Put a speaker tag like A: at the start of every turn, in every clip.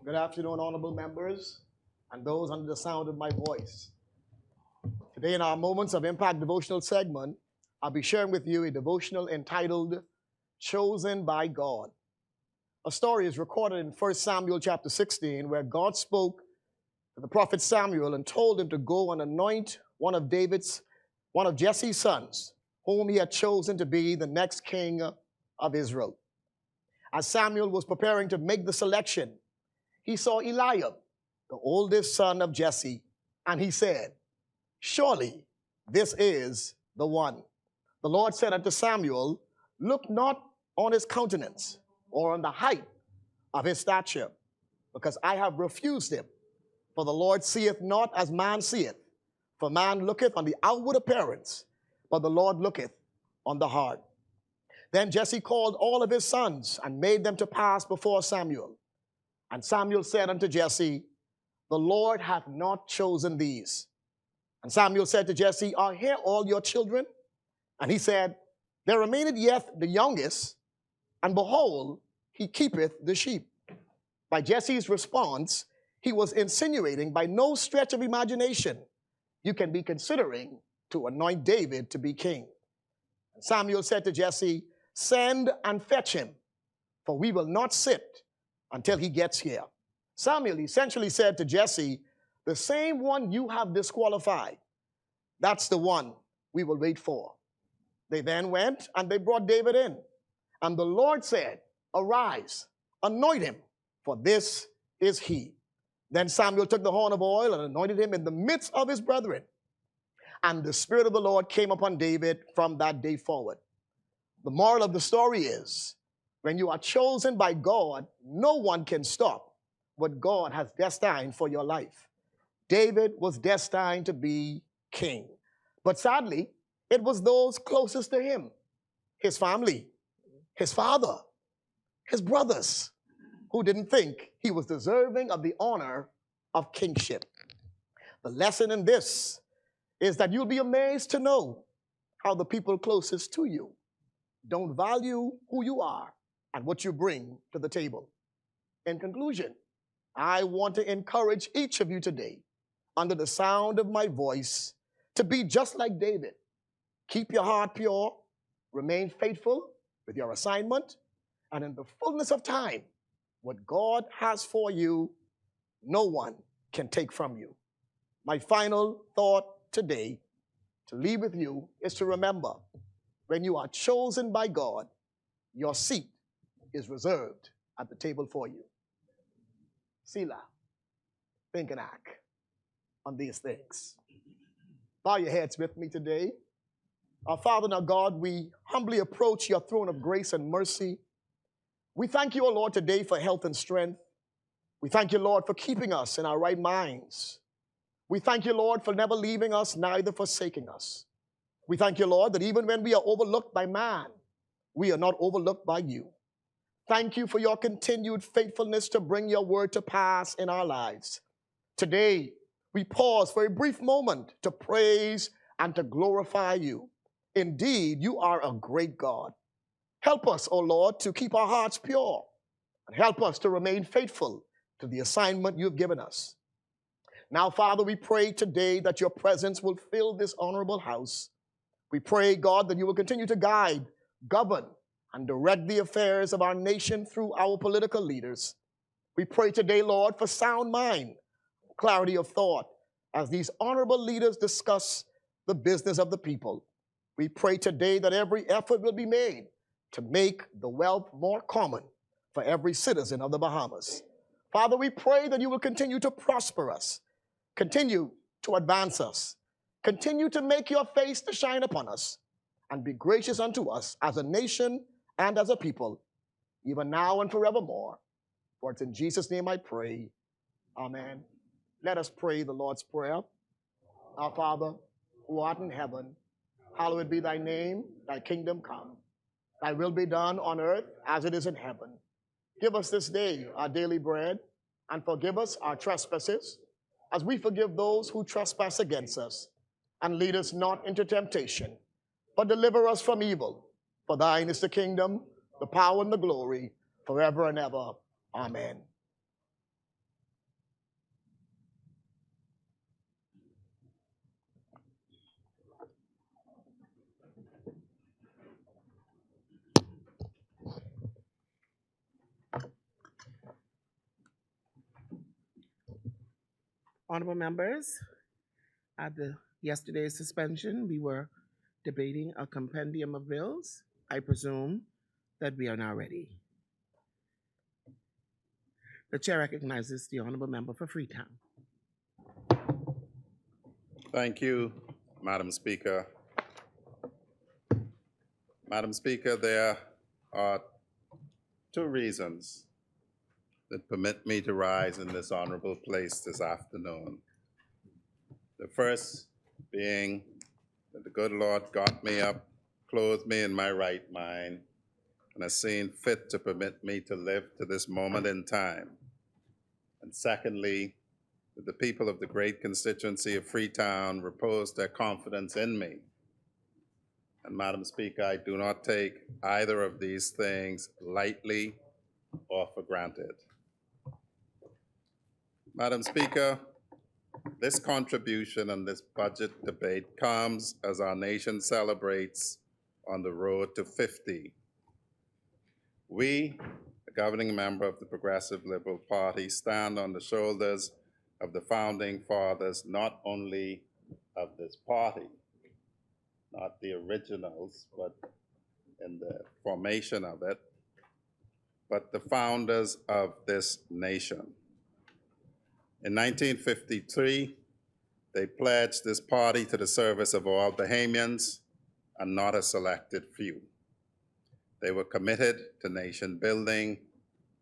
A: Good afternoon, honorable members, and those under the sound of my voice. Today, in our Moments of Impact devotional segment, I'll be sharing with you a devotional entitled Chosen by God. A story is recorded in 1 Samuel chapter 16, where God spoke to the prophet Samuel and told him to go and anoint one of Jesse's sons, whom he had chosen to be the next king of Israel. As Samuel was preparing to make the selection, he saw Eliab, the oldest son of Jesse, and he said, "Surely this is the one." The Lord said unto Samuel, "Look not on his countenance or on the height of his stature, because I have refused him. For the Lord seeth not as man seeth. For man looketh on the outward appearance, but the Lord looketh on the heart." Then Jesse called all of his sons and made them to pass before Samuel. And Samuel said unto Jesse, "The Lord hath not chosen these." And Samuel said to Jesse, "Are here all your children?" And he said, "There remaineth yet the youngest, and behold, he keepeth the sheep." By Jesse's response, he was insinuating by no stretch of imagination you can be considering to anoint David to be king. And Samuel said to Jesse, "Send and fetch him, for we will not sit until he gets here." Samuel essentially said to Jesse, "The same one you have disqualified, that's the one we will wait for." They then went and they brought David in. And the Lord said, "Arise, anoint him, for this is he." Then Samuel took the horn of oil and anointed him in the midst of his brethren. And the Spirit of the Lord came upon David from that day forward. The moral of the story is, when you are chosen by God, no one can stop what God has destined for your life. David was destined to be king. But sadly, it was those closest to him, his family, his father, his brothers, who didn't think he was deserving of the honor of kingship. The lesson in this is that you'll be amazed to know how the people closest to you don't value who you are and what you bring to the table. In conclusion, I want to encourage each of you today, under the sound of my voice, to be just like David. Keep your heart pure, remain faithful with your assignment, and in the fullness of time, what God has for you, no one can take from you. My final thought today to leave with you is to remember, when you are chosen by God, your seat is reserved at the table for you. Selah, think and act on these things. Bow your heads with me today. Our Father and our God, we humbly approach your throne of grace and mercy. We thank you, O Lord, today for health and strength. We thank you, Lord, for keeping us in our right minds. We thank you, Lord, for never leaving us, neither forsaking us. We thank you, Lord, that even when we are overlooked by man, we are not overlooked by you. Thank you for your continued faithfulness to bring your word to pass in our lives. Today, we pause for a brief moment to praise and to glorify you. Indeed, you are a great God. Help us, O Lord, to keep our hearts pure, and help us to remain faithful to the assignment you've given us. Now, Father, we pray today that your presence will fill this honorable house. We pray, God, that you will continue to guide, govern, and direct the affairs of our nation through our political leaders. We pray today, Lord, for sound mind, clarity of thought, as these honorable leaders discuss the business of the people. We pray today that every effort will be made to make the wealth more common for every citizen of the Bahamas. Father, we pray that you will continue to prosper us, continue to advance us, continue to make your face to shine upon us, and be gracious unto us as a nation and as a people, even now and forevermore. For it's in Jesus' name I pray. Amen. Let us pray the Lord's Prayer. Our Father, who art in heaven, hallowed be thy name, thy kingdom come. Thy will be done on earth as it is in heaven. Give us this day our daily bread, and forgive us our trespasses, as we forgive those who trespass against us. And lead us not into temptation, but deliver us from evil. For thine is the kingdom, the power, and the glory, forever and ever. Amen.
B: Honorable members, at yesterday's suspension, we were debating a compendium of bills. I presume that we are now ready. The chair recognizes the honorable member for Freetown.
C: Thank you, Madam Speaker. Madam Speaker, there are two reasons that permit me to rise in this honorable place this afternoon. The first being that the good Lord got me up, clothed me in my right mind, and has seen fit to permit me to live to this moment in time. And secondly, that the people of the great constituency of Freetown repose their confidence in me. And Madam Speaker, I do not take either of these things lightly or for granted. Madam Speaker, this contribution and this budget debate comes as our nation celebrates on the road to 50. We, the governing member of the Progressive Liberal Party, stand on the shoulders of the founding fathers, not only of this party, not the originals, but in the formation of it, but the founders of this nation. In 1953, they pledged this party to the service of all Bahamians and not a selected few. They were committed to nation building,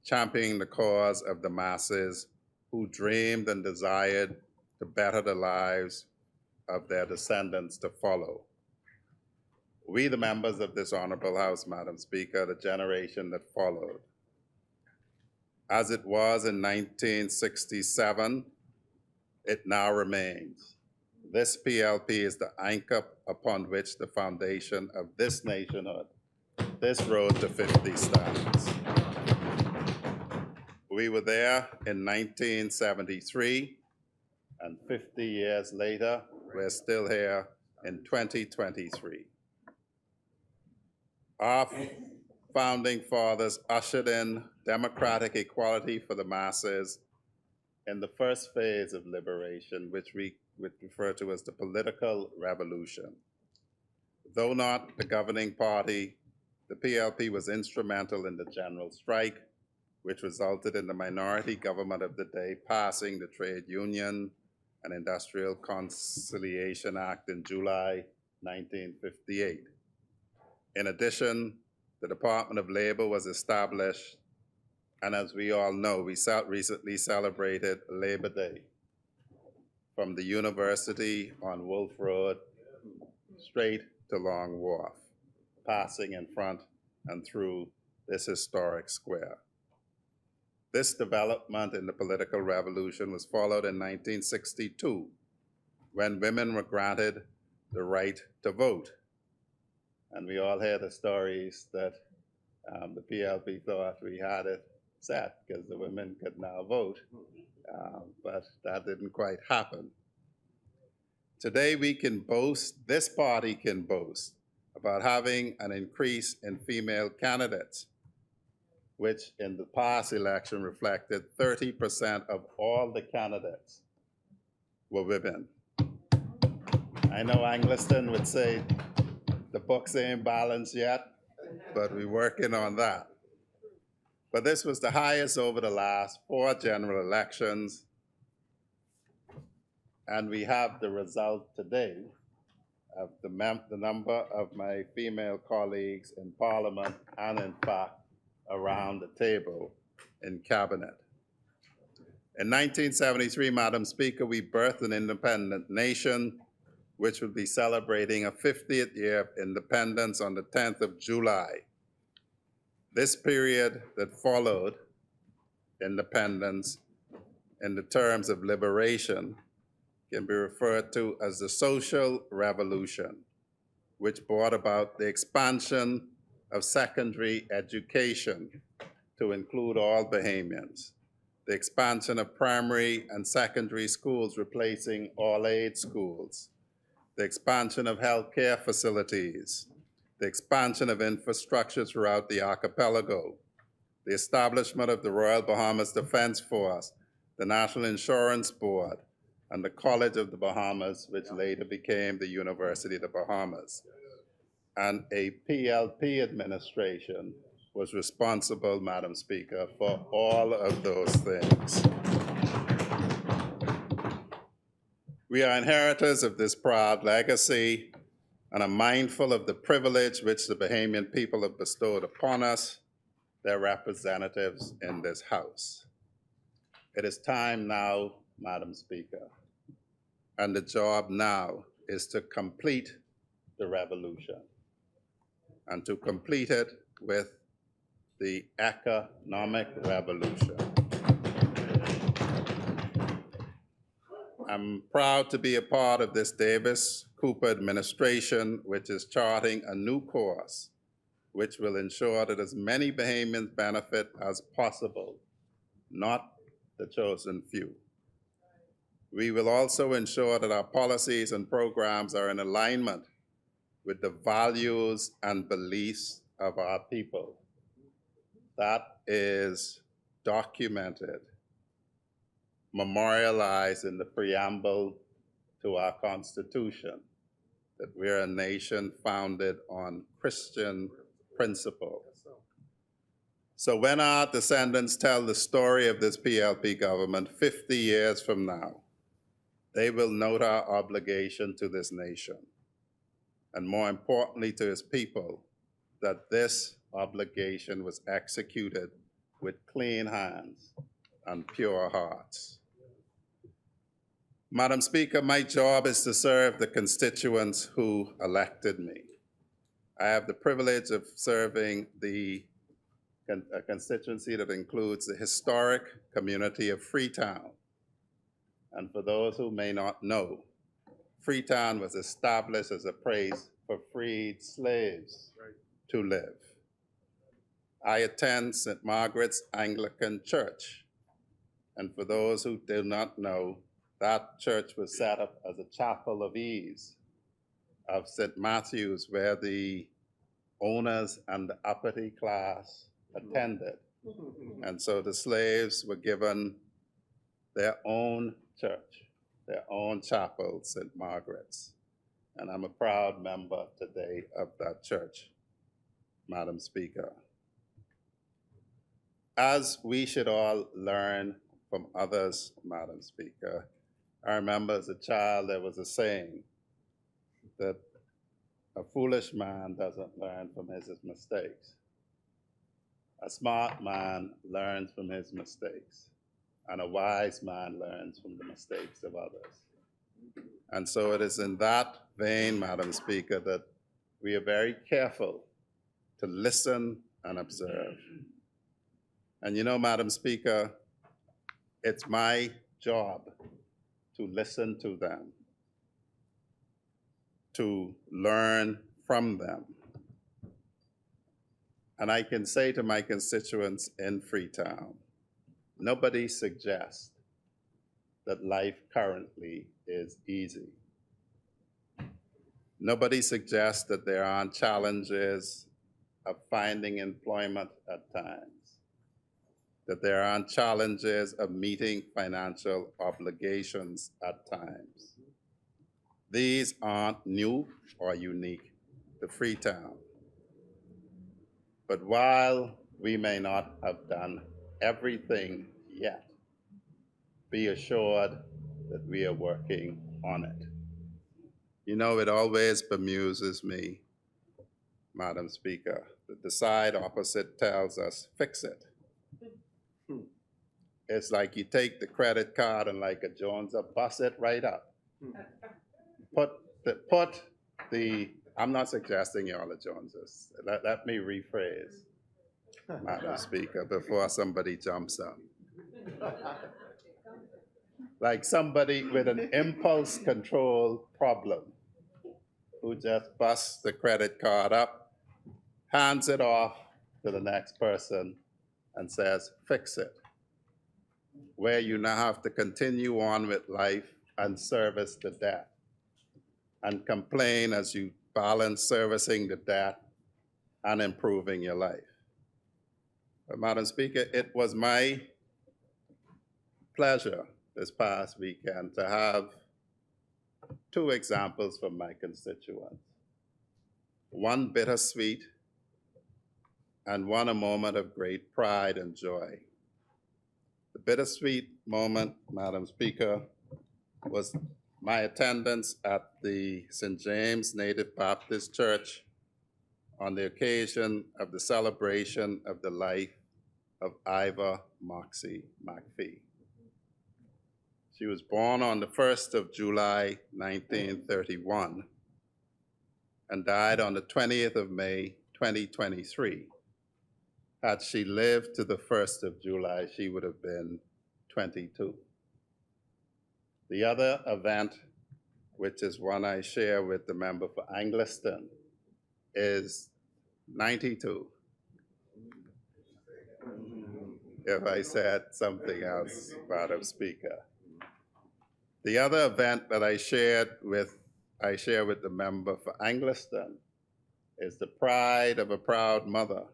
C: championing the cause of the masses who dreamed and desired to better the lives of their descendants to follow. We, the members of this honorable House, Madam Speaker, the generation that followed. As it was in 1967, it now remains. This PLP is the anchor upon which the foundation of this nationhood, this road to 50 stands. We were there in 1973, and 50 years later, we're still here in 2023. Our founding fathers ushered in democratic equality for the masses in the first phase of liberation, which we would refer to as the political revolution. Though not the governing party, the PLP was instrumental in the general strike, which resulted in the minority government of the day passing the Trade Union and Industrial Conciliation Act in July 1958. In addition, the Department of Labor was established, and as we all know, we recently celebrated Labor Day from the university on Wolf Road straight to Long Wharf, passing in front and through this historic square. This development in the political revolution was followed in 1962, when women were granted the right to vote. And we all hear the stories that the PLP thought we had it set because the women could now vote, but that didn't quite happen. Today we can boast, this party can boast, about having an increase in female candidates, which in the past election reflected 30% of all the candidates were women. I know Angliston would say the books ain't balanced yet, but we're working on that. But this was the highest over the last 4 general elections, and we have the result today of the number of my female colleagues in Parliament and in fact around the table in Cabinet. In 1973, Madam Speaker, we birthed an independent nation which will be celebrating a 50th year of independence on the 10th of July. This period that followed independence in the terms of liberation can be referred to as the social revolution, which brought about the expansion of secondary education to include all Bahamians, the expansion of primary and secondary schools replacing all-aid schools, the expansion of healthcare facilities, the expansion of infrastructure throughout the archipelago, the establishment of the Royal Bahamas Defense Force, the National Insurance Board, and the College of the Bahamas, which later became the University of the Bahamas. And a PLP administration was responsible, Madam Speaker, for all of those things. We are inheritors of this proud legacy and are mindful of the privilege which the Bahamian people have bestowed upon us, their representatives in this House. It is time now, Madam Speaker, and the job now is to complete the revolution and to complete it with the economic revolution. I'm proud to be a part of this Davis-Cooper administration, which is charting a new course, which will ensure that as many Bahamians benefit as possible, not the chosen few. We will also ensure that our policies and programs are in alignment with the values and beliefs of our people. That is documented, memorialized in the preamble to our Constitution, that we're a nation founded on Christian principles. So when our descendants tell the story of this PLP government 50 years from now, they will note our obligation to this nation, and more importantly to its people, that this obligation was executed with clean hands and pure hearts. Madam Speaker, my job is to serve the constituents who elected me. I have the privilege of serving a constituency that includes the historic community of Freetown. And for those who may not know, Freetown was established as a place for freed slaves to live. I attend St. Margaret's Anglican Church. And for those who do not know, that church was set up as a chapel of ease of St. Matthew's, where the owners and the uppity class attended. And so the slaves were given their own church, their own chapel, St. Margaret's. And I'm a proud member today of that church, Madam Speaker. As we should all learn from others, Madam Speaker, I remember as a child there was a saying that a foolish man doesn't learn from his mistakes. A smart man learns from his mistakes, and a wise man learns from the mistakes of others. And so it is in that vein, Madam Speaker, that we are very careful to listen and observe. And you know, Madam Speaker, it's my job to listen to them, to learn from them. And I can say to my constituents in Freetown, nobody suggests that life currently is easy. Nobody suggests that there aren't challenges of finding employment at times, that there aren't challenges of meeting financial obligations at times. These aren't new or unique to Freetown. But while we may not have done everything yet, be assured that we are working on it. You know, it always bemuses me, Madam Speaker, that the side opposite tells us, fix it. It's like you take the credit card and like a Joneser, bust it right up. Put the I'm not suggesting you're all the Joneses. Let me rephrase, Madam Speaker, before somebody jumps up. like somebody with an impulse control problem who just busts the credit card up, hands it off to the next person, and says, fix it. Where you now have to continue on with life and service the debt and complain as you balance servicing the debt and improving your life. But Madam Speaker, it was my pleasure this past weekend to have two examples from my constituents. One bittersweet and one a moment of great pride and joy. The bittersweet moment, Madam Speaker, was my attendance at the St. James Native Baptist Church on the occasion of the celebration of the life of Iva Moxie McPhee. She was born on the 1st of July, 1931, and died on the 20th of May, 2023. Had she lived to the 1st of July, she would have been 22. The other event, which is one I share with the member for Angliston, is 92. If I said something else, Madam Speaker. The other event that I share with the member for Angliston is the pride of a proud mother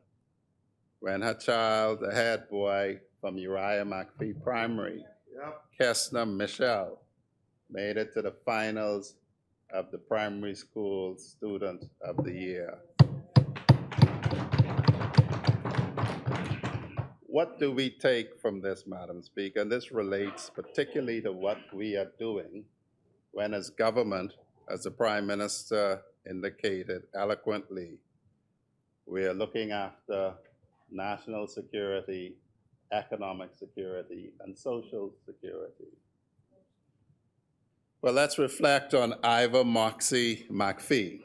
C: when her child, the head boy from Uriah McPhee Primary, Kessner Michelle, made it to the finals of the primary school student of the year. What do we take from this, Madam Speaker? And this relates particularly to what we are doing when as government, as the Prime Minister indicated eloquently, we are looking after national security, economic security, and social security. Well, let's reflect on Iva Moxie McPhee.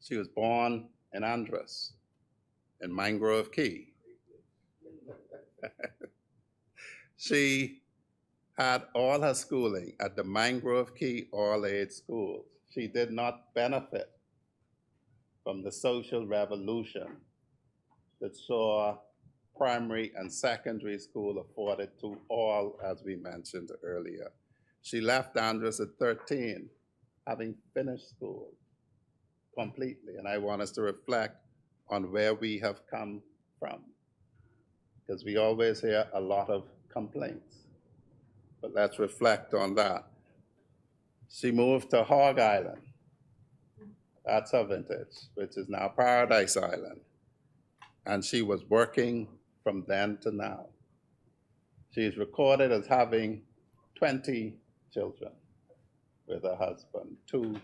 C: She was born in Andros, in Mangrove Key. She had all her schooling at the Mangrove Key All-Age School. She did not benefit from the social revolution that saw primary and secondary school afforded to all, as we mentioned earlier. She left Andros at 13, having finished school completely. And I want us to reflect on where we have come from, because we always hear a lot of complaints. But let's reflect on that. She moved to Hog Island. That's her vintage, which is now Paradise Island. And she was working from then to now. She is recorded as having 20 children with her husband, 20.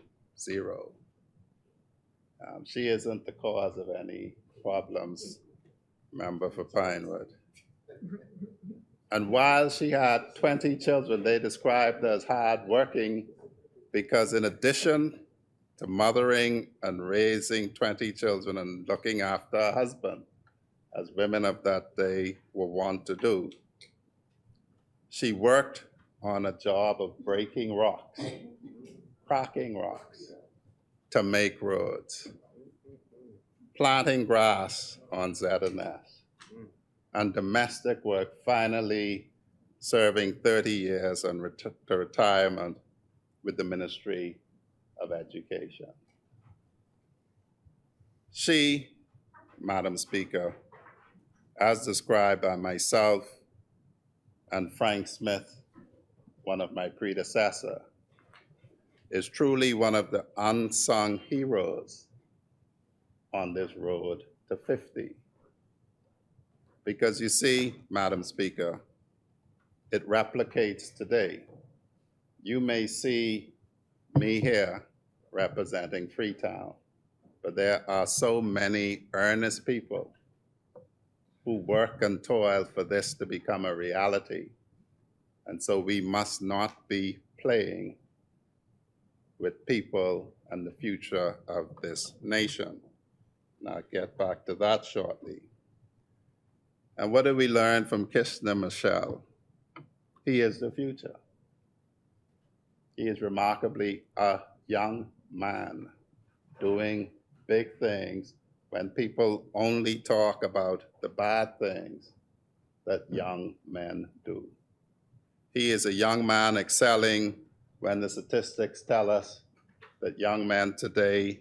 C: She isn't the cause of any problems, member for Pinewood. And while she had 20 children, they described her as hardworking because in addition to mothering and raising 20 children and looking after her husband, as women of that day were wont to do, she worked on a job of breaking rocks, cracking rocks to make roads, planting grass on ZNS, and domestic work, finally serving 30 years and to retirement with the Ministry of Education. She, Madam Speaker, as described by myself and Frank Smith, one of my predecessors, is truly one of the unsung heroes on this road to 50. Because you see, Madam Speaker, it replicates today. You may see me here representing Freetown, but there are so many earnest people who work and toil for this to become a reality. And so we must not be playing with people and the future of this nation. And I'll get back to that shortly. And what do we learn from Kishna Michelle? He is the future. He is remarkably a young man doing big things when people only talk about the bad things that young men do. He is a young man excelling when the statistics tell us that young men today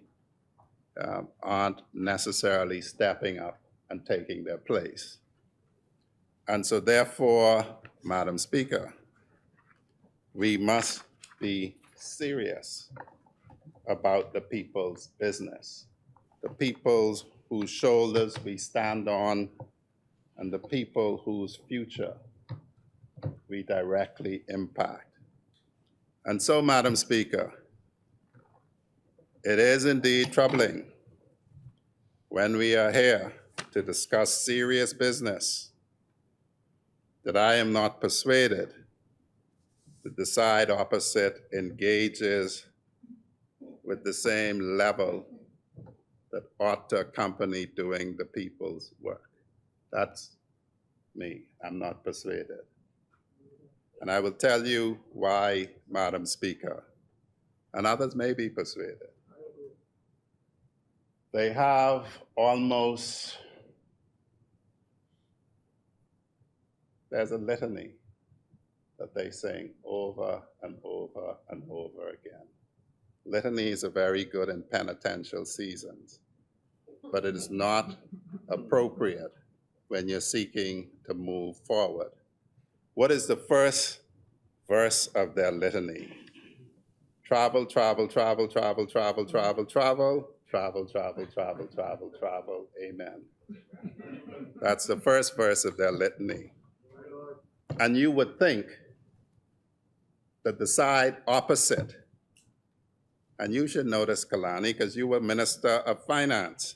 C: aren't necessarily stepping up and taking their place. And so therefore, Madam Speaker, we must be serious about the people's business, the people's whose shoulders we stand on, and the people whose future we directly impact. And so, Madam Speaker, it is indeed troubling when we are here to discuss serious business that I am not persuaded that the side opposite engages with the same level that ought to accompany doing the people's work. That's me. I'm not persuaded. And I will tell you why, Madam Speaker, and others may be persuaded. They have almost, there's a litany that they sing over and over and over again. Litanies are very good in penitential seasons, but it is not appropriate when you're seeking to move forward. What is the first verse of their litany? Travel, travel, travel, travel, travel, travel, travel, travel, travel, travel, travel, travel, amen. That's the first verse of their litany. And you would think that the side opposite, and you should know this, Kalani, because you were Minister of Finance.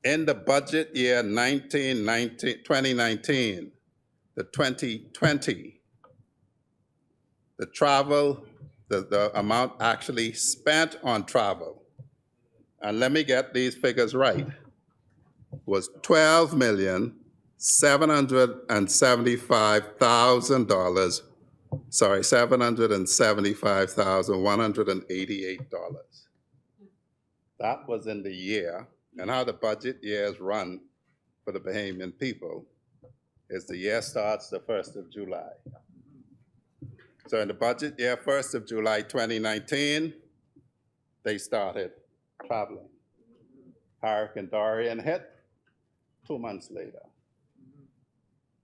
C: In the budget year 2019, the 2020, the travel, the amount actually spent on travel, and let me get these figures right, was $12,775,000. Sorry, $775,188. That was in the year, and how the budget years run for the Bahamian people is the year starts the 1st of July. So in the budget year, 1st of July 2019, they started traveling. Hurricane Dorian hit 2 months later.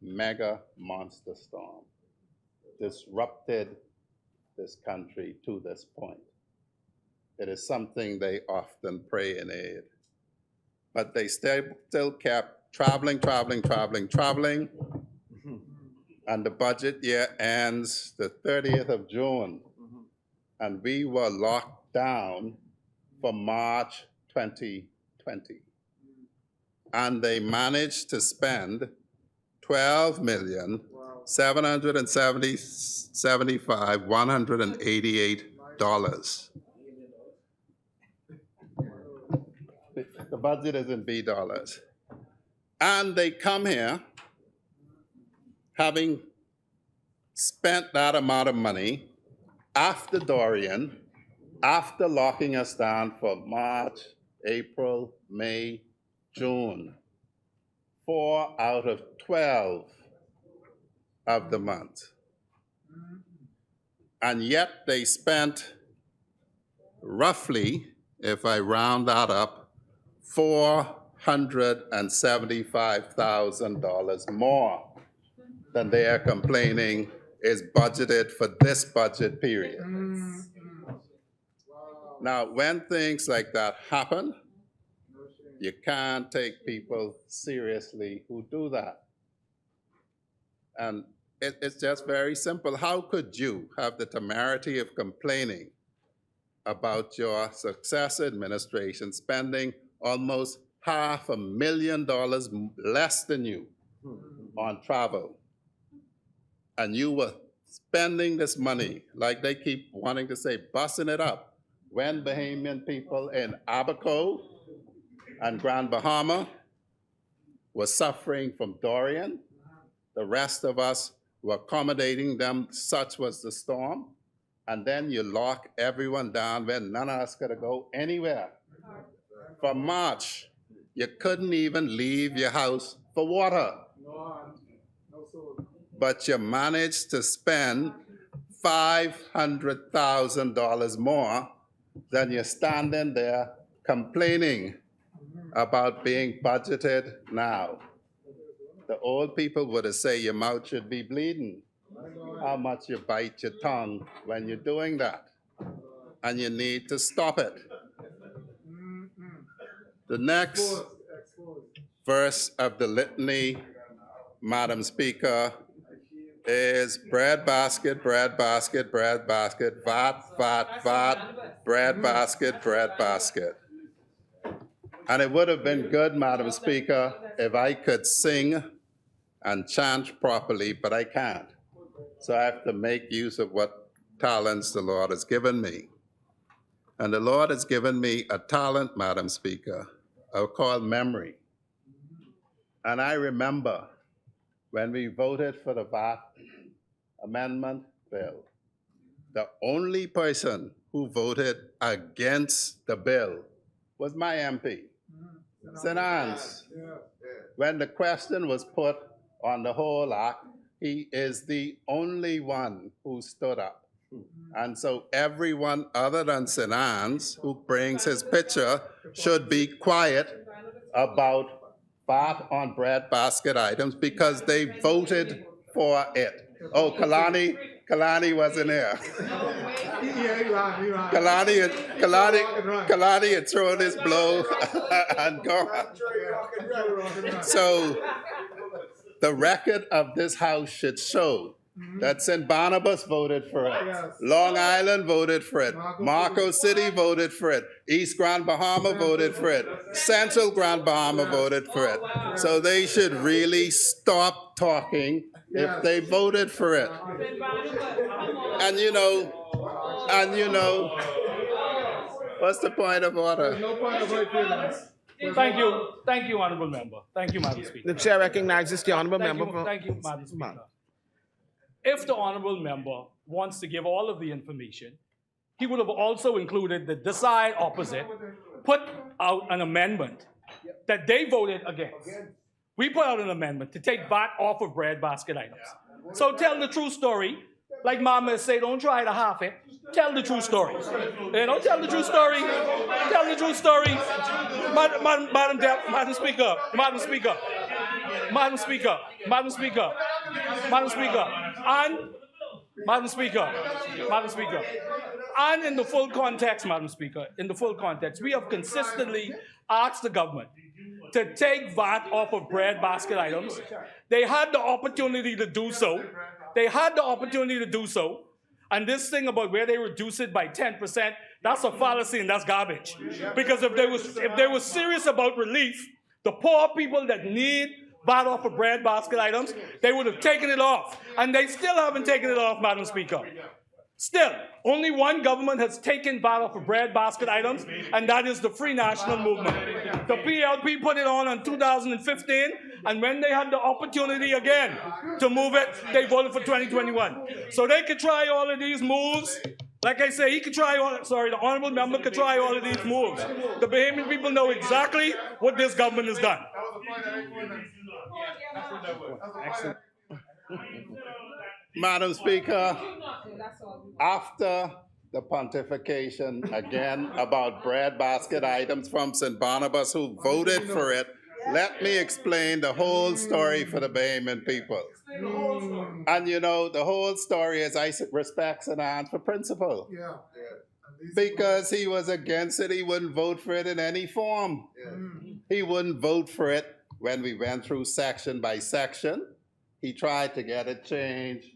C: Mega monster storm disrupted this country to this point. It is something they often pray in aid. But they still kept traveling. And the budget year ends the 30th of June. And we were locked down for March 2020. And they managed to spend $12,775,188. The budget is in B dollars. And they come here having spent that amount of money after Dorian, after locking us down for March, April, May, June, 4 out of 12 of the month. And yet they spent roughly, if I round that up, $475,000 more than they are complaining is budgeted for this budget period. Now, when things like that happen, you can't take people seriously who do that. And it's just very simple. How could you have the temerity of complaining about your successor administration spending almost $500,000 less than you on travel? And you were spending this money, like they keep wanting to say, busting it up, when Bahamian people in Abaco and Grand Bahama were suffering from Dorian. The rest of us were accommodating them, such was the storm. And then you lock everyone down where none of us could go anywhere. For March, you couldn't even leave your house for water. But you managed to spend $500,000 more than you're standing there complaining about being budgeted now. The old people would have said your mouth should be bleeding. How much you bite your tongue when you're doing that. And you need to stop it. The next verse of the litany, Madam Speaker, is bread basket, bread basket, bread basket, VAT, VAT, VAT, bread basket, bread basket. And it would have been good, Madam Speaker, if I could sing and chant properly, but I can't. So I have to make use of what talents the Lord has given me. And the Lord has given me a talent, Madam Speaker, called memory. And I remember when we voted for the VAT amendment bill, the only person who voted against the bill was my MP, St. Anne's. When the question was put on the whole act, he is the only one who stood up. And so everyone other than St. Anne's who brings his picture should be quiet about VAT on bread basket items because they voted for it. Oh, Kalani wasn't here. Kalani had thrown his blow and gone. So the record of this house should show that St. Barnabas voted for it. Yes. Long Island voted for it. Marco City voted for it. East Grand Bahama voted for it. Central Grand Bahama voted for it. So they should really stop talking if they voted for it. And you know, what's the point of order?
D: No point of order. Thank you, Honorable Member. Thank you, Madam Speaker.
B: The chair recognizes the honorable member.
D: Thank you, Madam Speaker. If the Honorable Member wants to give all of the information, he would have also included the side opposite, put out an amendment that they voted against. We put out an amendment to take VAT off of bread basket items. So tell the true story. Like Mama say, don't try to half it. Tell the true story. You know, tell the true story. Tell the true story. Madam Speaker, Madam Speaker, Madam Speaker, Madam Speaker, Madam Speaker, and Madam Speaker, Madam Speaker. And in the full context, Madam Speaker, in the full context, we have consistently asked the government to take VAT off of bread basket items. They had the opportunity to do so. They had the opportunity to do so. And this thing about where they reduce it by 10%, that's a fallacy and that's garbage. Because if they were serious about relief, the poor people that need VAT off of bread basket items, they would have taken it off. And they still haven't taken it off, Madam Speaker. Still, only one government has taken VAT off of bread basket items, and that is the Free National Movement. The PLP put it on in 2015, and when they had the opportunity again to move it, they voted for 2021. So they could try all of these moves. Like I say, the Honorable Member could try all of these moves. The Bahamian people know exactly what this government has done.
C: Madam Speaker, after the pontification again about bread basket items from St. Barnabas who voted for it, let me explain the whole story for the Bahamian people. And you know, the whole story is I respect St. Anne's for principle. Yeah. Because he was against it, he wouldn't vote for it in any form. He wouldn't vote for it when we went through section by section. He tried to get it changed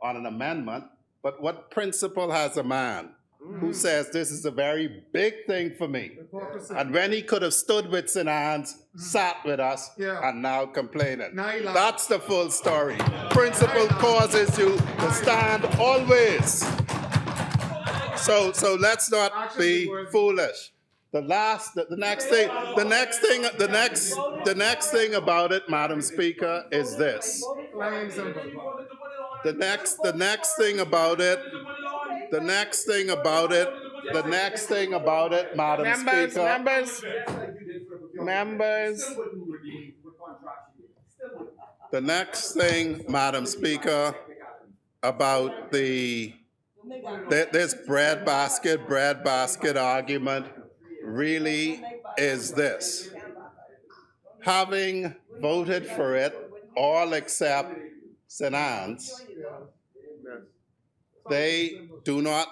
C: on an amendment, but what principle has a man who says this is a very big thing for me? And when he could have stood with St. Anne's, sat with us, and now complaining. That's the full story. Principle causes you to stand always. So let's not be foolish. The next thing about it, Madam Speaker, is this. The next thing about it, Madam
B: Members,
C: Speaker.
B: members.
C: The next thing, Madam Speaker, about this bread basket argument really is this. Having voted for it, all except St. Anne's, they do not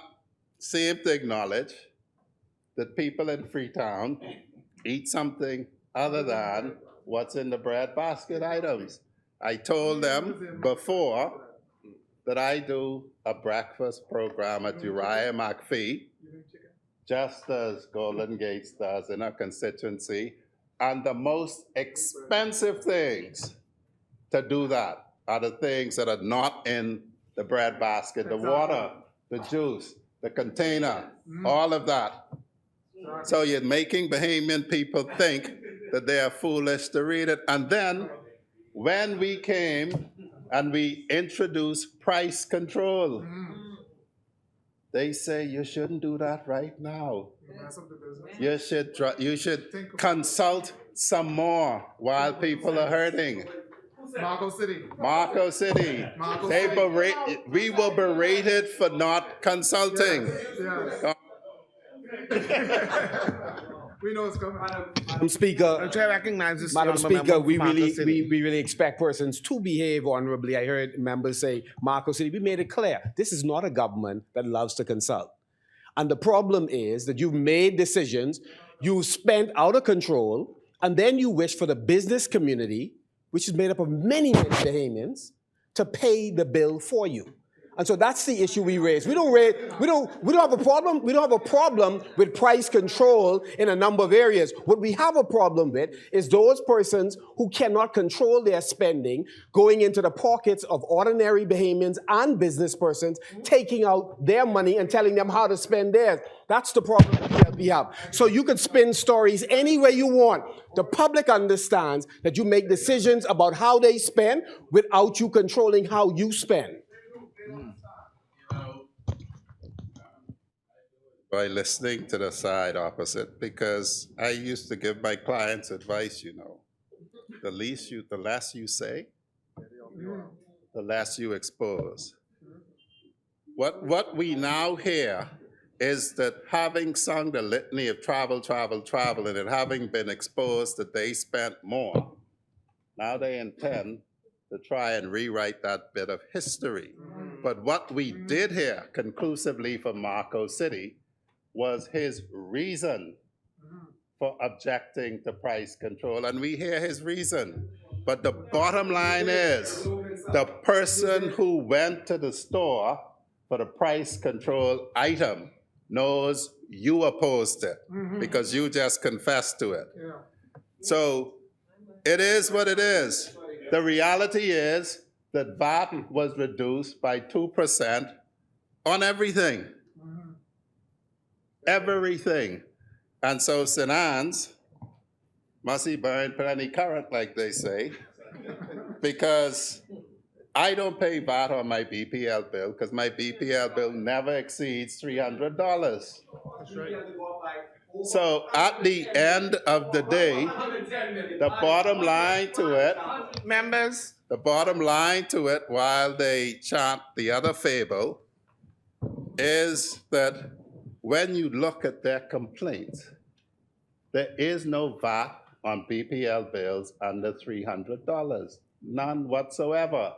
C: seem to acknowledge that people in Freetown eat something other than what's in the bread basket items. I told them before that I do a breakfast program at Uriah McPhee, just as Golden Gates does in our constituency, and the most expensive things to do that are the things that are not in the bread basket, the water, the juice, the container, all of that. So you're making Bahamian people think that they are foolish to read it. And then when we came and we introduced price control, they say you shouldn't do that right now. You should consult some more while people are hurting. Marco City. We were berated for not consulting.
E: We know it's coming.
F: Madam Speaker,
B: The chair recognizes the
F: Madam
B: honourable member
F: Speaker,
B: from Marco City.
F: we really expect persons to behave honorably. I heard members say, Marco City, we made it clear. This is not a government that loves to consult. And the problem is that you've made decisions, you spent out of control, and then you wish for the business community, which is made up of many, many Bahamians, to pay the bill for you. And so that's the issue we raise. We don't have a problem. We don't have a problem with price control in a number of areas. What we have a problem with is those persons who cannot control their spending going into the pockets of ordinary Bahamians and business persons, taking out their money and telling them how to spend theirs. That's the problem that we have. So you could spin stories any way you want. The public understands that you make decisions about how they spend without you controlling how you spend.
C: By listening to the side opposite, because I used to give my clients advice, the less you say, the less you expose. What we now hear is that having sung the litany of travel, and it having been exposed that they spent more, now they intend to try and rewrite that bit of history. But what we did hear conclusively from Marco City was his reason for objecting to price control, and we hear his reason. But the bottom line is, the person who went to the store for the price control item knows you opposed it, because you just confessed to it. So it is what it is. The reality is that VAT was reduced by 2% on everything. Everything. And so St. Anne's must be burn plenty current, like they say, because I don't pay VAT on my BPL bill, because my BPL bill never exceeds $300.
E: That's right.
C: So at the end of the day, the bottom line to it,
B: Members,
C: while they chant the other fable, is that when you look at their complaints, there is no VAT on BPL bills under $300, none whatsoever.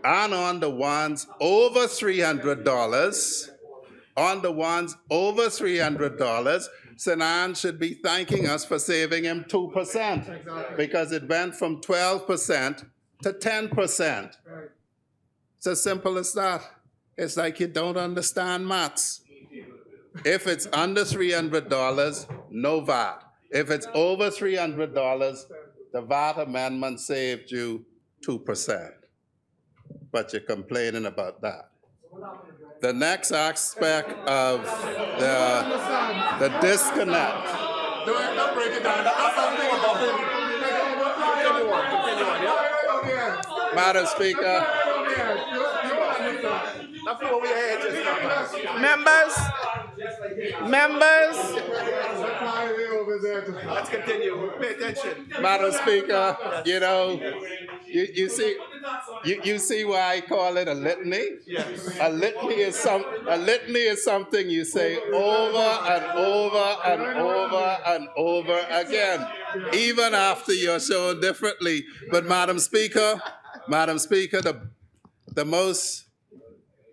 C: And on the ones over $300, St. Anne should be thanking us for saving him 2%, because it went from 12% to 10%. It's as simple as that. It's like you don't understand maths. If it's under $300, no VAT. If it's over $300, the VAT amendment saved you 2%. But you're complaining about that. The next aspect of the disconnect.
E: Don't break it down. That's something about it.
C: Madam Speaker.
F: That's what we had just now.
B: Members,
F: Let's continue. Pay attention.
C: Madam Speaker, you know, you see, you see why I call it a litany?
F: Yes.
C: A litany is something you say over and over and over and over again, even after you're shown differently. But Madam Speaker, the most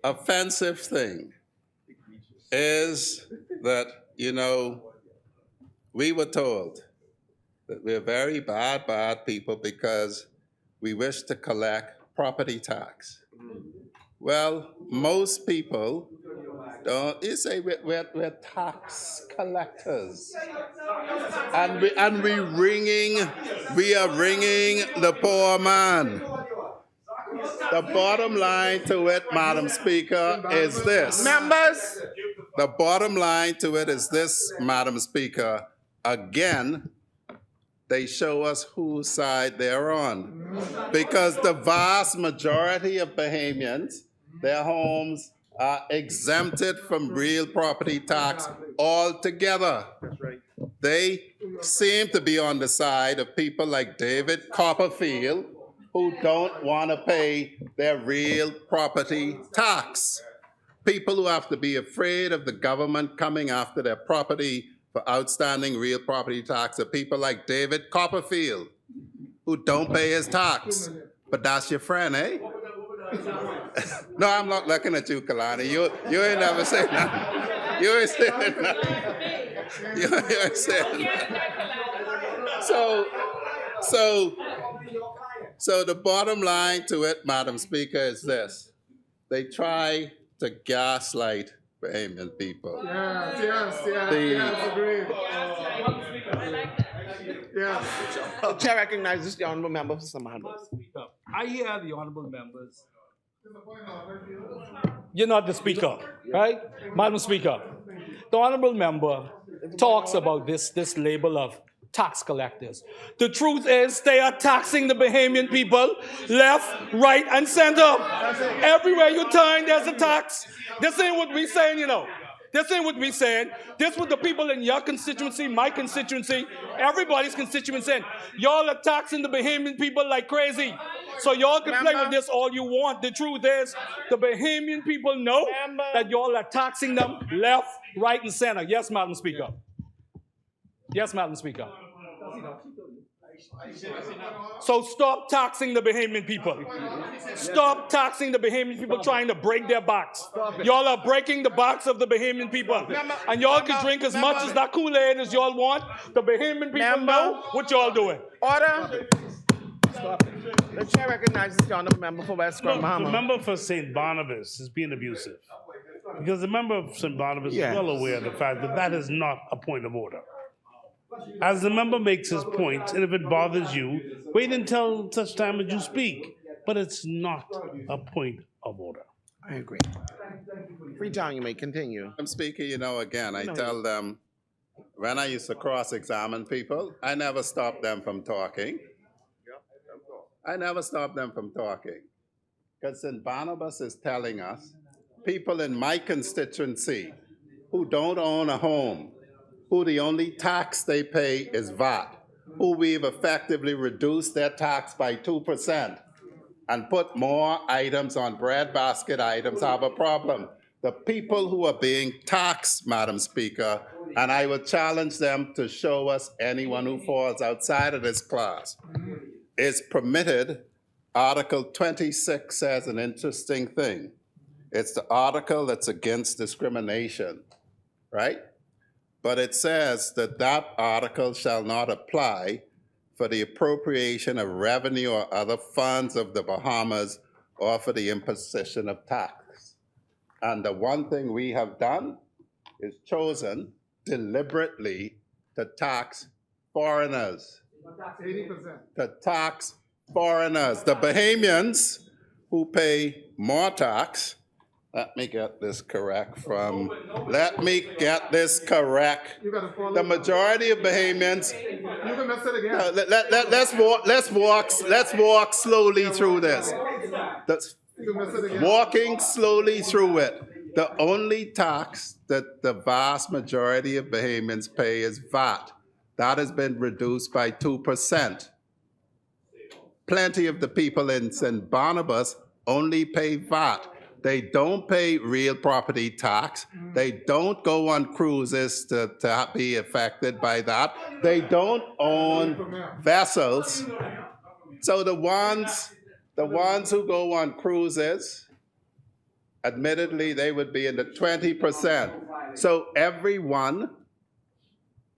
C: offensive thing is that, you know, we were told that we're very bad people because we wish to collect property tax. Well, most people don't. You say we're tax collectors, and we are ringing the poor man. The bottom line to it, Madam Speaker, is this.
B: members,
C: The bottom line to it is this, Madam Speaker. Again, they show us whose side they're on. Because the vast majority of Bahamians, their homes are exempted from real property tax altogether.
F: That's right.
C: They seem to be on the side of people like David Copperfield, who don't want to pay their real property tax. People who have to be afraid of the government coming after their property for outstanding real property tax are people like David Copperfield, who don't pay his tax. But that's your friend, eh? No, I'm not looking at you, Kalani. You ain't never said nothing. You ain't said nothing. You ain't said nothing. So the bottom line to it, Madam Speaker, is this. They try to gaslight Bahamian people.
E: Yes, agreed. Yes.
B: the chair recognizes the honorable member for some handles.
D: I hear the honorable members. You're not the speaker, right? Madam Speaker, the honorable member talks about this label of tax collectors. The truth is they are taxing the Bahamian people left, right, and center. Everywhere you turn, there's a tax. This ain't what we saying, you know. This ain't what we saying. This what the people in your constituency, my constituency, everybody's constituency. Y'all are taxing the Bahamian people like crazy. So y'all can play with this all you want. The truth is, the Bahamian people know that y'all are taxing them left, right, and center. Yes, Madam Speaker. Yes, Madam Speaker. So stop taxing the Bahamian people. Stop taxing the Bahamian people trying to break their backs. Y'all are breaking the backs of the Bahamian people. And y'all can drink as much as that Kool-Aid as y'all want. The Bahamian people know what y'all doing.
B: Order. The chair recognizes the honorable member for West Scrum,
G: The
B: Bahama.
G: member for St. Barnabas is being abusive. Because the member of St. Barnabas
B: Yes.
G: is well aware of the fact that that is not a point of order. As the member makes his point, and if it bothers you, wait until such time as you speak. But it's not a point of order.
B: I agree. Freetown, you may continue.
C: Madam Speaker, you know, again, I tell them, when I used to cross-examine people, I never stopped them from talking. I never stopped them from talking. Because St. Barnabas is telling us, people in my constituency who don't own a home, who the only tax they pay is VAT, who we've effectively reduced their tax by 2% and put more items on breadbasket items have a problem. The people who are being taxed, Madam Speaker, and I would challenge them to show us anyone who falls outside of this class, is permitted. Article 26 says an interesting thing. It's the article that's against discrimination, right? But it says that that article shall not apply for the appropriation of revenue or other funds of the Bahamas or for the imposition of tax. And the one thing we have done is chosen deliberately to tax foreigners.
E: 80%.
C: To tax foreigners. The Bahamians who pay more tax. Let me get this correct from, let me get this correct.
E: You gotta follow.
C: The majority of Bahamians,
E: You can mess it again.
C: let's walk slowly through this. The
E: to miss it again.
C: Walking slowly through it, the only tax that the vast majority of Bahamians pay is VAT. That has been reduced by 2%. Plenty of the people in St. Barnabas only pay VAT. They don't pay real property tax. They don't go on cruises to be affected by that. They don't own vessels. So the ones who go on cruises, admittedly, they would be in the 20%. So everyone,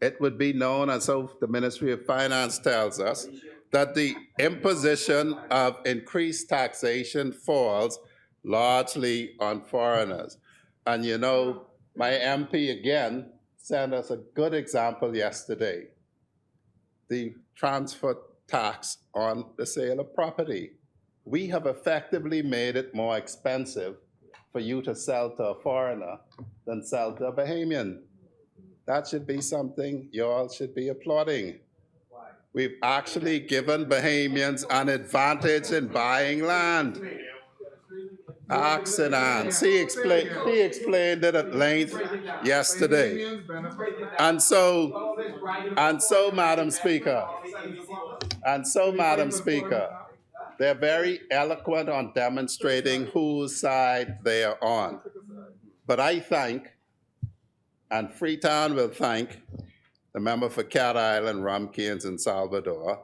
C: it would be known, and so the Ministry of Finance tells us, that the imposition of increased taxation falls largely on foreigners. And you know, my MP again sent us a good example yesterday. The transfer tax on the sale of property. We have effectively made it more expensive for you to sell to a foreigner than sell to a Bahamian. That should be something you all should be applauding. We've actually given Bahamians an advantage in buying land. Accident. He explained it at length yesterday. And so, Madam Speaker, they're very eloquent on demonstrating whose side they are on. But I thank, and Freetown will thank, the member for Cat Island, Rumkins, and Salvador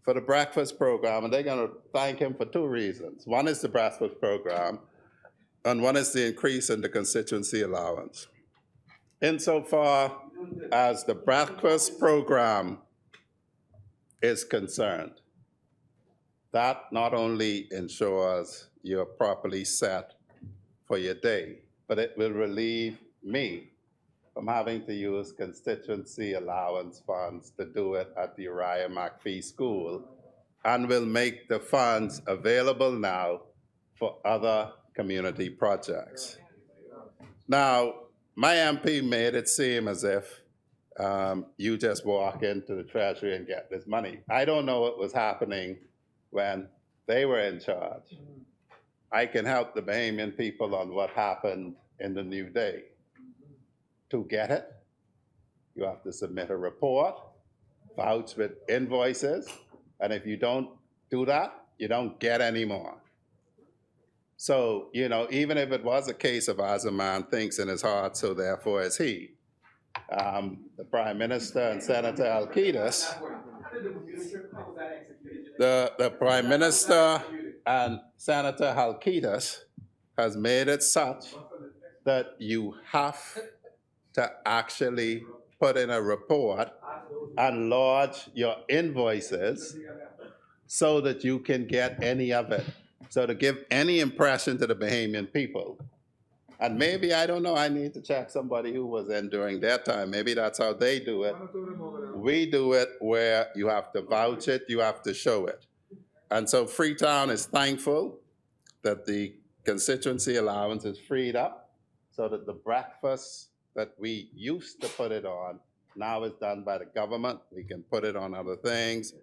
C: for the breakfast program, and they're going to thank him for two reasons. One is the breakfast program, and one is the increase in the constituency allowance. Insofar as the breakfast program is concerned, that not only ensures you're properly set for your day, but it will relieve me from having to use constituency allowance funds to do it at the Uriah McPhee School, and will make the funds available now for other community projects. Now, my MP made it seem as if you just walk into the Treasury and get this money. I don't know what was happening when they were in charge. I can help the Bahamian people on what happened in the new day. To get it, you have to submit a report, vouch with invoices, and if you don't do that, you don't get any more. So, you know, even if it was a case of as a man thinks in his heart, so therefore is he, the Prime Minister and Senator Alcides, the Prime Minister and Senator Alcides has made it such that you have to actually put in a report and lodge your invoices so that you can get any of it. So to give any impression to the Bahamian people. And maybe, I don't know, I need to check somebody who was in during their time. Maybe that's how they do it. We do it where you have to vouch it, you have to show it. And so Freetown is thankful that the constituency allowance is freed up so that the breakfast that we used to put it on now is done by the government. We can put it on other things,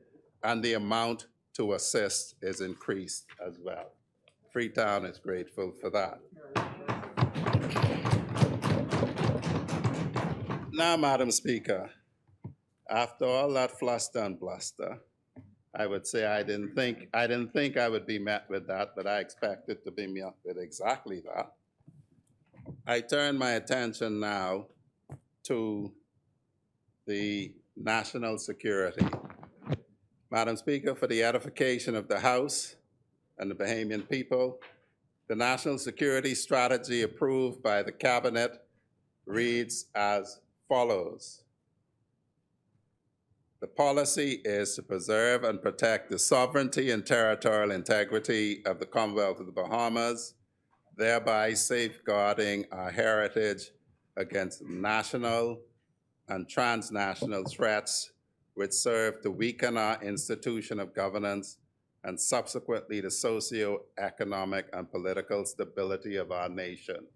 C: and the amount to assist is increased as well. Freetown is grateful for that. Now, Madam Speaker, after all that fluster and bluster, I would say I didn't think I would be met with that, but I expected to be met with exactly that. I turn my attention now to the national security. Madam Speaker, for the edification of the House and the Bahamian people, the national security strategy approved by the Cabinet reads as follows. The policy is to preserve and protect the sovereignty and territorial integrity of the Commonwealth of the Bahamas, thereby safeguarding our heritage against national and transnational threats which serve to weaken our institution of governance and subsequently the socio-economic and political stability of our nation.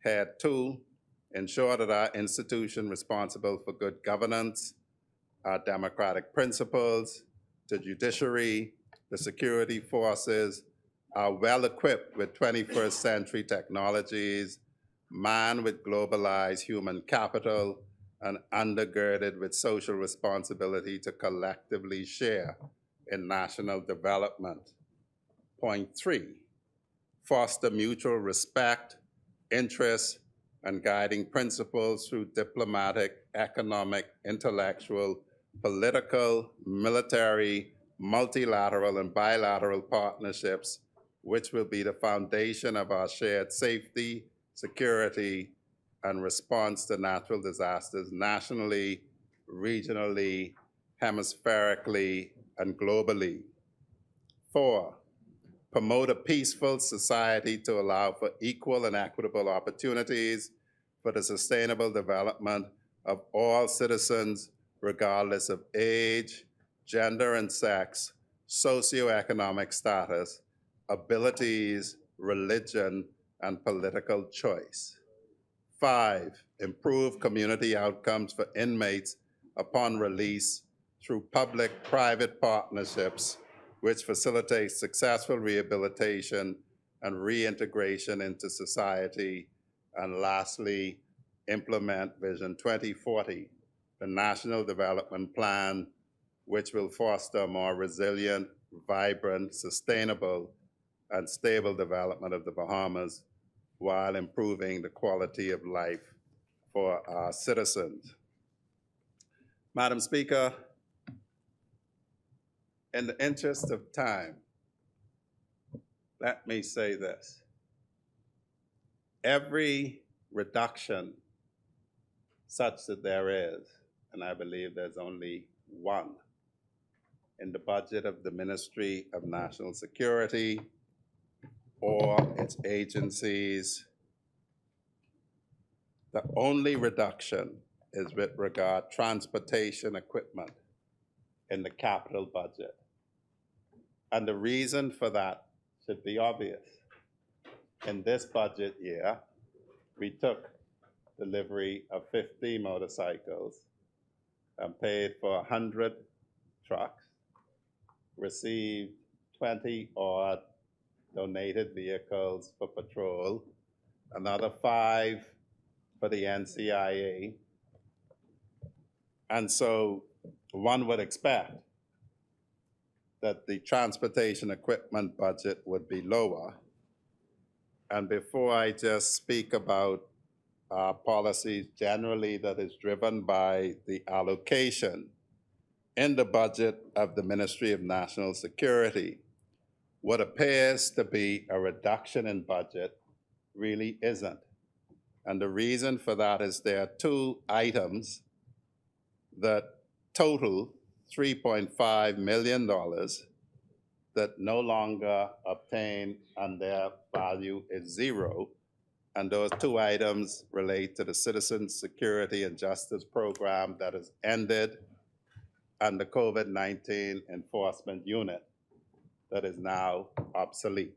C: Head 2, ensure that our institution responsible for good governance, our democratic principles, the judiciary, the security forces, are well equipped with 21st century technologies, manned with globalized human capital, and undergirded with social responsibility to collectively share in national development. Point 3, foster mutual respect, interest, and guiding principles through diplomatic, economic, intellectual, political, military, multilateral, and bilateral partnerships, which will be the foundation of our shared safety, security, and response to natural disasters nationally, regionally, hemispherically, and globally. 4, promote a peaceful society to allow for equal and equitable opportunities for the sustainable development of all citizens, regardless of age, gender and sex, socioeconomic status, abilities, religion, and political choice. 5, improve community outcomes for inmates upon release through public-private partnerships which facilitate successful rehabilitation and reintegration into society. And lastly, implement Vision 2040, the National Development Plan, which will foster a more resilient, vibrant, sustainable, and stable development of the Bahamas while improving the quality of life for our citizens. Madam Speaker, in the interest of time, let me say this. Every reduction such that there is, and I believe there's only one, in the budget of the Ministry of National Security or its agencies, the only reduction is with regard transportation equipment in the capital budget. And the reason for that should be obvious. In this budget year, we took delivery of 50 motorcycles and paid for 100 trucks, received 20 odd donated vehicles for patrol, another 5 for the NCIA. And so one would expect that the transportation equipment budget would be lower. And before I just speak about our policies generally that is driven by the allocation in the budget of the Ministry of National Security, what appears to be a reduction in budget really isn't. And the reason for that is there are 2 items that total $3.5 million that no longer obtain and their value is 0. And those 2 items relate to the Citizen Security and Justice Program that has ended and the COVID-19 Enforcement Unit that is now obsolete.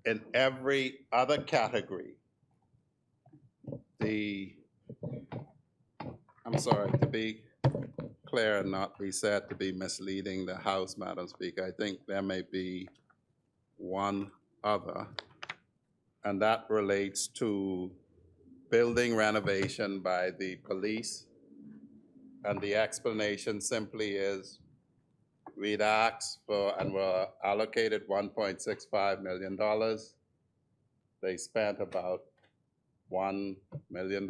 C: In every other category, I'm sorry, to be clear and not be said to be misleading the House, Madam Speaker, I think there may be one other, and that relates to building renovation by the police. And the explanation simply is we'd asked for and were allocated $1.65 million. They spent about $1 million.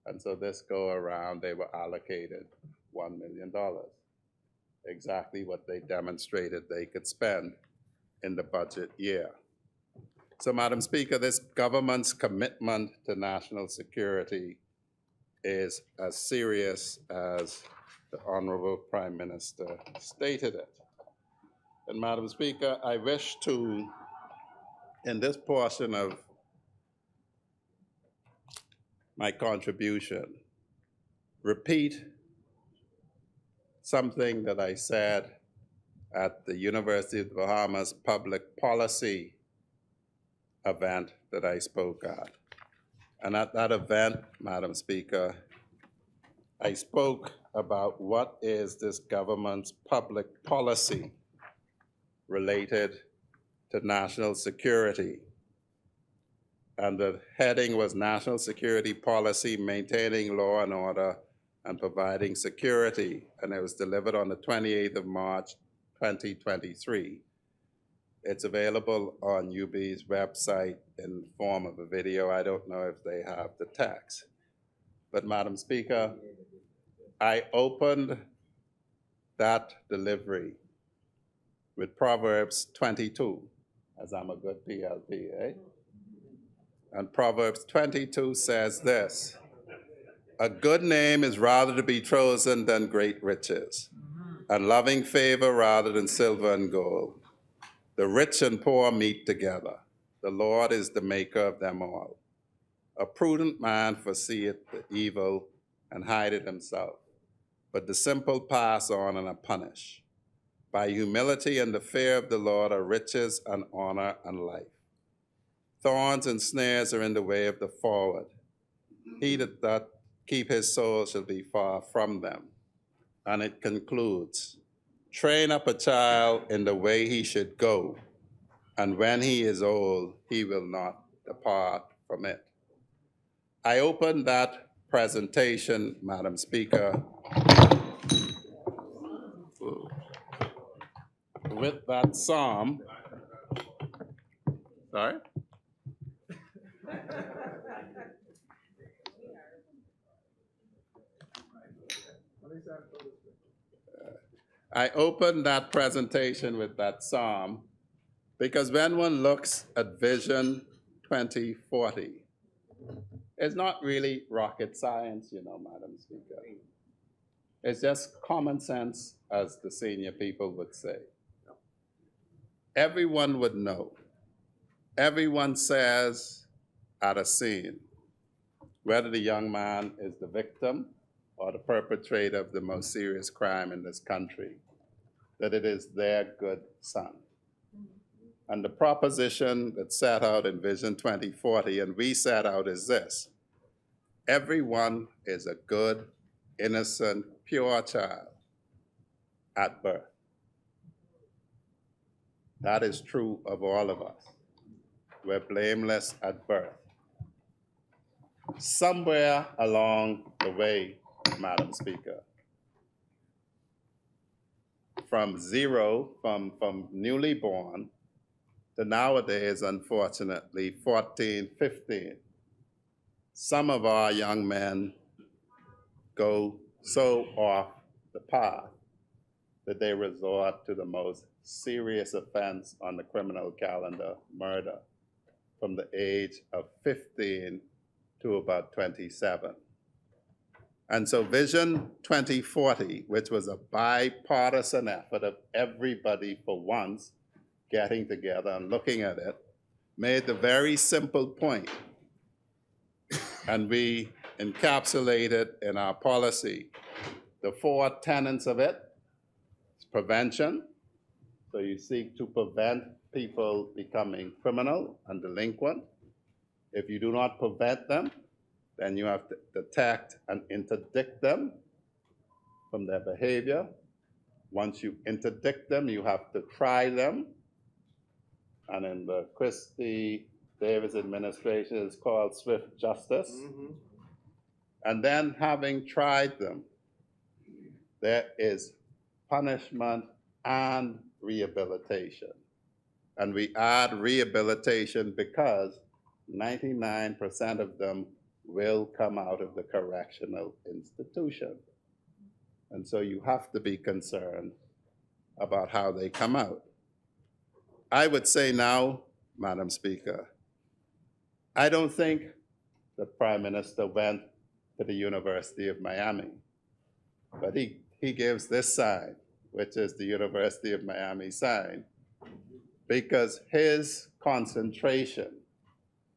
C: And so this go around, they were allocated $1 million, exactly what they demonstrated they could spend in the budget year. So, Madam Speaker, this government's commitment to national security is as serious as the Honorable Prime Minister stated it. And Madam Speaker, I wish to, in this portion of my contribution, repeat something that I said at the University of the Bahamas public policy event that I spoke at. And at that event, Madam Speaker, I spoke about what is this government's public policy related to national security. And the heading was National Security Policy, Maintaining Law and Order and Providing Security. And it was delivered on the 28th of March, 2023. It's available on UB's website in the form of a video. I don't know if they have the text. But Madam Speaker, I opened that delivery with Proverbs 22, as I'm a good PLP, eh? And Proverbs 22 says this: a good name is rather to be chosen than great riches, and loving favor rather than silver and gold. The rich and poor meet together. The Lord is the maker of them all. A prudent man foreseeth the evil and hideth himself, but the simple pass on and are punished. By humility and the fear of the Lord are riches and honor and life. Thorns and snares are in the way of the forward. He that doth keep his soul shall be far from them. And it concludes, train up a child in the way he should go, and when he is old, he will not depart from it. I opened that presentation, Madam Speaker, with that psalm. Sorry? I opened that presentation with that psalm because when one looks at Vision 2040, it's not really rocket science, you know, Madam Speaker. It's just common sense, as the senior people would say. Everyone would know. Everyone says at a scene, whether the young man is the victim or the perpetrator of the most serious crime in this country, that it is their good son. And the proposition that's set out in Vision 2040, and we set out, is this: everyone is a good, innocent, pure child at birth. That is true of all of us. We're blameless at birth. Somewhere along the way, Madam Speaker, from zero, from newly born, to nowadays, unfortunately, 14, 15, some of our young men go so off the path that they resort to the most serious offense on the criminal calendar, murder, from the age of 15 to about 27. And so Vision 2040, which was a bipartisan effort of everybody for once getting together and looking at it, made the very simple point, and we encapsulated in our policy the 4 tenets of it. It's prevention, so you seek to prevent people becoming criminal and delinquent. If you do not prevent them, then you have to detect and interdict them from their behavior. Once you interdict them, you have to try them. And in the Christie Davis administration, it's called swift justice. And then, having tried them, there is punishment and rehabilitation. And we add rehabilitation because 99% of them will come out of the correctional institution. And so you have to be concerned about how they come out. I would say now, Madam Speaker, I don't think the Prime Minister went to the University of Miami, but he gives this sign, which is the University of Miami sign, because his concentration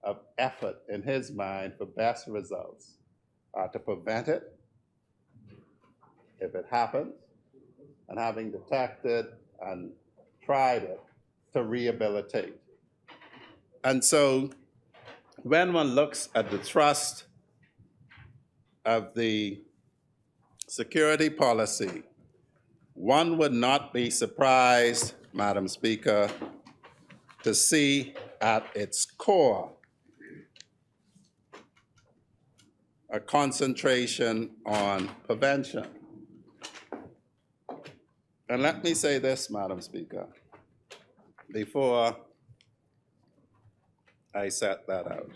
C: of effort in his mind for best results are to prevent it if it happens, and having detected and tried it, to rehabilitate. And so when one looks at the thrust of the security policy, one would not be surprised, Madam Speaker, to see at its core a concentration on prevention. And let me say this, Madam Speaker, before I set that out.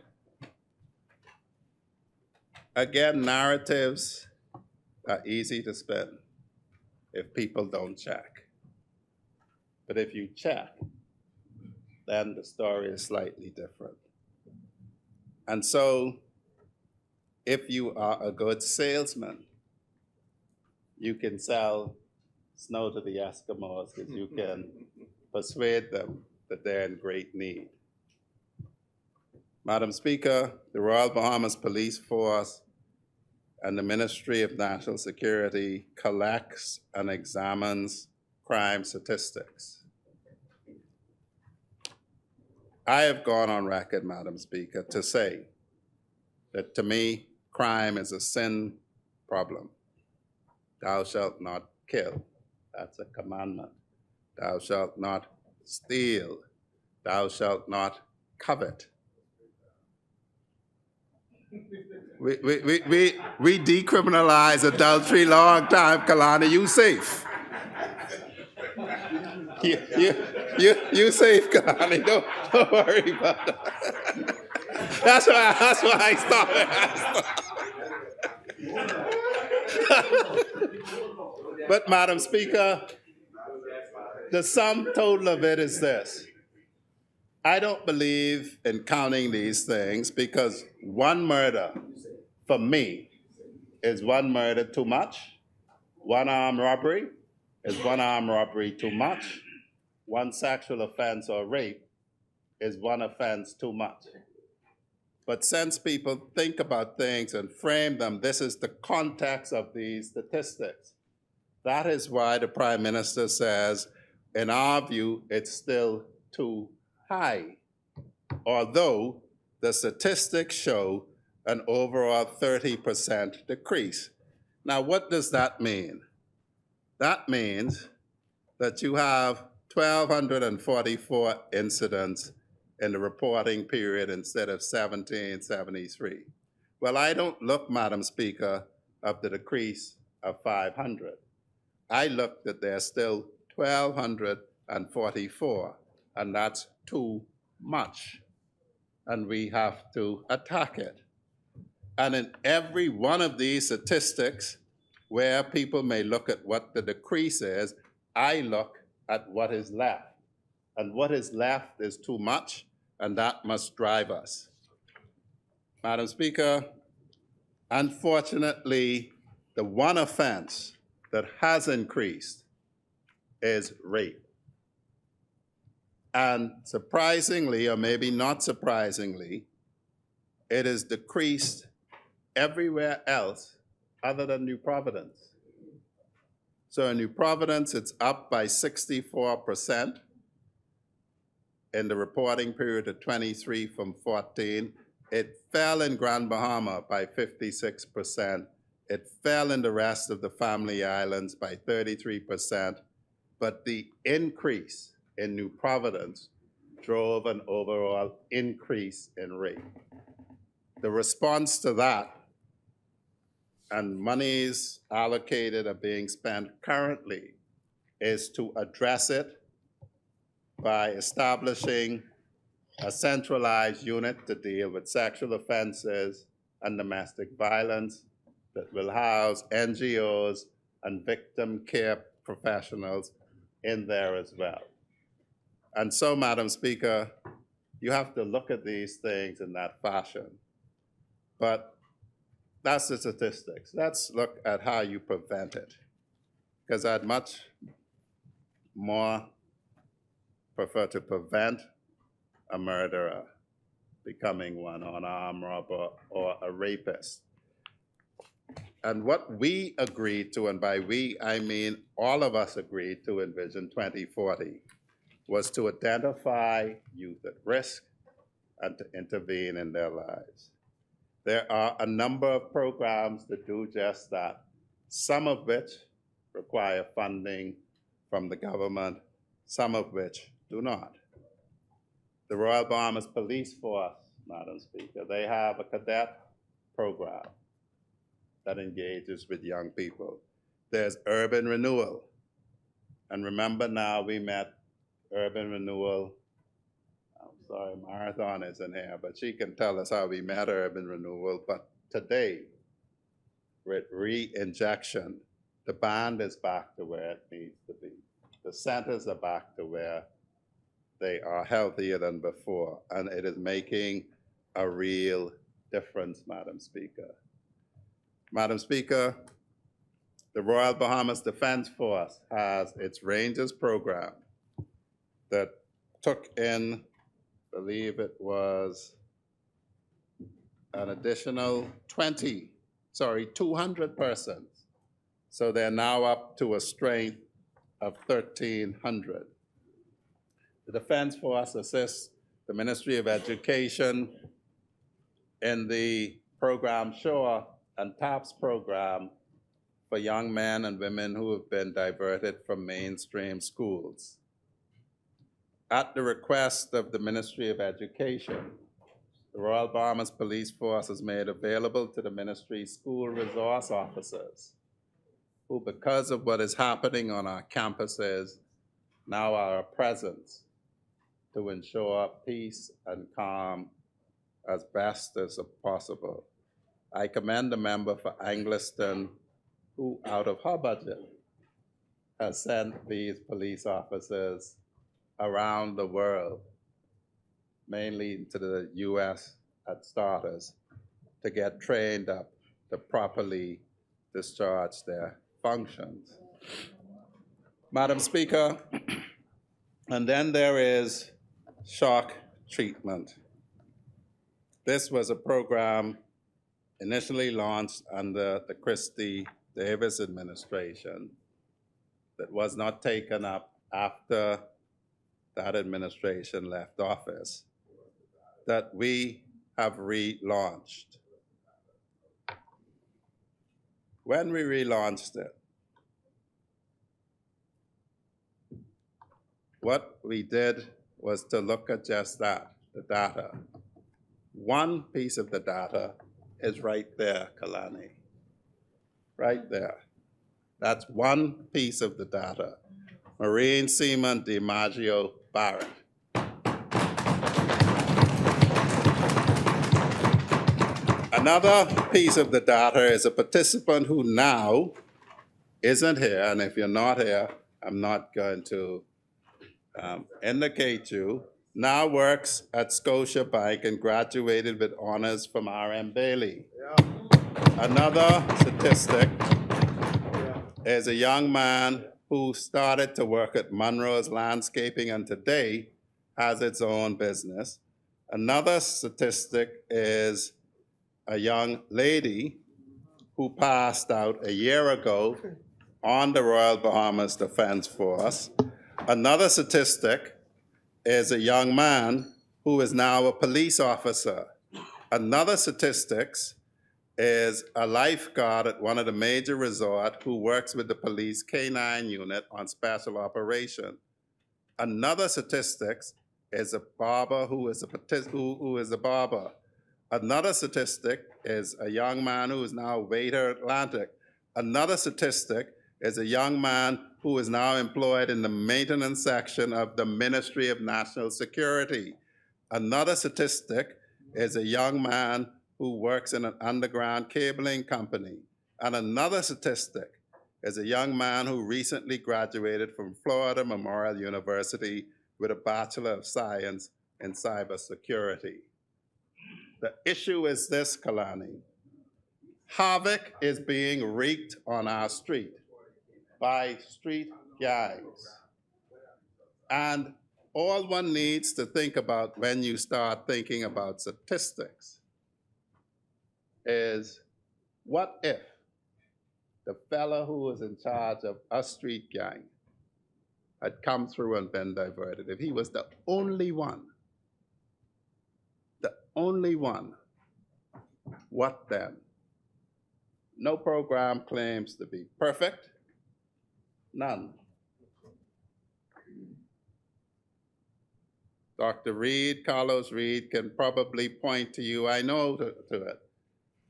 C: Again, narratives are easy to spin if people don't check. But if you check, then the story is slightly different. And so, if you are a good salesman, you can sell snow to the Eskimos because you can persuade them that they're in great need. Madam Speaker, the Royal Bahamas Police Force and the Ministry of National Security collects and examines crime statistics. I have gone on record, Madam Speaker, to say that to me, crime is a sin problem. Thou shalt not kill. That's a commandment. Thou shalt not steal. Thou shalt not covet. We decriminalized adultery long time, Kalani. You safe. You safe, Kalani. Don't worry about that. That's why I stopped. But Madam Speaker, the sum total of it is this. I don't believe in counting these things because one murder, for me, is one murder too much. One armed robbery is one armed robbery too much. One sexual offense or rape is one offense too much. But since people think about things and frame them, this is the context of these statistics. That is why the Prime Minister says, in our view, it's still too high, although the statistics show an overall 30% decrease. Now, what does that mean? That means that you have 1,244 incidents in the reporting period instead of 1,773. Well, I don't look, Madam Speaker, of the decrease of 500. I looked that there's still 1,244, and that's too much. And we have to attack it. And in every one of these statistics, where people may look at what the decrease is, I look at what is left. And what is left is too much, and that must drive us. Madam Speaker, unfortunately, the one offense that has increased is rape. And surprisingly, or maybe not surprisingly, it is decreased everywhere else other than New Providence. So in New Providence, it's up by 64% in the reporting period of 23 from 14. It fell in Grand Bahama by 56%. It fell in the rest of the Family Islands by 33%. But the increase in New Providence drove an overall increase in rape. The response to that, and monies allocated are being spent currently, is to address it by establishing a centralized unit to deal with sexual offenses and domestic violence that will house NGOs and victim care professionals in there as well. And so, Madam Speaker, you have to look at these things in that fashion. But that's the statistics. Let's look at how you prevent it. Because I'd much more prefer to prevent a murderer becoming one, or an armed robber, or a rapist. And what we agreed to, and by we, I mean all of us agreed to in Vision 2040, was to identify youth at risk and to intervene in their lives. There are a number of programs that do just that, some of which require funding from the government, some of which do not. the Royal Bahamas Police Force, Madam Speaker, they have a cadet program that engages with young people. There's urban renewal. And remember now, we met urban renewal. I'm sorry, Marathon isn't here, but she can tell us how we met urban renewal. But today, with re-injection, the band is back to where it needs to be. The centers are back to where they are healthier than before, and it is making a real difference, Madam Speaker. Madam Speaker, the Royal Bahamas Defense Force has its Rangers program that took in, I believe it was an additional 200 persons. So they're now up to a strength of 1,300. The Defense Force assists the Ministry of Education in the program SHORE and TAPS program for young men and women who have been diverted from mainstream schools. At the request of the Ministry of Education, the Royal Bahamas Police Force has made available to the ministry's school resource officers, who, because of what is happening on our campuses, now are a presence to ensure peace and calm as best as possible. I commend the member for Angliston, who, out of her budget, has sent these police officers around the world, mainly to the US at starters, to get trained up to properly discharge their functions. Madam Speaker, and then there is shock treatment. This was a program initially launched under the Christie Davis administration that was not taken up after that administration left office, that we have relaunched. When we relaunched it, what we did was to look at just that, the data. One piece of the data is right there, Kalani. Right there. That's one piece of the data. Marine Seaman DiMaggio Barrett. Another piece of the data is a participant who now isn't here, and if you're not here, I'm not going to indicate you, now works at Scotiabank and graduated with honors from R.M. Bailey. Yeah. Another statistic is a young man who started to work at Munro's Landscaping and today has its own business. Another statistic is a young lady who passed out a year ago on the Royal Bahamas Defense Force. Another statistic is a young man who is now a police officer. Another statistic is a lifeguard at one of the major resorts who works with the police K-9 unit on special operation. Another statistic is a barber who is a barber. Another statistic is a young man who is now a waiter at Atlantic. Another statistic is a young man who is now employed in the maintenance section of the Ministry of National Security. Another statistic is a young man who works in an underground cabling company. And another statistic is a young man who recently graduated from Florida Memorial University with a Bachelor of Science in Cybersecurity. The issue is this, Kalani. Havoc is being wreaked on our street by street gangs. And all one needs to think about when you start thinking about statistics is, what if the fellow who was in charge of a street gang had come through and been diverted? If he was the only one, what then? No program claims to be perfect, none. Dr. Reed, Carlos Reed can probably point to you, I know to it,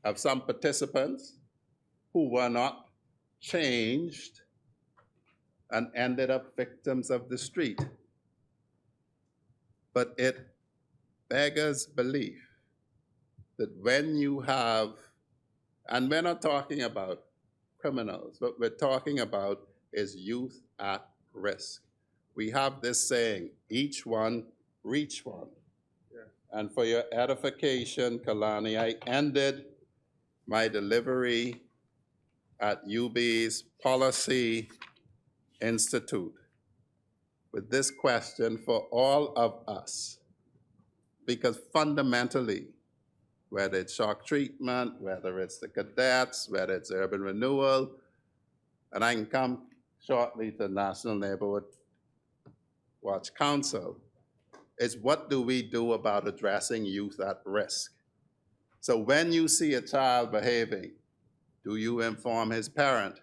C: of some participants who were not changed and ended up victims of the street. But it beggars belief that when you have, and we're not talking about criminals, what we're talking about is youth at risk. We have this saying, each one, reach one. And for your edification, Kalani, I ended my delivery at UB's Policy Institute with this question for all of us. Because fundamentally, whether it's shock treatment, whether it's the cadets, whether it's urban renewal, and I can come shortly to National Neighborhood Watch Council, is what do we do about addressing youth at risk? So when you see a child behaving, do you inform his parent?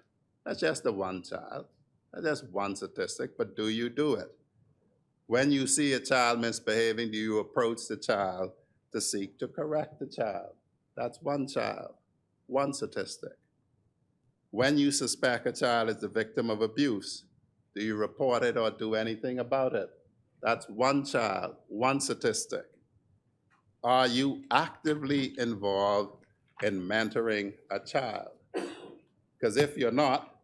C: That's just the one child. That's just one statistic, but do you do it? When you see a child misbehaving, do you approach the child to seek to correct the child? That's one child, one statistic. When you suspect a child is the victim of abuse, do you report it or do anything about it? That's one child, one statistic. Are you actively involved in mentoring a child? Because if you're not,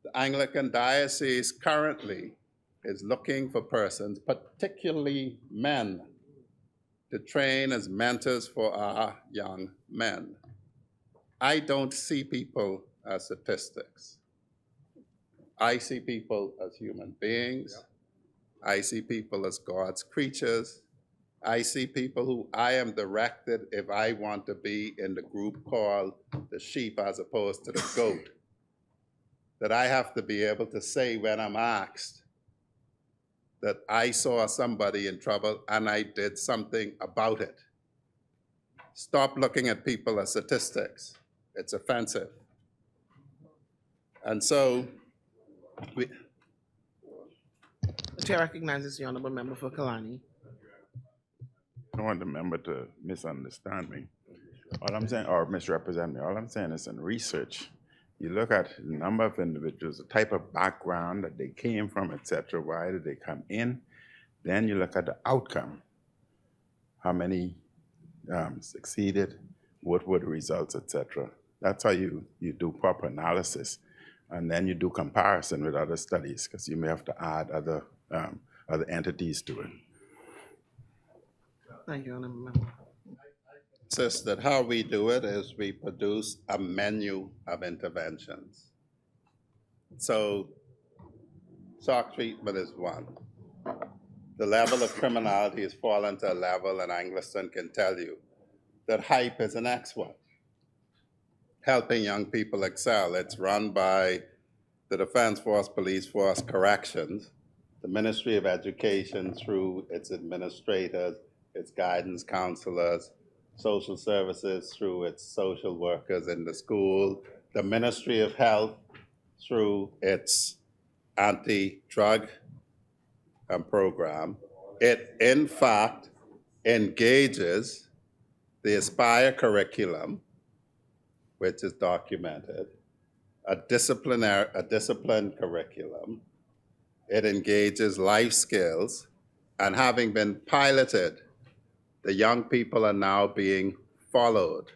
C: the Anglican Diocese currently is looking for persons, particularly men, to train as mentors for our young men. I don't see people as statistics. I see people as human beings. I see people as God's creatures. I see people who I am directed if I want to be in the group called the sheep as opposed to the goat. That I have to be able to say when I'm asked that I saw somebody in trouble and I did something about it. Stop looking at people as statistics. It's offensive. And so,
B: The chair recognizes the honorable member for Kalani.
H: I don't want the member to misunderstand me. All I'm saying, or misrepresent me, all I'm saying is in research, you look at the number of individuals, the type of background that they came from, et cetera, why did they come in? Then you look at the outcome. How many succeeded, what were the results, et cetera. That's how you do proper analysis. And then you do comparison with other studies, because you may have to add other entities to it.
B: Thank you, honorable member.
C: insist that how we do it is we produce a menu of interventions. So shock treatment is one. The level of criminality has fallen to a level, and Angleton can tell you, that HYPE is the next one. Helping young people excel. It's run by the Defense Force, Police Force, Corrections, the Ministry of Education through its administrators, its guidance counselors, social services through its social workers in the school, the Ministry of Health through its anti-drug program. It, in fact, engages the Aspire curriculum, which is documented, a discipline curriculum. It engages life skills, and having been piloted, the young people are now being followed.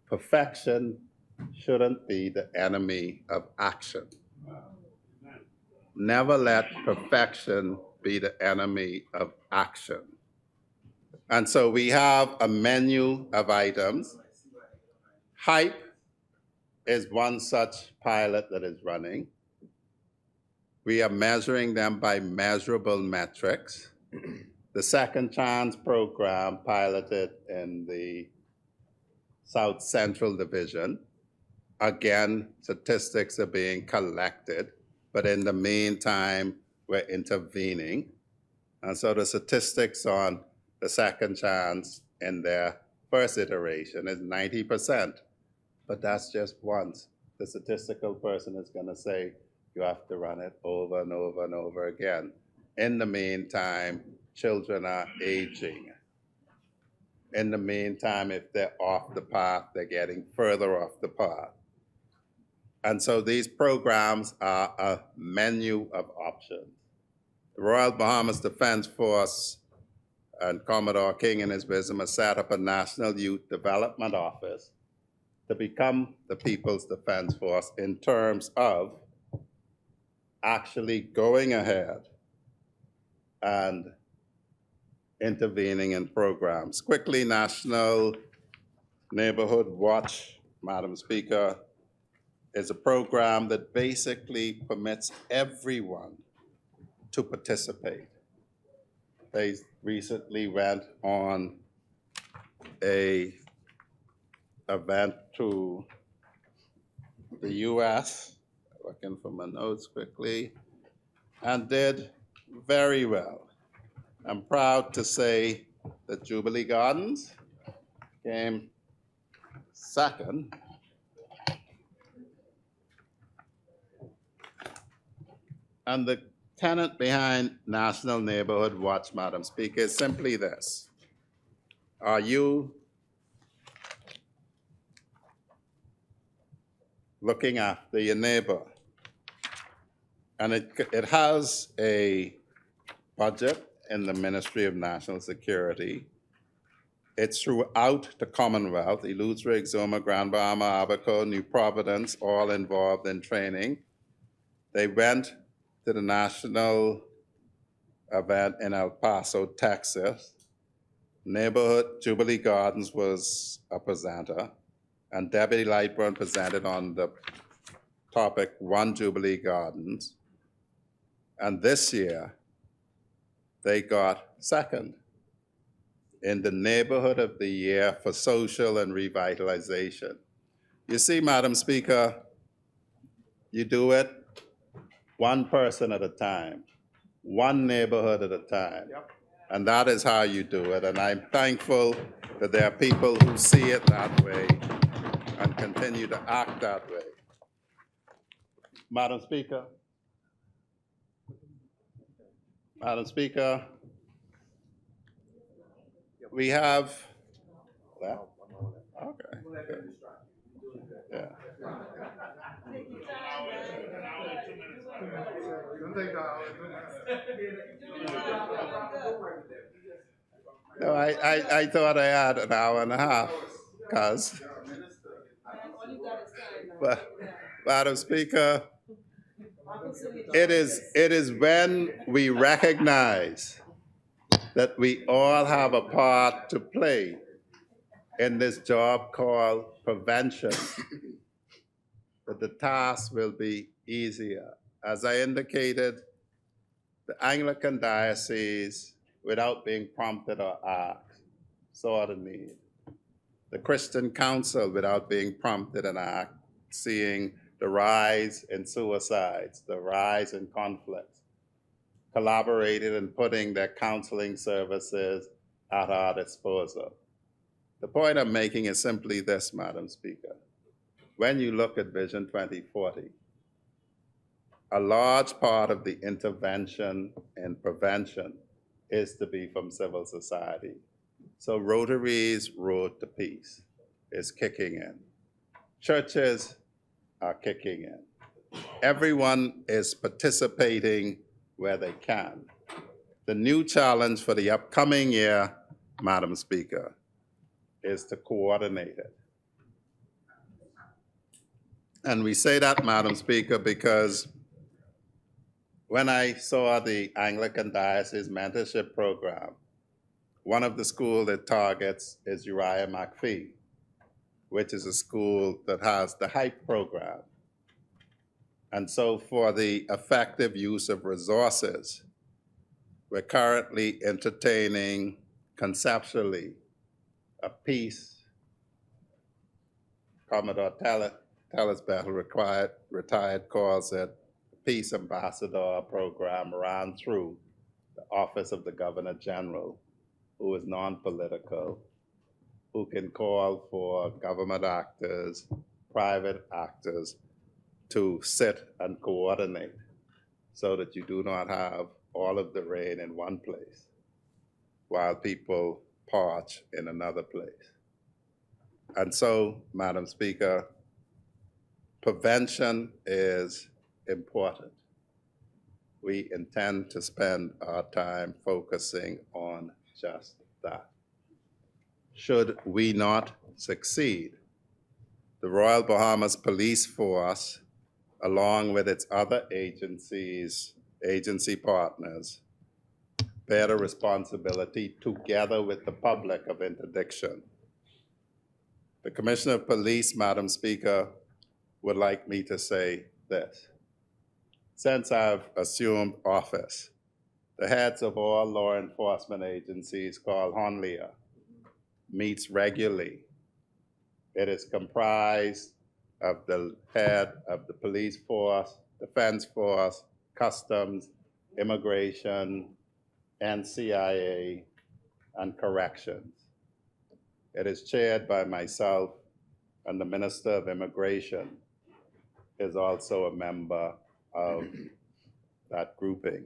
C: Perfection shouldn't be the enemy of action. Never let perfection be the enemy of action. And so we have a menu of items. HYPE is one such pilot that is running. We are measuring them by measurable metrics. The Second Chance program piloted in the South Central Division. Again, statistics are being collected, but in the meantime, we're intervening. And so the statistics on the Second Chance in their first iteration is 90%, but that's just once. The statistical person is gonna say, you have to run it over and over and over again. In the meantime, children are aging. In the meantime, if they're off the path, they're getting further off the path. And so these programs are a menu of options. The Royal Bahamas Defense Force and Commodore King and his wisdom has set up a National Youth Development Office to become the People's Defense Force in terms of actually going ahead and intervening in programs. Quickly, National Neighborhood Watch, Madam Speaker, is a program that basically permits everyone to participate. They recently went on a event to the US, looking for my notes quickly, and did very well. I'm proud to say that Jubilee Gardens came second. And the tenet behind National Neighborhood Watch, Madam Speaker, is simply this. Are you looking after your neighbor? And it has a budget in the Ministry of National Security. It's throughout the Commonwealth, Eleuthera, Exuma, Grand Bahama, Abaco, New Providence, all involved in training. They went to the national event in El Paso, Texas. Neighborhood Jubilee Gardens was a presenter, and Debbie Lightburn presented on the topic, One Jubilee Gardens. And this year, they got second in the Neighborhood of the Year for Social and Revitalization. You see, Madam Speaker, you do it one person at a time, one neighborhood at a time.
A: Yep.
C: And that is how you do it. And I'm thankful that there are people who see it that way and continue to act that way. Madam Speaker. Madam Speaker, we have, well, okay. Good. Yeah.
E: Don't take that.
C: No, I thought I had an hour and a half, cuz. But, Madam Speaker, it is when we recognize that we all have a part to play in this job called prevention that the task will be easier. As I indicated, the Anglican diocese, without being prompted or asked, saw the need. The Christian Council, without being prompted and asked, seeing the rise in suicides, the rise in conflicts, collaborated in putting their counseling services at our disposal. The point I'm making is simply this, Madam Speaker. When you look at Vision 2040, a large part of the intervention and prevention is to be from civil society. So Rotary's Road to Peace is kicking in. Churches are kicking in. Everyone is participating where they can. The new challenge for the upcoming year, Madam Speaker, is to coordinate it. And we say that, Madam Speaker, because when I saw the Anglican Diocese Mentorship Program, one of the schools it targets is Uriah McPhee, which is a school that has the HYPE program. And so for the effective use of resources, we're currently entertaining conceptually a piece. Commodore Tellis retired calls it Peace Ambassador Program ran through the Office of the Governor General, who is non-political, who can call for government actors, private actors to sit and coordinate so that you do not have all of the rain in one place while people parch in another place. And so, Madam Speaker, prevention is important. We intend to spend our time focusing on just that. Should we not succeed, the Royal Bahamas Police Force, along with its other agencies, agency partners, bear the responsibility together with the public of interdiction. The Commissioner of Police, Madam Speaker, would like me to say this. Since I've assumed office, the heads of all law enforcement agencies called Honlia meets regularly. It is comprised of the head of the police force, defense force, customs, immigration, NCIA, and corrections. It is chaired by myself, and the Minister of Immigration is also a member of that grouping.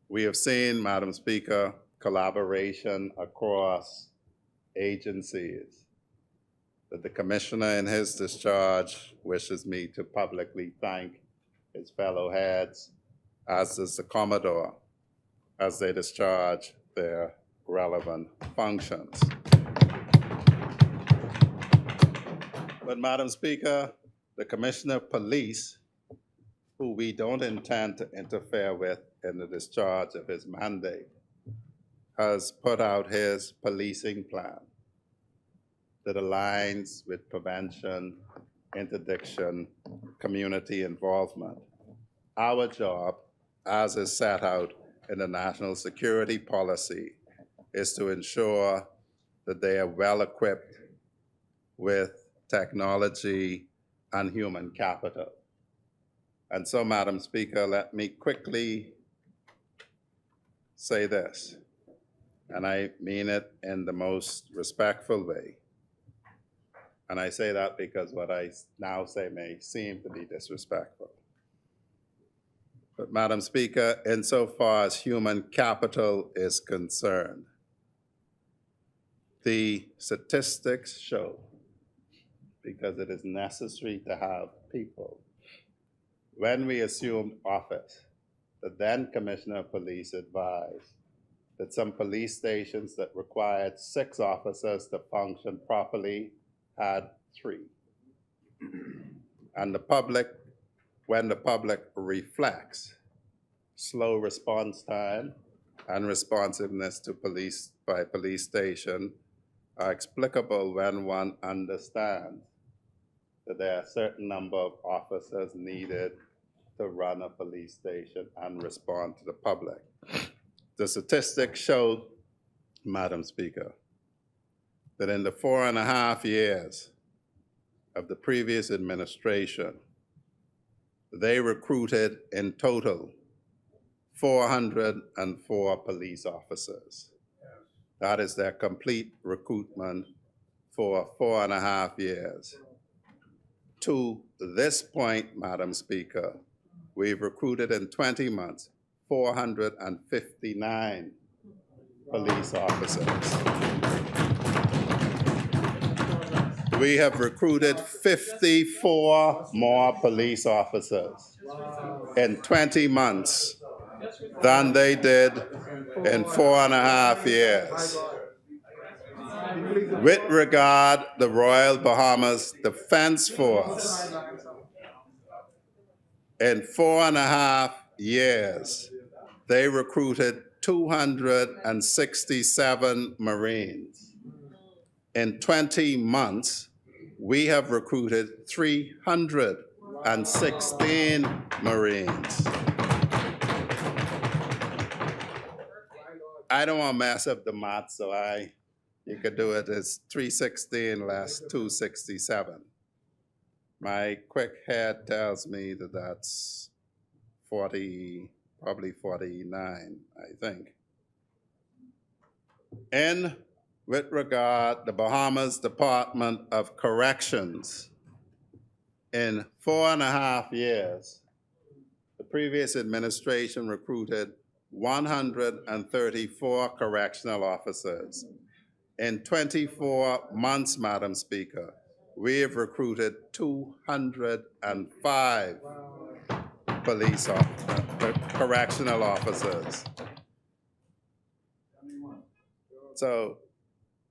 C: We have seen, Madam Speaker, collaboration across agencies that the Commissioner in his discharge wishes me to publicly thank his fellow heads, as does the Commodore, as they discharge their relevant functions. But Madam Speaker, the Commissioner of Police, who we don't intend to interfere with in the discharge of his mandate, has put out his policing plan that aligns with prevention, interdiction, community involvement. Our job, as is set out in the national security policy, is to ensure that they are well equipped with technology and human capital. And so, Madam Speaker, let me quickly say this, and I mean it in the most respectful way. And I say that because what I now say may seem to be disrespectful. But Madam Speaker, insofar as human capital is concerned, the statistics show, because it is necessary to have people, when we assumed office, the then Commissioner of Police advised that some police stations that required 6 officers to function properly had 3. And the public, when the public reflects slow response time and responsiveness to police by police station are explicable when one understands that there are a certain number of officers needed to run a police station and respond to the public. The statistics show, Madam Speaker, that in the 4.5 years of the previous administration, they recruited in total 404 police officers. That is their complete recruitment for 4.5 years. To this point, Madam Speaker, we've recruited in 20 months 459 police officers. We have recruited 54 more police officers in 20 months than they did in 4.5 years. With regard to the Royal Bahamas Defense Force, in 4.5 years, they recruited 267 Marines. In 20 months, we have recruited 316 Marines. I don't want to mess up the math, so you could do it as 316 less 267. My quick head tells me that that's 40, probably 49, I think. With regard, the Bahamas Department of Corrections, in 4.5 years, the previous administration recruited 134 correctional officers. In 24 months, Madam Speaker, we have recruited 205 correctional officers. So,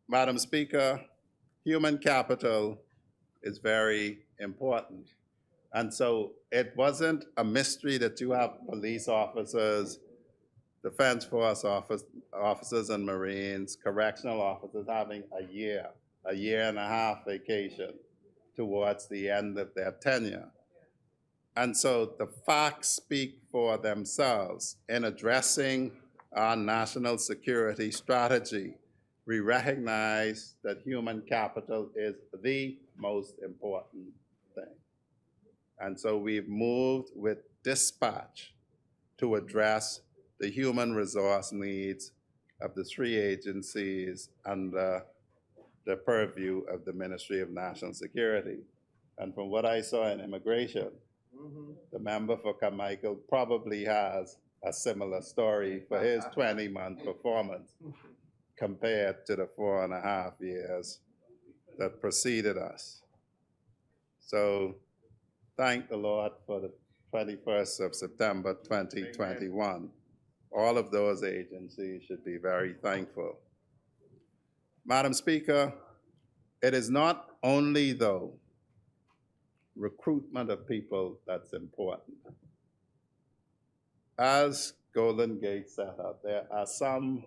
C: Madam Speaker, human capital is very important. And so it wasn't a mystery that you have police officers, defense force officers and Marines, correctional officers having a year and a half vacation towards the end of their tenure. And so the facts speak for themselves. In addressing our national security strategy, we recognize that human capital is the most important thing. And so we've moved with dispatch to address the human resource needs of the three agencies under the purview of the Ministry of National Security. And from what I saw in immigration, the member for Carmichael probably has a similar story for his 20-month performance compared to the 4.5 years that preceded us. So thank the Lord for the 21st of September 2021. All of those agencies should be very thankful. Madam Speaker, it is not only, though, recruitment of people that's important. As Golden Gate set out, there are some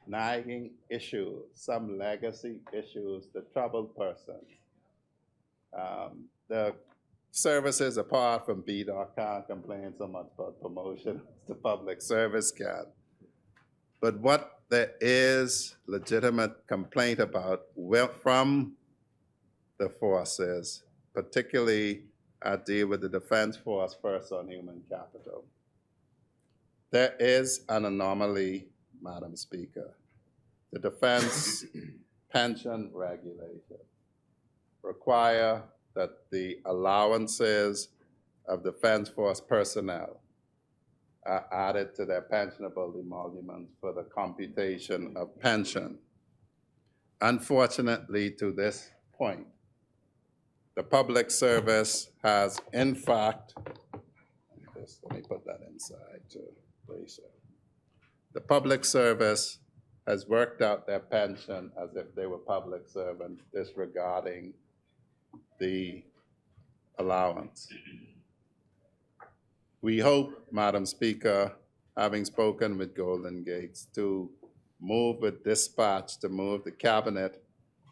C: nagging issues, some legacy issues that trouble persons. The services, apart from BDOC, can't complain so much about promotion as the public service can. But what there is legitimate complaint about from the forces, particularly I deal with the Defense Force first on human capital. There is an anomaly, Madam Speaker. The Defense Pension Regulation require that the allowances of Defense Force personnel are added to their pensionable emoluments for the computation of pension. Unfortunately, to this point, the public service has, in fact, let me put that inside to place it. The public service has worked out their pension as if they were public servants, disregarding the allowance. We hope, Madam Speaker, having spoken with Golden Gates, to move with dispatch to move the cabinet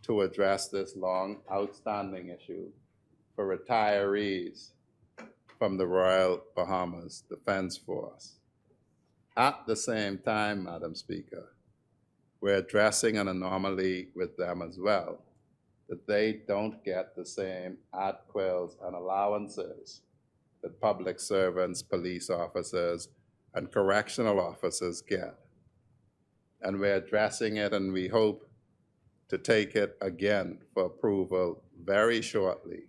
C: to address this long outstanding issue for retirees from the Royal Bahamas Defense Force. At the same time, Madam Speaker, we're addressing an anomaly with them as well, that they don't get the same ad-quils and allowances that public servants, police officers, and correctional officers get. And we're addressing it, and we hope to take it again for approval very shortly.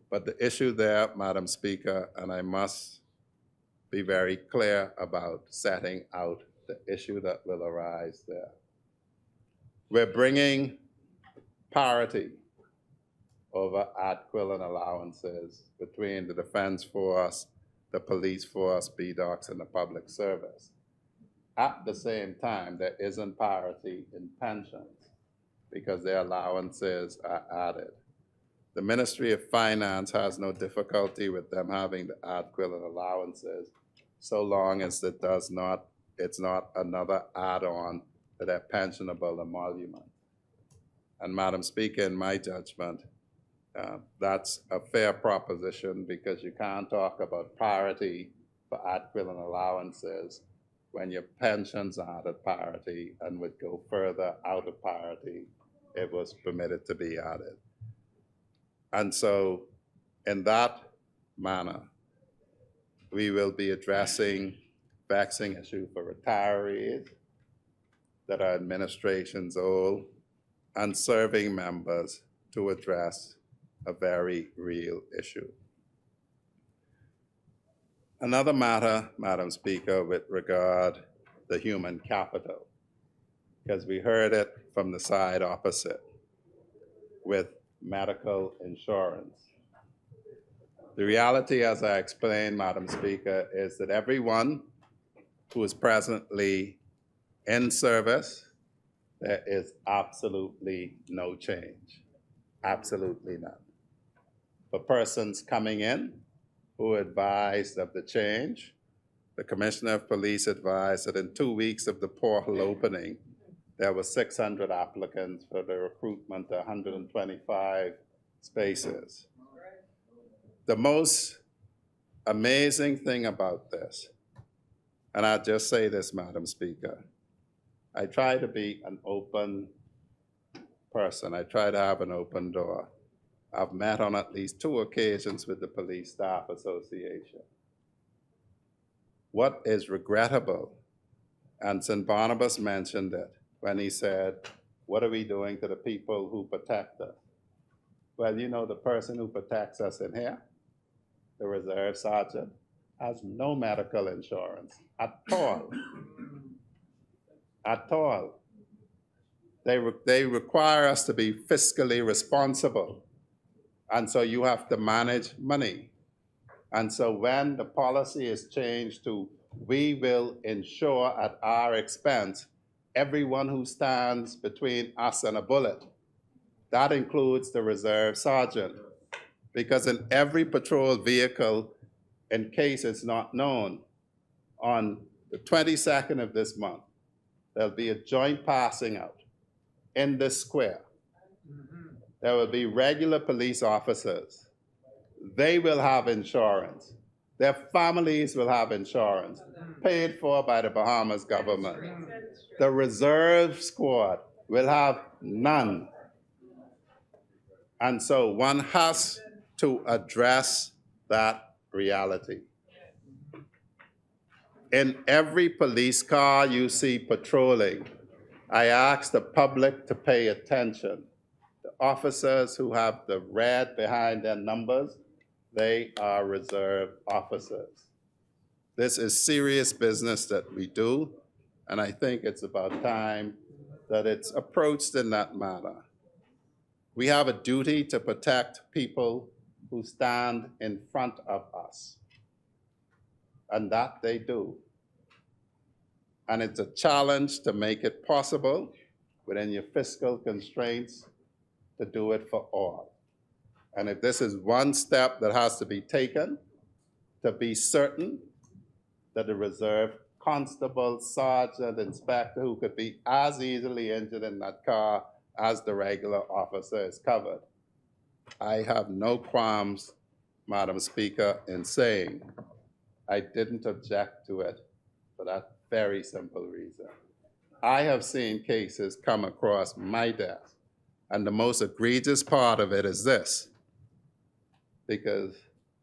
C: But the issue there, Madam Speaker, and I must be very clear about setting out the issue that will arise there. We're bringing parity over ad-quil and allowances between the Defense Force, the Police Force, BDOCs, and the public service. At the same time, there isn't parity in pensions because their allowances are added. The Ministry of Finance has no difficulty with them having the ad-quil and allowances so long as it's not another add-on to their pensionable emolument. And Madam Speaker, in my judgment, that's a fair proposition because you can't talk about parity for ad-quil and allowances when your pensions aren't at parity and would go further out of parity if it was permitted to be added. And so in that manner, we will be addressing vexing issue for retirees that are administration's old and serving members to address a very real issue. Another matter, Madam Speaker, with regard to human capital, because we heard it from the side opposite with medical insurance. The reality, as I explained, Madam Speaker, is that everyone who is presently in service, there is absolutely no change, absolutely none. For persons coming in who advised of the change, the Commissioner of Police advised that in 2 weeks of the portal opening, there were 600 applicants for the recruitment of 125 spaces. The most amazing thing about this, and I'll just say this, Madam Speaker, I try to be an open person. I try to have an open door. I've met on at least 2 occasions with the Police Staff Association. What is regrettable, and St. Barnabas mentioned it when he said, what are we doing to the people who protect us? Well, you know, the person who protects us in here, the reserve sergeant, has no medical insurance at all. At all. They require us to be fiscally responsible. And so you have to manage money. And so when the policy is changed to, we will insure at our expense everyone who stands between us and a bullet, that includes the reserve sergeant. Because in every patrol vehicle, in case it's not known, on the 22nd of this month, there'll be a joint passing out in this square. There will be regular police officers. They will have insurance. Their families will have insurance, paid for by the Bahamas government. The reserve squad will have none. And so one has to address that reality. In every police car you see patrolling, I ask the public to pay attention. The officers who have the red behind their numbers, they are reserve officers. This is serious business that we do, and I think it's about time that it's approached in that manner. We have a duty to protect people who stand in front of us, and that they do. And it's a challenge to make it possible within your fiscal constraints to do it for all. And if this is one step that has to be taken to be certain that the reserve constable, sergeant, inspector who could be as easily injured in that car as the regular officer is covered, I have no qualms, Madam Speaker, in saying I didn't object to it for that very simple reason. I have seen cases come across my desk, and the most egregious part of it is this. Because,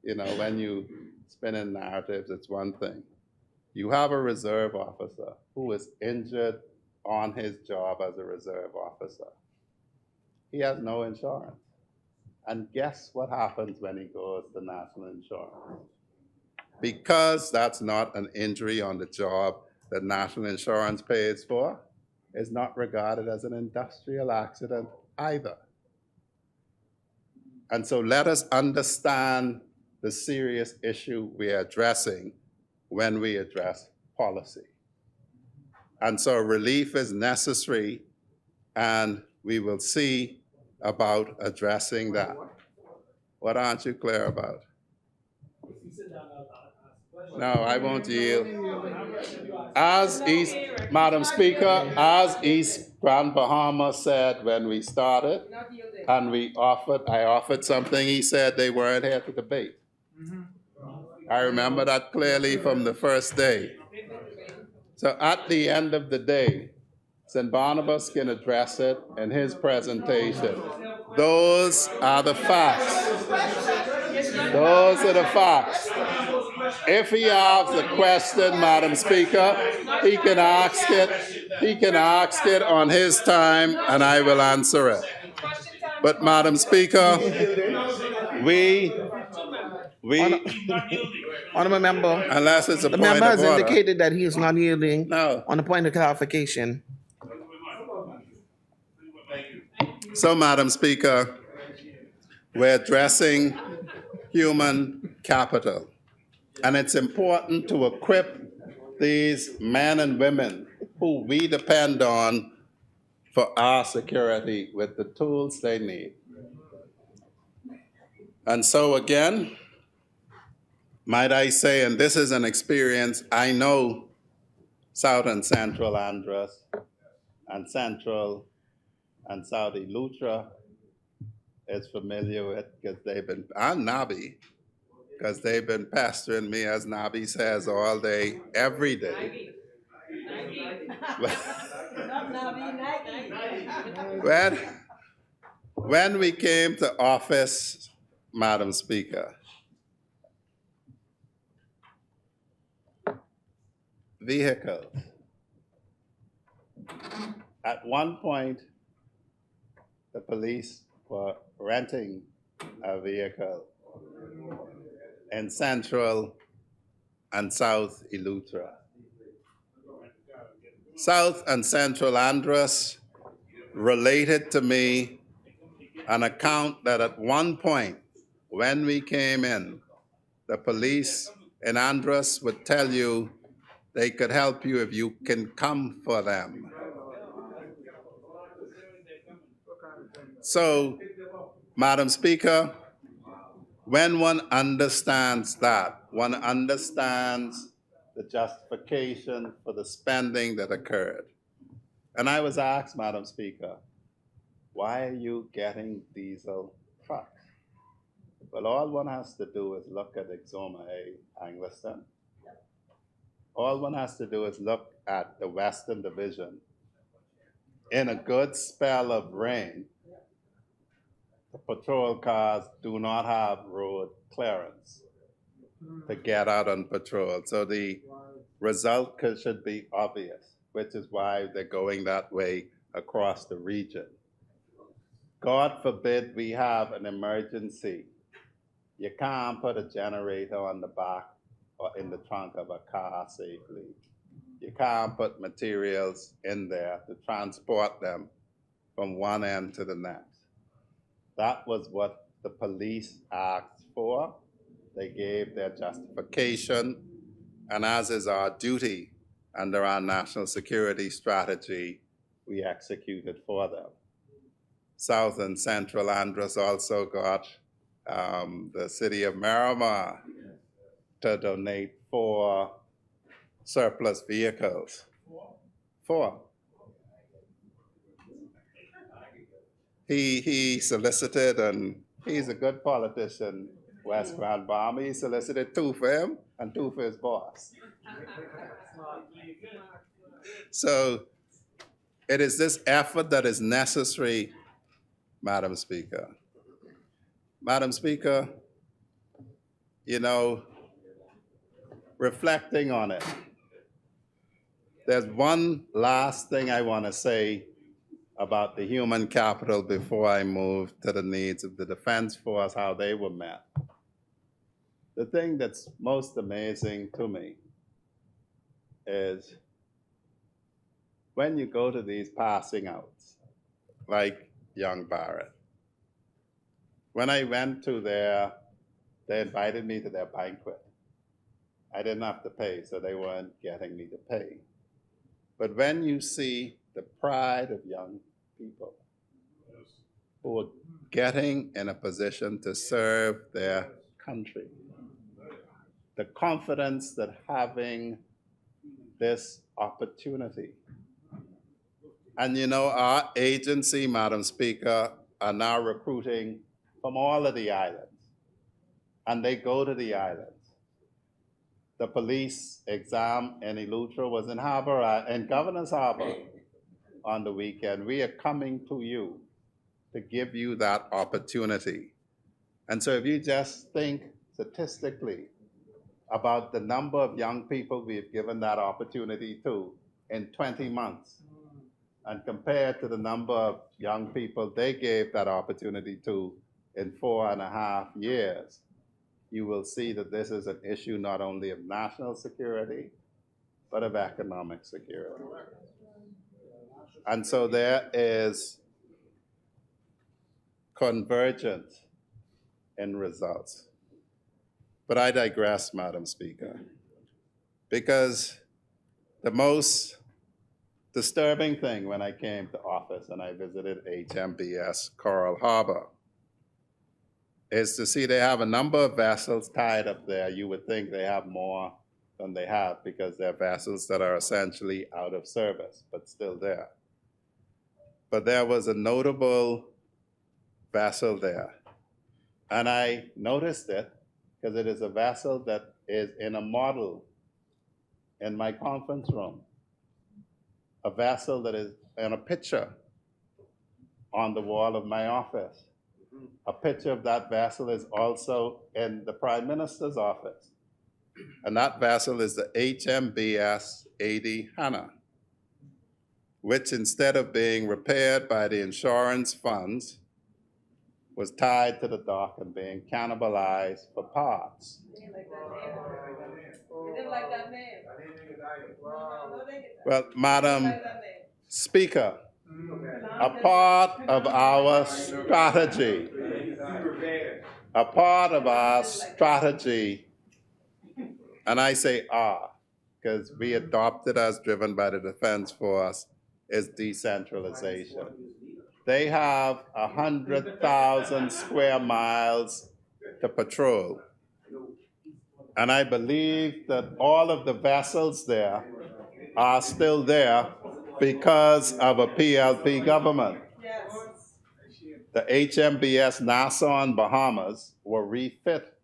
C: you know, when you spin in narratives, it's one thing. You have a reserve officer who is injured on his job as a reserve officer. He has no insurance. And guess what happens when he goes to national insurance? Because that's not an injury on the job that national insurance pays for, is not regarded as an industrial accident either. And so let us understand the serious issue we are addressing when we address policy. And so relief is necessary, and we will see about addressing that. What aren't you clear about? No, I won't yield. As East, Madam Speaker, as East Grand Bahama said when we started, and I offered something, he said they weren't here to debate. I remember that clearly from the first day. So at the end of the day, St. Barnabas can address it in his presentation. Those are the facts. Those are the facts. If he asks a question, Madam Speaker, he can ask it. He can ask it on his time, and I will answer it. But Madam Speaker, we
B: Honorable member,
C: Unless it's a
B: the
C: point
B: member
C: of
B: has
C: order.
B: indicated that he is not yielding
C: No.
B: on a point of clarification.
C: So, Madam Speaker, we're addressing human capital. And it's important to equip these men and women who we depend on for our security with the tools they need. And so again, might I say, and this is an experience I know South and Central Andros and Central and Saudi Lutra is familiar with because they've been, and Nabi, because they've been pestering me, as Nabi says, all day, every day. When we came to office, Madam Speaker, vehicles. At one point, the police were renting a vehicle in Central and South Eleuthera. South and Central Andros related to me an account that at one point, when we came in, the police in Andros would tell you they could help you if you can come for them. So, Madam Speaker, when one understands that, one understands the justification for the spending that occurred. And I was asked, Madam Speaker, why are you getting diesel trucks? Well, all one has to do is look at Exoma A, Angliston. All one has to do is look at the Western Division. In a good spell of rain, the patrol cars do not have road clearance to get out on patrol. So the result should be obvious, which is why they're going that way across the region. God forbid we have an emergency. You can't put a generator on the back or in the trunk of a car safely. You can't put materials in there to transport them from one end to the next. That was what the police asked for. They gave their justification, and as is our duty under our national security strategy, we executed for them. South and Central Andros also got the city of Miramar to donate 4 surplus vehicles. 4. He solicited, and he's a good politician, Wes Grandbaum. He solicited 2 for him and 2 for his boss. So it is this effort that is necessary, Madam Speaker. Madam Speaker, you know, reflecting on it, there's one last thing I want to say about the human capital before I move to the needs of the Defense Force, how they were met. The thing that's most amazing to me is when you go to these passing outs, like young Barrett. When I went to they invited me to their banquet. I didn't have to pay, so they weren't getting me to pay. But when you see the pride of young people who are getting in a position to serve their country, the confidence that having this opportunity, and you know, our agency, Madam Speaker, are now recruiting from all of the islands, and they go to the islands. The police exam in Eleuthera was in Governor's Harbor on the weekend. We are coming to you to give you that opportunity. And so if you just think statistically about the number of young people we've given that opportunity to in 20 months, and compared to the number of young people they gave that opportunity to in 4.5 years, you will see that this is an issue not only of national security, but of economic security. And so there is convergence in results. But I digress, Madam Speaker, because the most disturbing thing when I came to office and I visited HMBS Coral Harbor is to see they have a number of vessels tied up there. You would think they have more than they have because they're vessels that are essentially out of service, but still there. But there was a notable vessel there. And I noticed it because it is a vessel that is in a model in my conference room. A vessel that is in a picture on the wall of my office. A picture of that vessel is also in the Prime Minister's office. And that vessel is the HMBS 80 Hannah, which instead of being repaired by the insurance funds, was tied to the dock and being cannibalized for parts.
I: They didn't like that name.
C: Well, Madam Speaker, a part of our strategy, and I say our, because we adopted as driven by the Defense Force, is decentralization. They have 100,000 square miles to patrol. And I believe that all of the vessels there are still there because of a PLP government.
I: Yes.
C: The HMBS Nassau and Bahamas were refit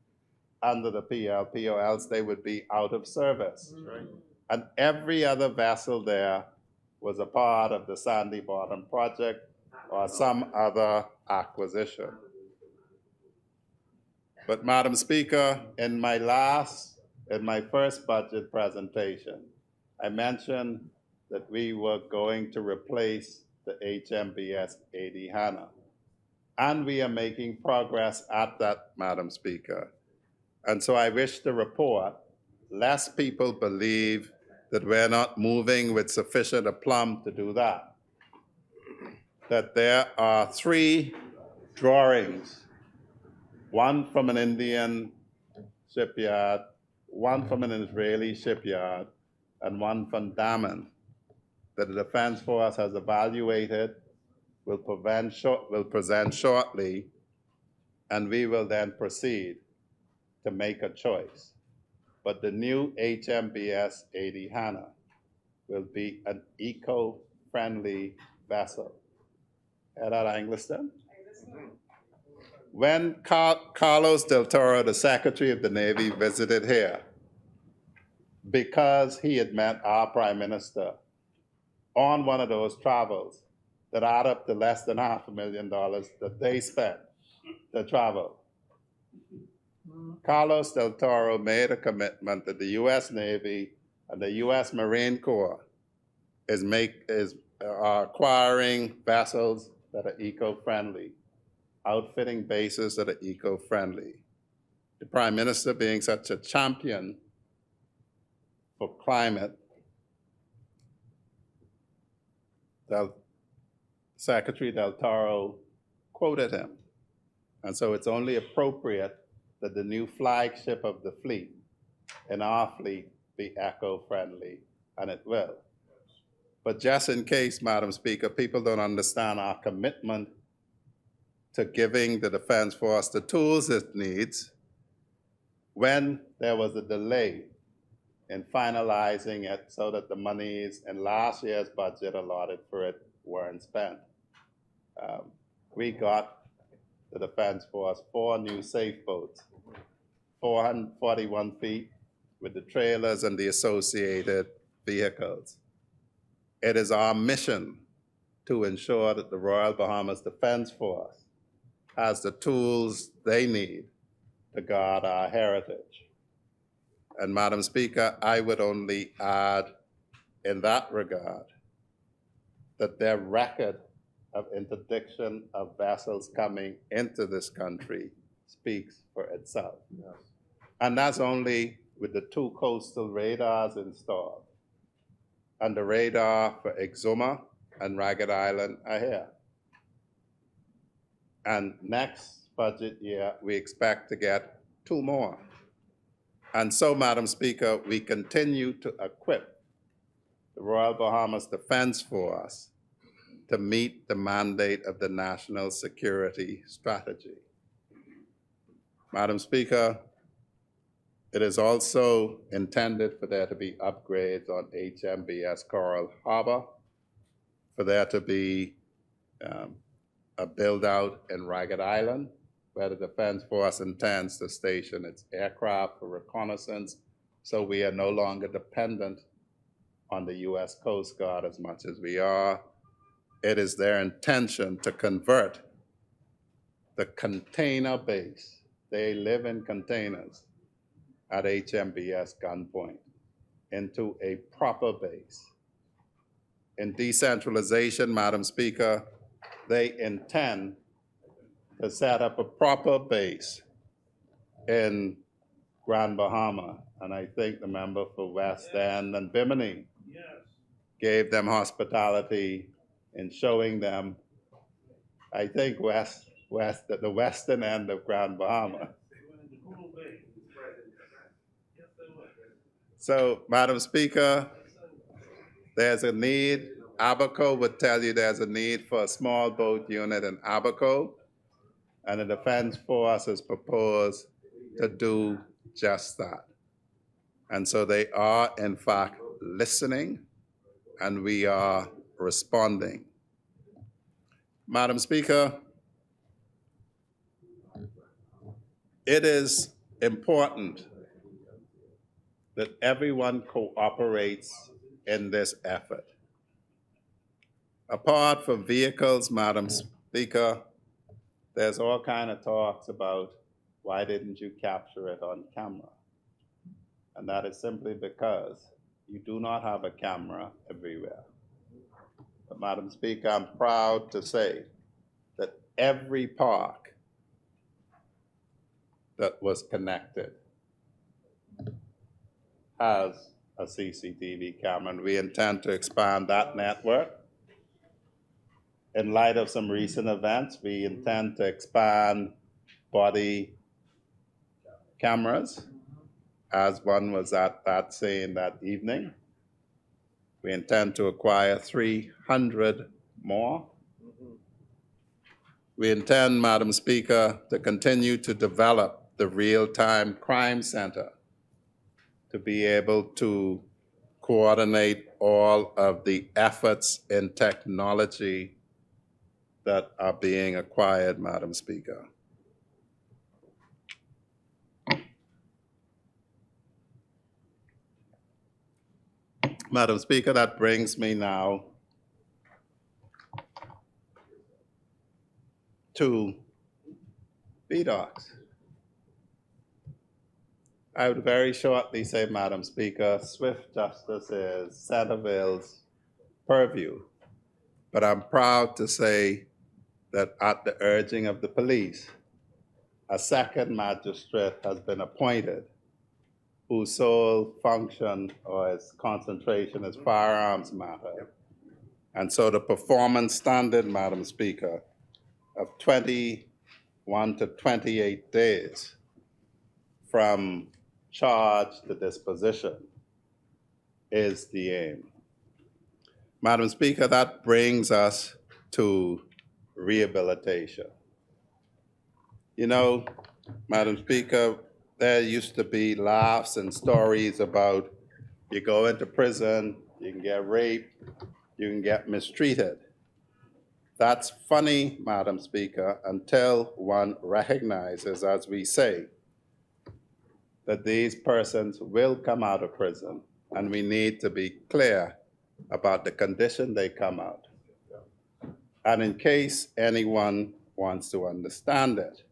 C: under the PLP or else they would be out of service. Right. And every other vessel there was a part of the Sandy Bottom project or some other acquisition. But Madam Speaker, in my first budget presentation, I mentioned that we were going to replace the HMBS 80 Hannah. And we are making progress at that, Madam Speaker. And so I wish to report, lest people believe that we're not moving with sufficient aplomb to do that, that there are 3 drawings, one from an Indian shipyard, one from an Israeli shipyard, and one from Daman, that the Defense Force has evaluated, will present shortly, and we will then proceed to make a choice. But the new HMBS 80 Hannah will be an eco-friendly vessel. Hear that, Angliston? When Carlos Del Toro, the Secretary of the Navy, visited here, because he had met our Prime Minister on one of those travels that add up to less than $500,000 that they spent to travel, Carlos Del Toro made a commitment that the U.S. Navy and the U.S. Marine Corps are acquiring vessels that are eco-friendly, outfitting bases that are eco-friendly. The Prime Minister being such a champion for climate, Secretary Del Toro quoted him. And so it's only appropriate that the new flagship of the fleet, in our fleet, be eco-friendly, and it will. But just in case, Madam Speaker, people don't understand our commitment to giving the Defense Force the tools it needs, when there was a delay in finalizing it so that the monies in last year's budget allotted for it weren't spent, we got the Defense Force 4 new safe boats, 441 feet with the trailers and the associated vehicles. It is our mission to ensure that the Royal Bahamas Defense Force has the tools they need to guard our heritage. And Madam Speaker, I would only add in that regard that their record of interdiction of vessels coming into this country speaks for itself. Yes. And that's only with the 2 coastal radars installed. And the radar for Exuma and Ragged Island are here. And next budget year, we expect to get 2 more. And so, Madam Speaker, we continue to equip the Royal Bahamas Defense Force to meet the mandate of the National Security Strategy. Madam Speaker, it is also intended for there to be upgrades on HMBS Coral Harbor, for there to be a build-out in Ragged Island, where the Defense Force intends to station its aircraft for reconnaissance, so we are no longer dependent on the U.S. Coast Guard as much as we are. It is their intention to convert the container base, they live in containers at HMBS Gunpoint, into a proper base. In decentralization, Madam Speaker, they intend to set up a proper base in Grand Bahama. And I think the member for West End and Bimini gave them hospitality in showing them, I think, the western end of Grand Bahama. So, Madam Speaker, there's a need. Abaco would tell you there's a need for a small boat unit in Abaco, and the Defense Force has proposed to do just that. And so they are, in fact, listening, and we are responding. Madam Speaker, it is important that everyone cooperates in this effort. Apart from vehicles, Madam Speaker, there's all kinds of talks about why didn't you capture it on camera? And that is simply because you do not have a camera everywhere. But Madam Speaker, I'm proud to say that every park that was connected has a CCTV camera, and we intend to expand that network. In light of some recent events, we intend to expand body cameras, as one was at that scene that evening. We intend to acquire 300 more. We intend, Madam Speaker, to continue to develop the Real-Time Crime Center to be able to coordinate all of the efforts in technology that are being acquired, Madam Speaker. Madam Speaker, that brings me now to VDOCs. I would very shortly say, Madam Speaker, swift justice is Centerville's purview. But I'm proud to say that at the urging of the police, a second magistrate has been appointed whose sole function or his concentration is firearms matter. And so the performance standard, Madam Speaker, of 21 to 28 days from charge to disposition is the aim. Madam Speaker, that brings us to rehabilitation. You know, Madam Speaker, there used to be laughs and stories about you go into prison, you can get raped, you can get mistreated. That's funny, Madam Speaker, until one recognizes, as we say, that these persons will come out of prison, and we need to be clear about the condition they come out. And in case anyone wants to understand it,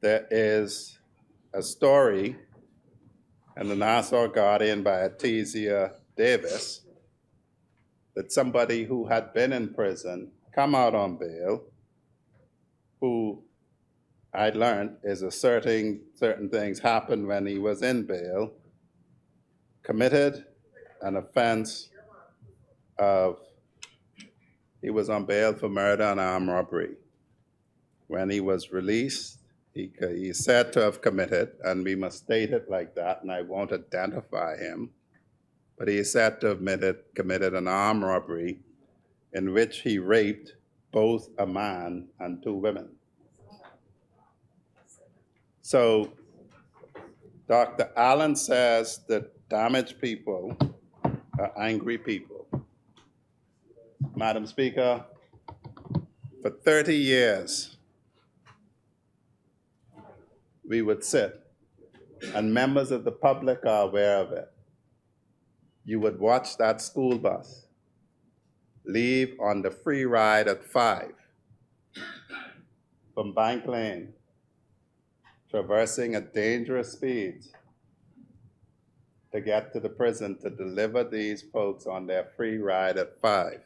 C: there is a story in the Nassau Guardian by Artesia Davis that somebody who had been in prison come out on bail, who I learned is asserting certain things happened when he was in bail, committed an offense of, he was on bail for murder and armed robbery. When he was released, he is said to have committed, and we must state it like that, and I won't identify him, but he is said to have committed an armed robbery in which he raped both a man and 2 women. So Dr. Allen says that damaged people are angry people. Madam Speaker, for 30 years, we would sit, and members of the public are aware of it. You would watch that school bus leave on the free ride at 5 from Bank Lane, traversing at dangerous speeds to get to the prison to deliver these folks on their free ride at 5.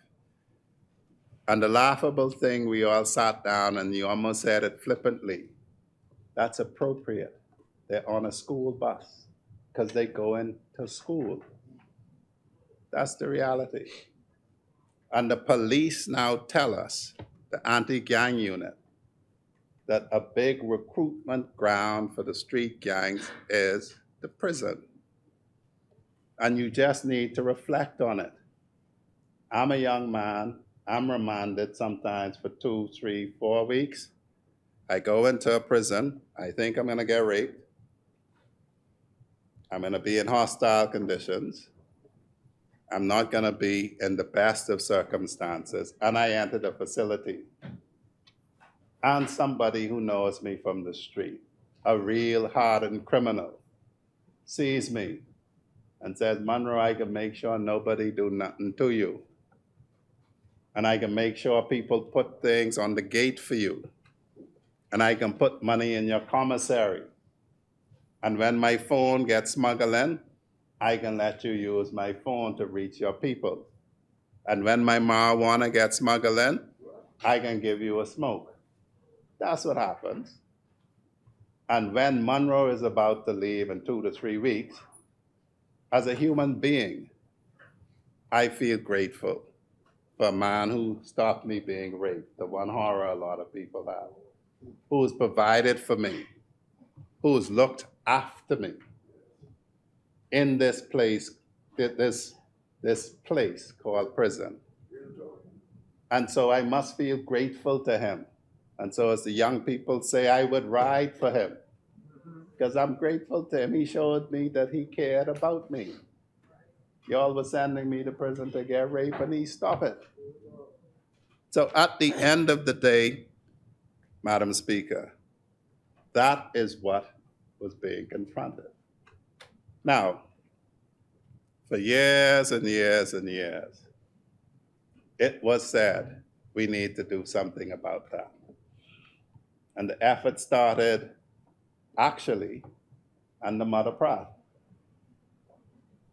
C: And the laughable thing, we all sat down and you almost said it flippantly, that's appropriate. They're on a school bus because they go into school. That's the reality. And the police now tell us, the anti-gang unit, that a big recruitment ground for the street gangs is the prison. And you just need to reflect on it. I'm a young man. I'm remanded sometimes for 2, 3, 4 weeks. I go into a prison. I think I'm going to get raped. I'm going to be in hostile conditions. I'm not going to be in the best of circumstances. And I enter the facility. And somebody who knows me from the street, a real hardened criminal, sees me and says, Monroe, I can make sure nobody do nothing to you. And I can make sure people put things on the gate for you. And I can put money in your commissary. And when my phone gets smuggled in, I can let you use my phone to reach your people. And when my marijuana gets smuggled in, I can give you a smoke. That's what happens. And when Monroe is about to leave in 2 to 3 weeks, as a human being, I feel grateful for a man who stopped me being raped, the one horror a lot of people have, who's provided for me, who's looked after me in this place, this place called prison. And so I must feel grateful to him. And so as the young people say, I would ride for him because I'm grateful to him. He showed me that he cared about me. Y'all were sending me to prison to get raped and he stopped it. So at the end of the day, Madam Speaker, that is what was being confronted. Now, for years and years and years, it was said we need to do something about that. And the effort started actually under Mother Pratt,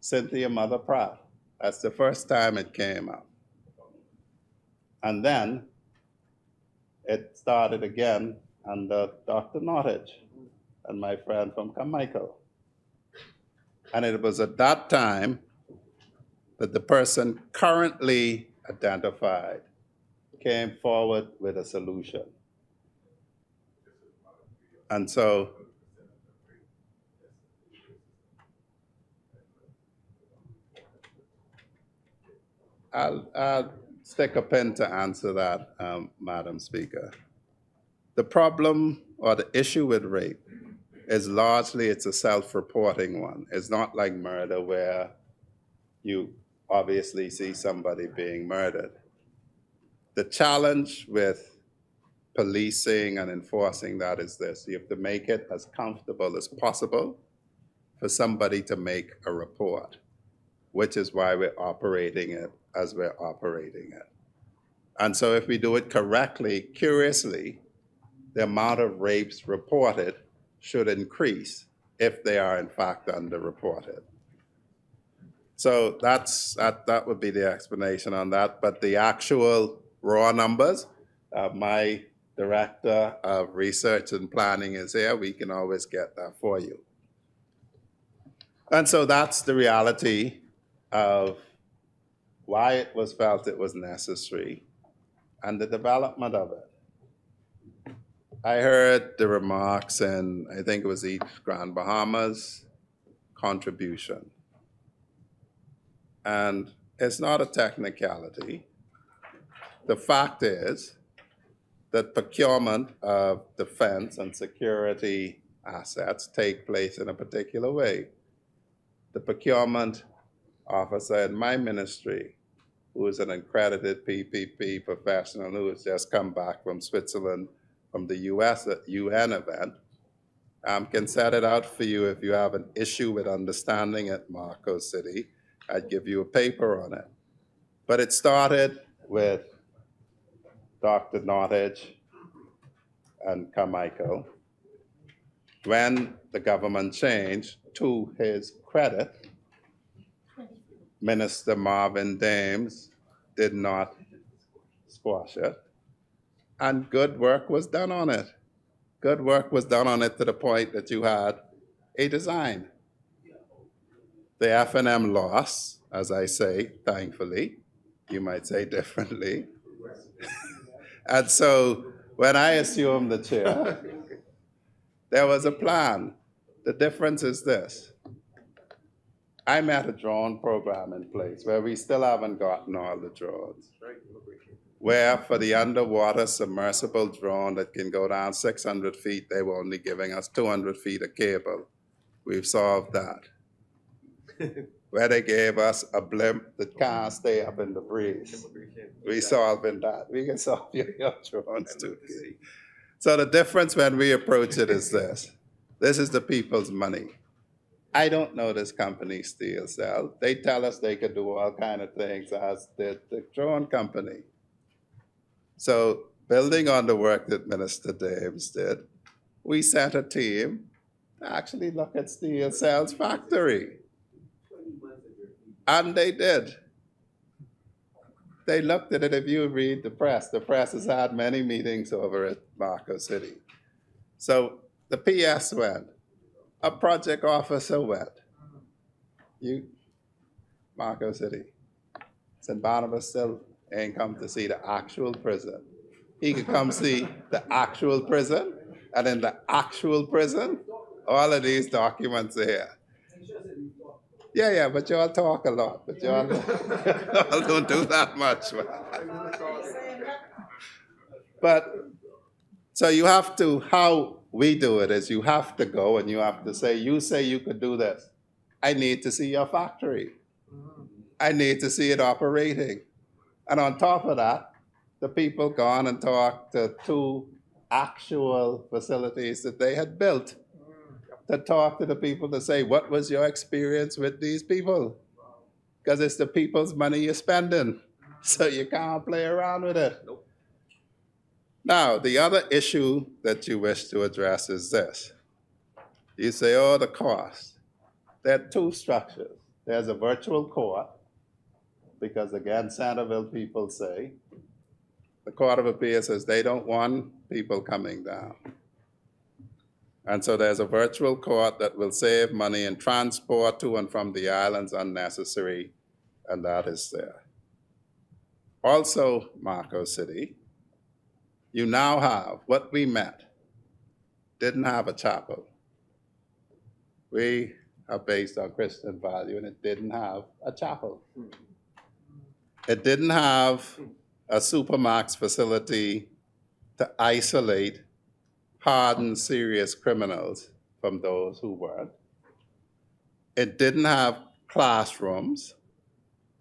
C: Cynthia Mother Pratt. That's the first time it came up. And then it started again under Dr. Nottage and my friend from Carmichael. And it was at that time that the person currently identified came forward with a solution. And so I'll stick a pin to answer that, Madam Speaker. The problem or the issue with rape is largely it's a self-reporting one. It's not like murder where you obviously see somebody being murdered. The challenge with policing and enforcing that is this: you have to make it as comfortable as possible for somebody to make a report, which is why we're operating it as we're operating it. And so if we do it correctly, curiously, the amount of rapes reported should increase if they are in fact underreported. So that would be the explanation on that. But the actual raw numbers, my Director of Research and Planning is here, we can always get that for you. And so that's the reality of why it was felt it was necessary and the development of it. I heard the remarks, and I think it was East Grand Bahama's contribution. And it's not a technicality. The fact is that procurement of defense and security assets take place in a particular way. The procurement officer in my ministry, who is an accredited PPP professional who has just come back from Switzerland from the US UN event, can set it out for you if you have an issue with understanding it, Marco City. I'd give you a paper on it. But it started with Dr. Nottage and Carmichael. When the government changed, to his credit, Minister Marvin Dames did not squash it, and good work was done on it. Good work was done on it to the point that you had a design. The F&M lost, as I say, thankfully. You might say differently. And so when I assumed the chair, there was a plan. The difference is this. I met a drone program in place where we still haven't gotten all the drones. Where for the underwater submersible drone that can go down 600 feet, they were only giving us 200 feet of cable. We've solved that. Where they gave us a blimp that can't stay up in the breeze. We solving that. We can solve your drones too. So the difference when we approach it is this. This is the people's money. I don't know this company Steel Cell. They tell us they could do all kind of things as did the drone company. So building on the work that Minister Dames did, we sent a team to actually look at Steel Cell's factory. And they did. They looked at it. If you read the press has had many meetings over at Marco City. So the PS went. A project officer went. You, Marco City. St. Barnabas still ain't come to see the actual prison. He could come see the actual prison, and in the actual prison, all of these documents are here. Yeah, but y'all talk a lot, but y'all don't do that much. But, so you have to, how we do it is you have to go and you have to say you could do this. I need to see your factory. I need to see it operating. And on top of that, the people gone and talked to 2 actual facilities that they had built to talk to the people to say, what was your experience with these people? Because it's the people's money you're spending. So you can't play around with it. Nope. Now, the other issue that you wish to address is this. You say, oh, the cost. There are 2 structures. There's a virtual court, because again, Centerville people say, the Court of Appeals says they don't want people coming down. And so there's a virtual court that will save money in transport to and from the islands unnecessary, and that is there. Also, Marco City, you now have, what we met, didn't have a chapel. We are based on Christian value, and it didn't have a chapel. It didn't have a Supermax facility to isolate hardened, serious criminals from those who weren't. It didn't have classrooms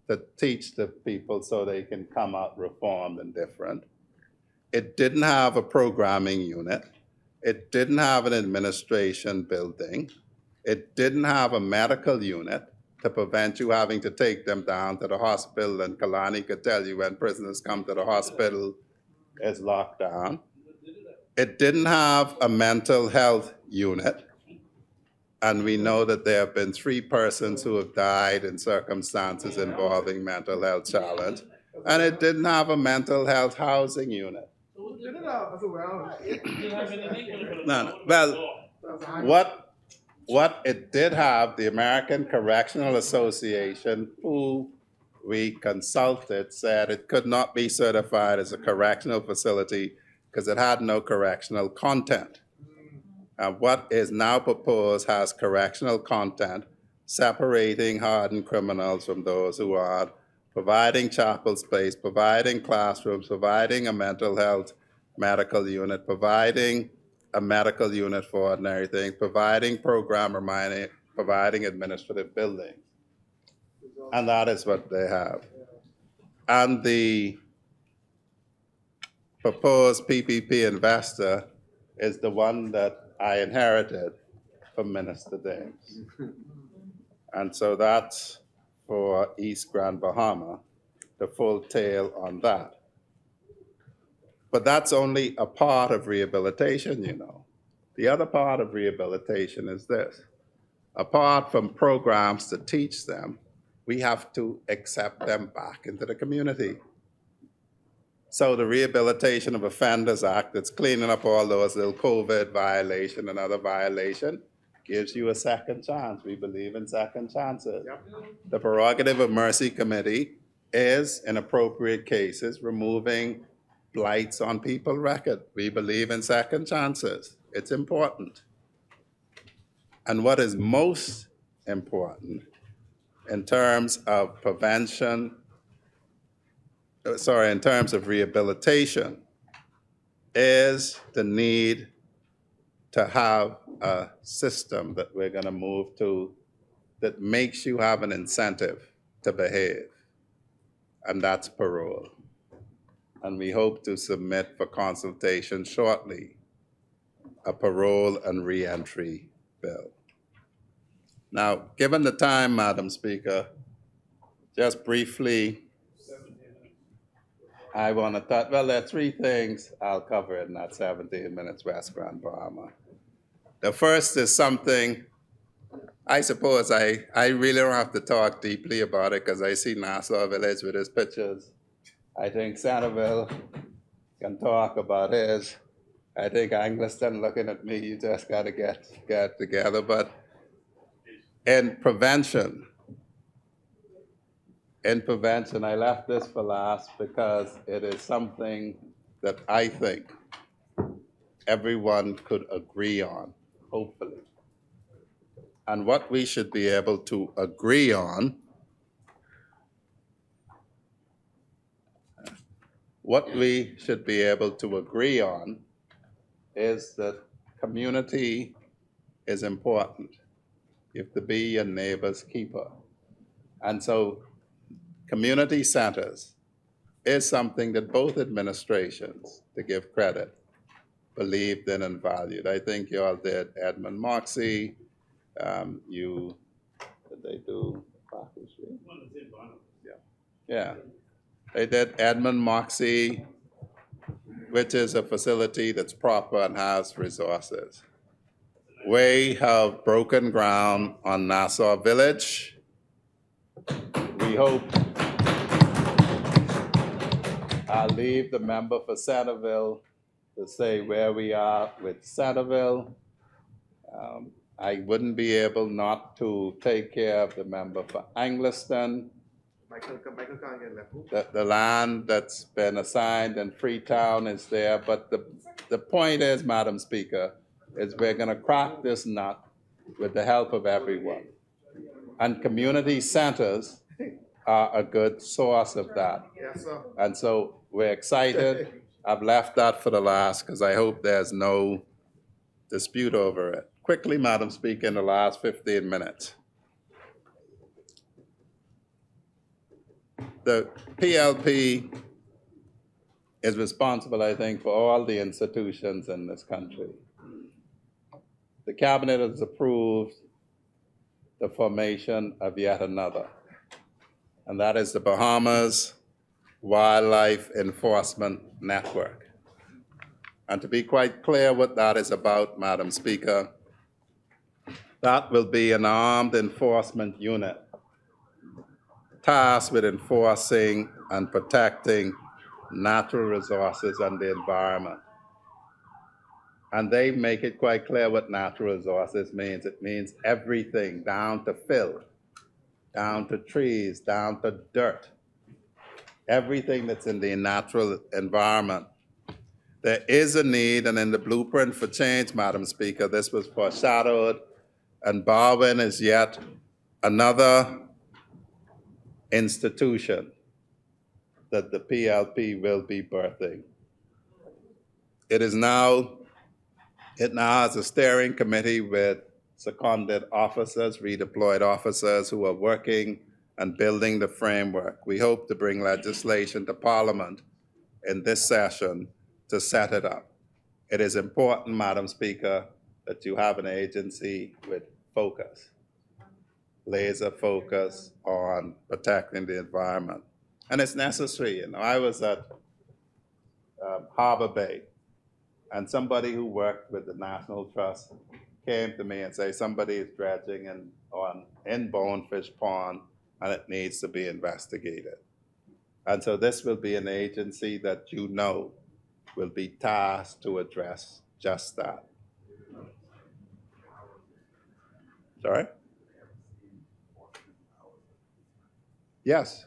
C: to teach the people so they can come out reformed and different. It didn't have a programming unit. It didn't have an administration building. It didn't have a medical unit to prevent you having to take them down to the hospital, and Kalani could tell you when prisoners come to the hospital, it's locked down. It didn't have a mental health unit, and we know that there have been 3 persons who have died in circumstances involving mental health challenge, and it didn't have a mental health housing unit.
E: That's a well.
C: No, no. Well, what it did have, the American Correctional Association, who we consulted, said it could not be certified as a correctional facility because it had no correctional content. And what is now proposed has correctional content, separating hardened criminals from those who aren't, providing chapel space, providing classrooms, providing a mental health medical unit, providing a medical unit for ordinary things, providing program reminding, providing administrative buildings. And that is what they have. And the proposed PPP investor is the one that I inherited from Minister Dames. And so that's for East Grand Bahama, the full tale on that. But that's only a part of rehabilitation, you know. The other part of rehabilitation is this. Apart from programs to teach them, we have to accept them back into the community. So the Rehabilitation of Offenders Act that's cleaning up all those little COVID violation and other violation gives you a second chance. We believe in second chances. Yep. The prerogative of Mercy Committee is, in appropriate cases, removing blights on people's record. We believe in second chances. It's important. And what is most important in terms of prevention, in terms of rehabilitation, is the need to have a system that we're going to move to that makes you have an incentive to behave, and that's parole. And we hope to submit for consultation shortly a parole and reentry bill. Now, given the time, Madam Speaker, just briefly, I want to talk, well, there are three things I'll cover in that 17 minutes, West Grand Bahama. The first is something, I suppose I really don't have to talk deeply about it because I see Nassau Village with his pictures. I think Centerville can talk about his. I think Angliston looking at me, you just got to get together. But in prevention, I left this for last because it is something that I think everyone could agree on, hopefully. And what we should be able to agree on, is that community is important. You have to be your neighbor's keeper. And so community centers is something that both administrations, to give credit, believed in and valued. I think you all did Edmund Moxie. Did they do Parker Street? Yeah. They did Edmund Moxie, which is a facility that's proper and has resources. We have broken ground on Nassau Village. We hope, I'll leave the member for Centerville to say where we are with Centerville. I wouldn't be able not to take care of the member for Angliston. The land that's been assigned in Freetown is there, but the point is, Madam Speaker, is we're going to crack this nut with the help of everyone. And community centers are a good source of that.
E: Yes, sir.
C: And so we're excited. I've left that for the last because I hope there's no dispute over it. Quickly, Madam Speaker, in the last 15 minutes. The PLP is responsible, I think, for all the institutions in this country. The Cabinet has approved the formation of yet another, and that is the Bahamas Wildlife Enforcement Network. And to be quite clear what that is about, Madam Speaker, that will be an armed enforcement unit tasked with enforcing and protecting natural resources and the environment. And they make it quite clear what natural resources means. It means everything down to fill, down to trees, down to dirt, everything that's in the natural environment. There is a need, and in the blueprint for change, Madam Speaker, this was foreshadowed, and Barwin is yet another institution that the PLP will be birthing. It now has a steering committee with seconded officers, redeployed officers who are working and building the framework. We hope to bring legislation to Parliament in this session to set it up. It is important, Madam Speaker, that you have an agency with focus, laser focus on protecting the environment. And it's necessary. You know, I was at Harbor Bay, and somebody who worked with the National Trust came to me and said, somebody is dredging in Bonefish Pond, and it needs to be investigated. And so this will be an agency that you know will be tasked to address just that. Sorry? Yes,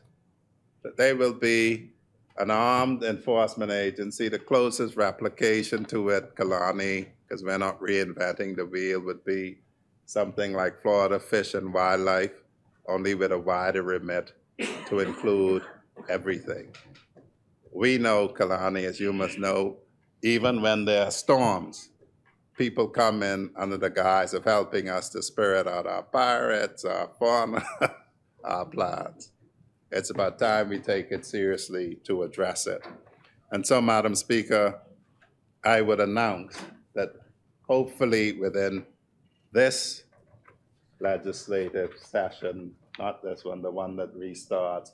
C: that they will be an armed enforcement agency. The closest replication to it, Kalani, because we're not reinventing the wheel, would be something like Florida Fish and Wildlife, only with a wider remit to include everything. We know, Kalani, as you must know, even when there are storms, people come in under the guise of helping us to spirit out our pirates, our fauna, our plants. It's about time we take it seriously to address it. And so, Madam Speaker, I would announce that hopefully within this legislative session, not this one, the one that restarts,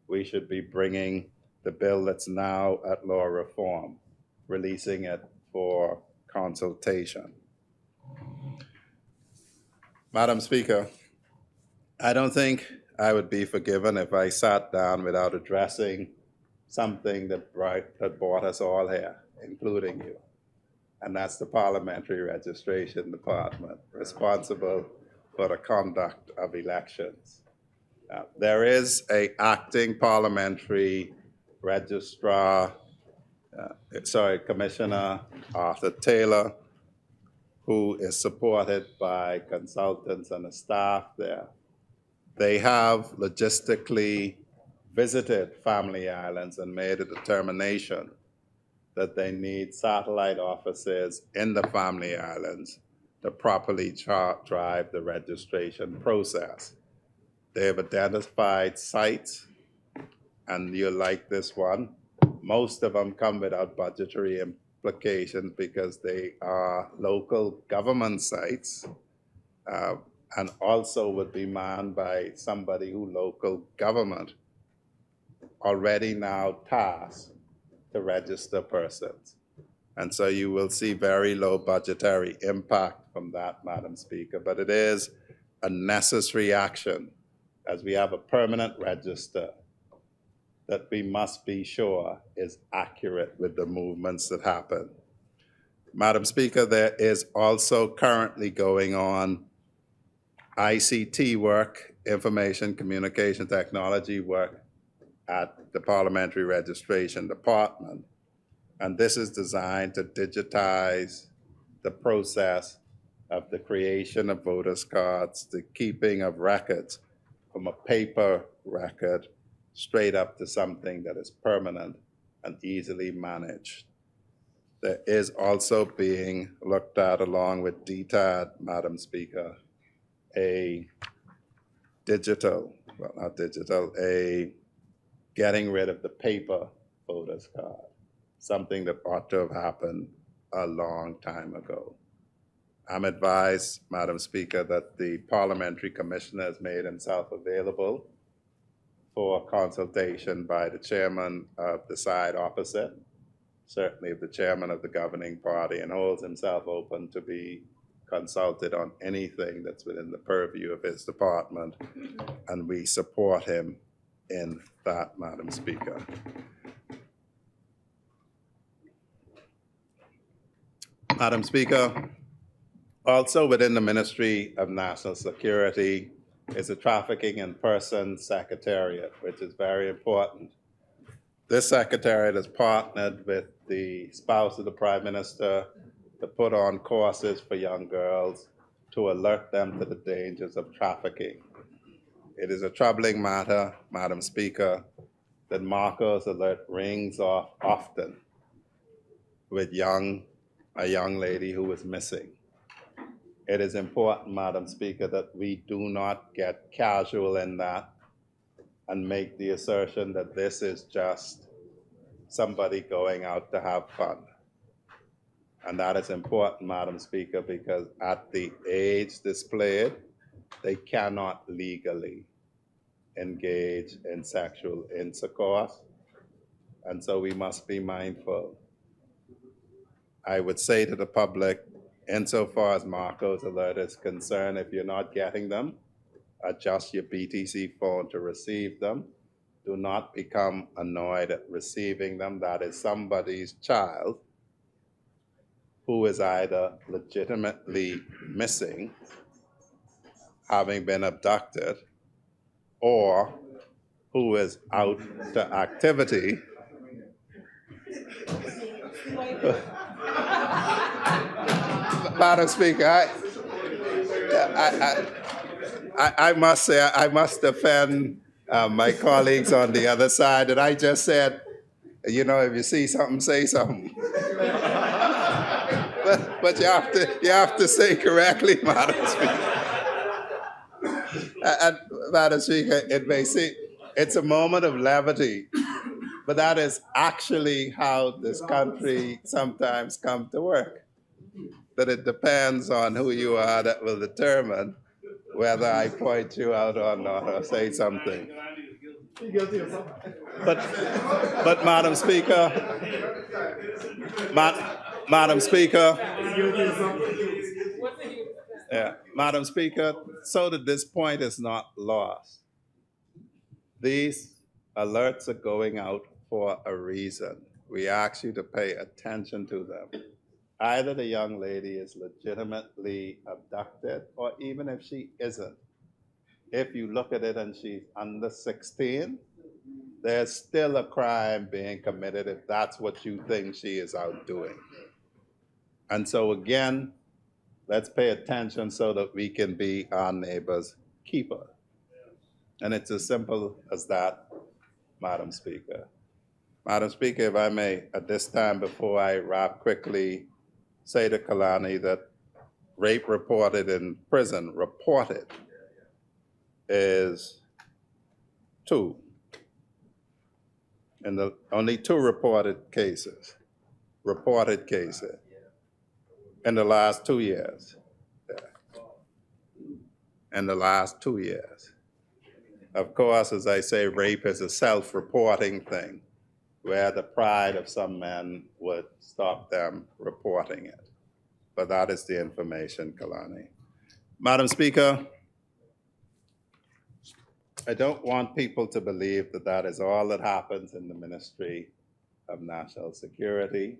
C: we should be bringing the bill that's now at law reform, releasing it for consultation. Madam Speaker, I don't think I would be forgiven if I sat down without addressing something that brought us all here, including you. And that's the Parliamentary Registration Department, responsible for the conduct of elections. There is an acting parliamentary registrar, Commissioner Arthur Taylor, who is supported by consultants and a staff there. They have logistically visited Family Islands and made a determination that they need satellite offices in the Family Islands to properly drive the registration process. They have identified sites, and you'll like this one. Most of them come without budgetary implications because they are local government sites, and also would be manned by somebody who local government already now tasked to register persons. And so you will see very low budgetary impact from that, Madam Speaker, but it is a necessary action as we have a permanent register that we must be sure is accurate with the movements that happen. Madam Speaker, there is also currently going on ICT work, information communication technology work at the Parliamentary Registration Department. And this is designed to digitize the process of the creation of voters' cards, the keeping of records from a paper record straight up to something that is permanent and easily managed. There is also being looked at, along with DTAD, Madam Speaker, a getting rid of the paper voters card, something that ought to have happened a long time ago. I'm advised, Madam Speaker, that the Parliamentary Commissioner has made himself available for consultation by the chairman of the side opposite, certainly the chairman of the governing party, and holds himself open to be consulted on anything that's within the purview of his department, and we support him in that, Madam Speaker. Madam Speaker, also within the Ministry of National Security is a Trafficking in Persons Secretariat, which is very important. This secretariat has partnered with the spouse of the Prime Minister to put on courses for young girls to alert them to the dangers of trafficking. It is a troubling matter, Madam Speaker, that Marco's alert rings off often with a young lady who is missing. It is important, Madam Speaker, that we do not get casual in that and make the assertion that this is just somebody going out to have fun. And that is important, Madam Speaker, because at the age displayed, they cannot legally engage in sexual intercourse. And so we must be mindful. I would say to the public, insofar as Marco's alert is concerned, if you're not getting them, adjust your BTC phone to receive them. Do not become annoyed at receiving them. That is somebody's child who is either legitimately missing, having been abducted, or who is out to activity. Madam Speaker, I must say, I must defend my colleagues on the other side, and I just said, you know, if you see something, say something. but you have to say correctly, Madam Speaker. And Madam Speaker, it may seem it's a moment of levity, but that is actually how this country sometimes comes to work. That it depends on who you are that will determine whether I point you out or not, or say something. But Madam Speaker, Madam Speaker, yeah, Madam Speaker, so that this point is not lost. These alerts are going out for a reason. We ask you to pay attention to them. Either the young lady is legitimately abducted, or even if she isn't, if you look at it and she's under 16, there's still a crime being committed if that's what you think she is out doing. And so again, let's pay attention so that we can be our neighbor's keeper. And it's as simple as that, Madam Speaker. Madam Speaker, if I may, at this time, before I wrap quickly, say to Kalani that rape reported in prison, is 2. And only 2 reported cases in the last 2 years. Yeah. In the last 2 years. Of course, as I say, rape is a self-reporting thing, where the pride of some men would stop them reporting it. But that is the information, Kalani. Madam Speaker, I don't want people to believe that that is all that happens in the Ministry of National Security.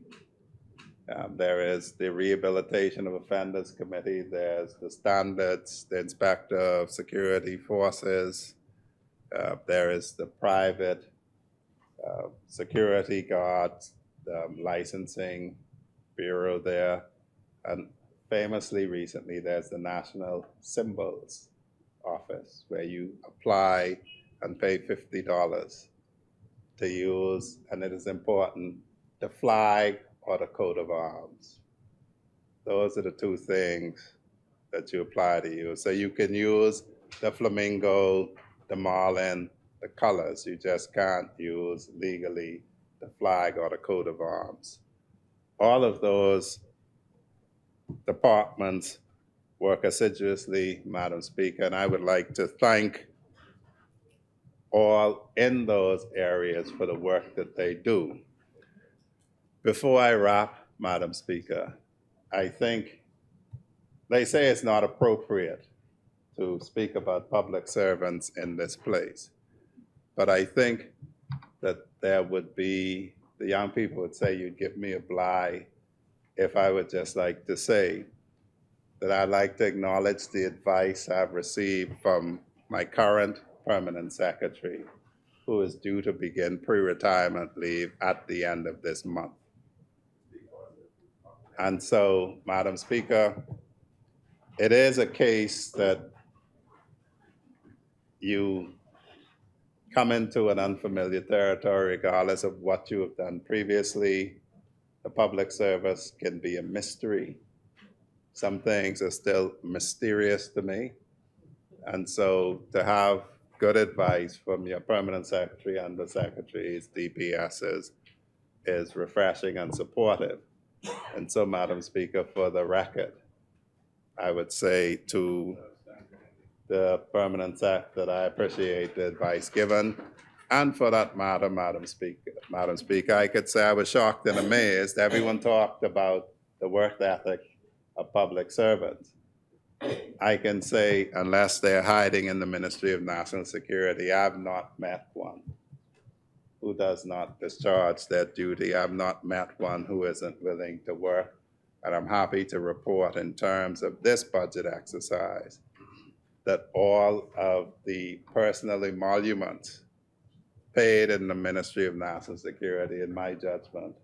C: There is the Rehabilitation of Offenders Committee, there's the standards, the Inspector of Security Forces, there is the private security guards, licensing bureau there, and famously recently there's the National Symbols Office where you apply and pay $50 to use, and it is important, the flag or the coat of arms. Those are the 2 things that you apply to use. So you can use the flamingo, the marlin, the colors. You just can't use legally the flag or the coat of arms. All of those departments work assiduously, Madam Speaker, and I would like to thank all in those areas for the work that they do. Before I wrap, Madam Speaker, I think they say it's not appropriate to speak about public servants in this place, but I think that there would be, the young people would say, you'd give me a bly if I would just like to say that I'd like to acknowledge the advice I've received from my current permanent secretary, who is due to begin pre-retirement leave at the end of this month. And so, Madam Speaker, it is a case that you come into an unfamiliar territory regardless of what you have done previously. The public service can be a mystery. Some things are still mysterious to me. And so to have good advice from your permanent secretary, undersecretaries, DPSs is refreshing and supportive. And so, Madam Speaker, for the record, I would say to the permanent sec that I appreciate the advice given. And for that matter, Madam Speaker, I could say I was shocked and amazed. Everyone talked about the work ethic of public servants. I can say, unless they're hiding in the Ministry of National Security, I've not met one who does not discharge their duty. I've not met one who isn't willing to work. And I'm happy to report in terms of this budget exercise that all of the personal emoluments paid in the Ministry of National Security, in my judgment,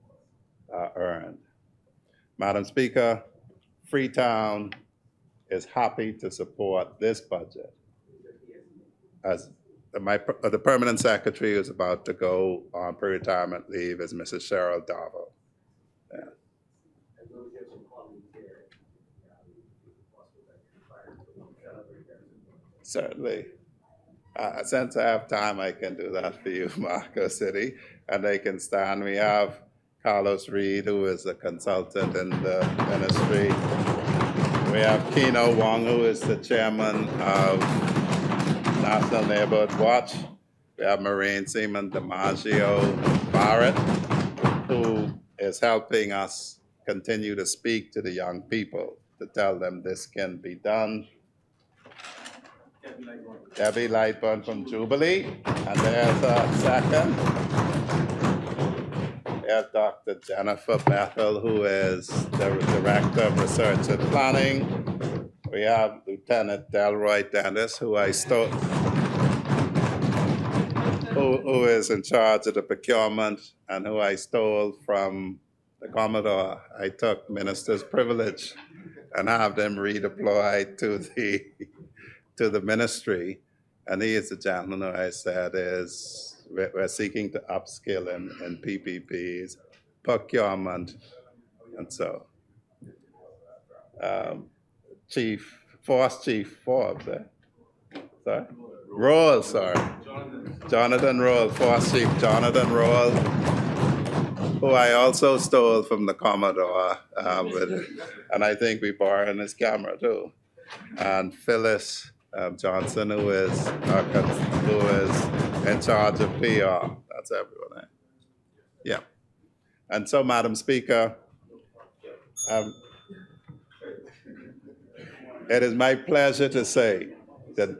C: are earned. Madam Speaker, Freetown is happy to support this budget. As the permanent secretary who's about to go on pre-retirement leave is Mrs. Cheryl Darville. Yeah. Certainly. Since I have time, I can do that for you, Marco City, and they can stand. We have Carlos Reed, who is a consultant in the ministry. We have Keno Wong, who is the chairman of National Neighborhood Watch. We have Marine Seaman DiMaggio Barrett, who is helping us continue to speak to the young people, to tell them this can be done. Debbie Lightburn from Jubilee, and there's a second. We have Dr. Jennifer Bethel, who is the Director of Research and Planning. We have Lieutenant Delroy Dennis, who who is in charge of the procurement and who I stole from the Commodore. I took minister's privilege and have them redeployed to the ministry. And he is the gentleman who I said we're seeking to upskill in PPPs, procurement, and so. Force Chief Forbes, sorry? Roll, sorry. Jonathan Roll, Force Chief Jonathan Roll, who I also stole from the Commodore, and I think we borrowed his camera too. And Phyllis Johnson, who is in charge of PR. That's everyone. Eh? Yeah. And so, Madam Speaker, it is my pleasure to say that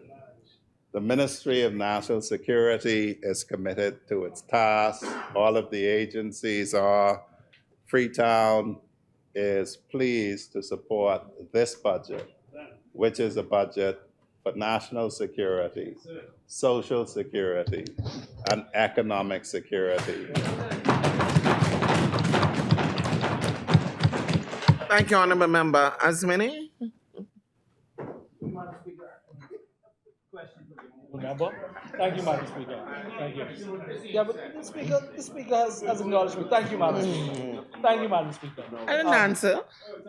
C: the Ministry of National Security is committed to its task. All of the agencies are. Freetown is pleased to support this budget, which is a budget for national security, social security, and economic security.
B: Thank you, Honourable Member. As many?
D: Member. Thank you, Madam Speaker. Thank you. Yeah, but the Speaker has acknowledged me. Thank you, Madam Speaker. Thank you, Madam Speaker.
B: I didn't answer.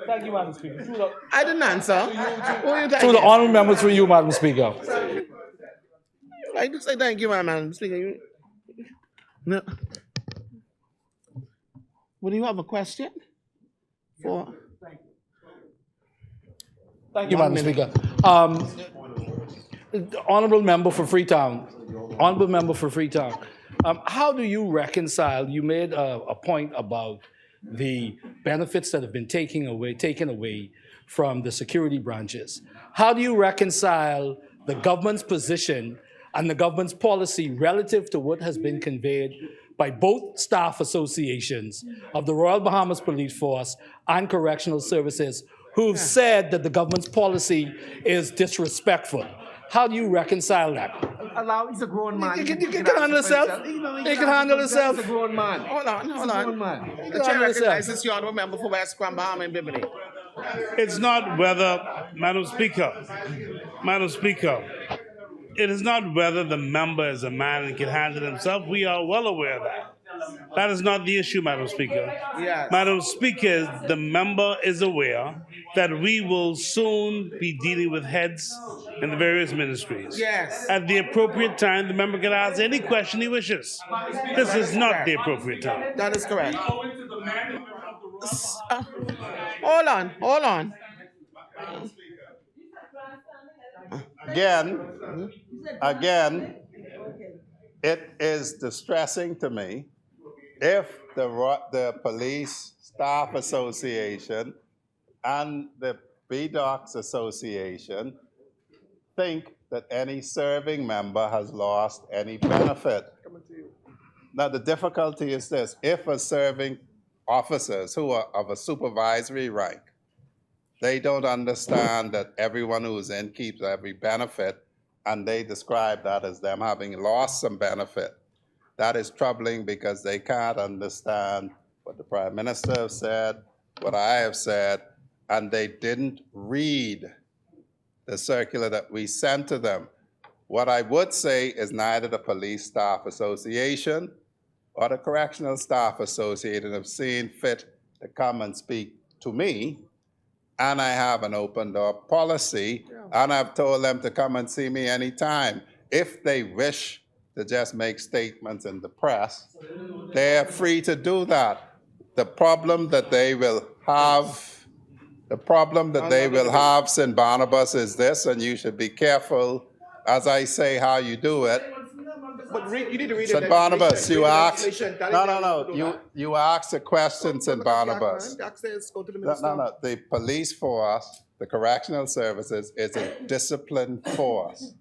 D: Thank you, Madam Speaker.
B: I didn't answer. Who are you
D: To the honourable member, through you, Madam Speaker.
B: I just say thank you, Madam Speaker. No. Would you have a question?
D: Thank you, Madam Speaker. Honourable member for Freetown. Honourable member for Freetown. How do you reconcile? You made a point about the benefits that have been taken away from the security branches. How do you reconcile the government's position and the government's policy relative to what has been conveyed by both staff associations of the Royal Bahamas Police Force and Correctional Services who've said that the government's policy is disrespectful. How do you reconcile that?
F: Allow, he's a grown man.
D: He can handle himself. He can handle himself.
F: He's a grown man.
B: Hold on,
F: He's
B: hold
F: a
B: on.
F: grown man.
B: The chair recognizes the honorable member for West Cranbourne and Bimini.
G: It's not whether, Madam Speaker, it is not whether the member is a man and can handle himself. We are well aware of that. That is not the issue, Madam Speaker.
B: Yes.
G: Madam Speaker, the member is aware that we will soon be dealing with heads in the various ministries.
B: Yes.
G: At the appropriate time, the member can ask any question he wishes. This is not the appropriate time.
B: That is correct. Hold on.
C: Again, it is distressing to me if the Police Staff Association and the BDOCS Association think that any serving member has lost any benefit. Now, the difficulty is this: if a serving officers who are of a supervisory rank, they don't understand that everyone who's in keeps every benefit, and they describe that as them having lost some benefit. That is troubling because they can't understand what the Prime Minister has said, what I have said, and they didn't read the circular that we sent to them. What I would say is neither the Police Staff Association or the Correctional Staff Association have seen fit to come and speak to me, and I have an open door policy, and I've told them to come and see me anytime. If they wish to just make statements in the press, they're free to do that. The problem that they will have, St. Barnabas, is this, and you should be careful, as I say, how you do it.
B: But you need to read
C: St. Barnabas, you asked, you asked a question, St. Barnabas. No, the police force, the correctional services is a disciplined force.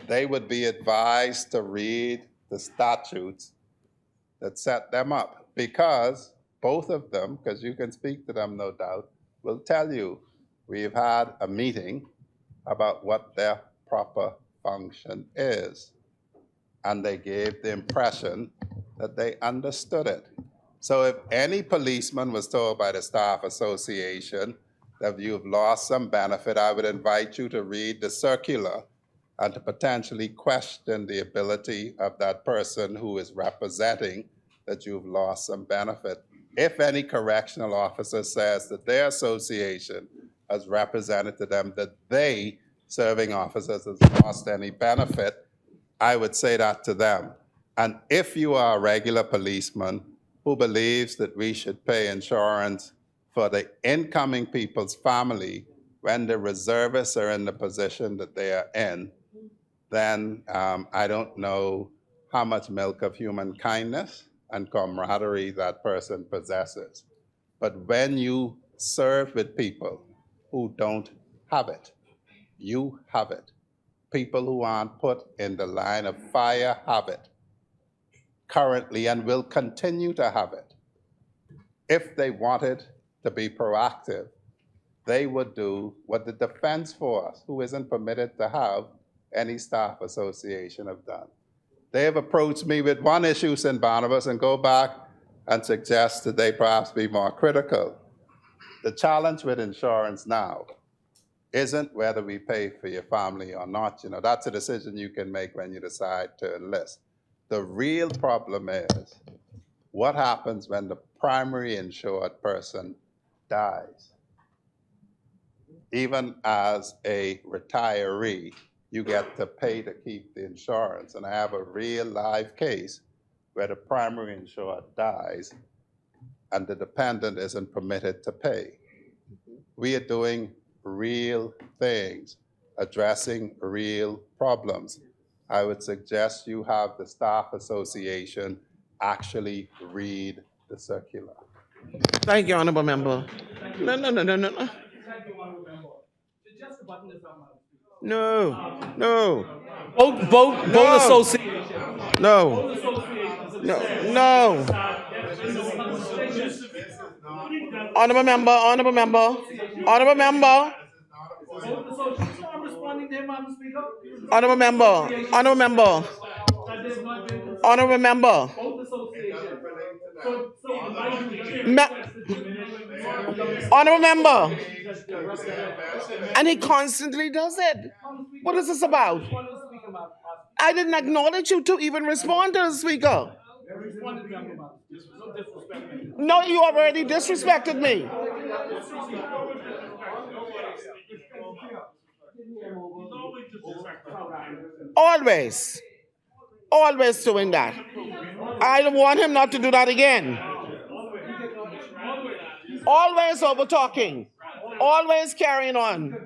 C: They would be advised to read the statutes that set them up, because both of them, because you can speak to them, no doubt, will tell you we've had a meeting about what their proper function is. And they gave the impression that they understood it. So if any policeman was told by the Staff Association that you've lost some benefit, I would invite you to read the circular and to potentially question the ability of that person who is representing that you've lost some benefit. If any correctional officer says that their association has represented to them that they, serving officers, has lost any benefit, I would say that to them. And if you are a regular policeman who believes that we should pay insurance for the incoming people's family when the reservists are in the position that they are in, then I don't know how much milk of human kindness and camaraderie that person possesses. But when you serve with people who don't have it, you have it. People who aren't put in the line of fire have it currently and will continue to have it. If they wanted to be proactive, they would do what the Defense Force, who isn't permitted to have any staff association, have done. They have approached me with one issue, St. Barnabas, and go back and suggest that they perhaps be more critical. The challenge with insurance now isn't whether we pay for your family or not. That's a decision you can make when you decide to enlist. The real problem is what happens when the primary insured person dies. Even as a retiree, you get to pay to keep the insurance. And I have a real live case where the primary insured dies and the dependent isn't permitted to pay. We are doing real things, addressing real problems. I would suggest you have the Staff Association actually read the circular.
B: Thank you, honorable member. No. No.
D: Both associations.
B: No. No. Honorable member, honorable member, honorable member,
D: I'm responding to him, Madam Speaker.
B: honorable member, honorable member,
D: That there's not been
B: honorable member.
D: both associations. So my duty
B: Me-
D: is to diminish
B: Honorable member. And he constantly does it. What is this about? I didn't acknowledge you to even respond to the speaker. No, you already disrespected me. Always. Always doing that. I want him not to do that again. Always over talking. Always carrying on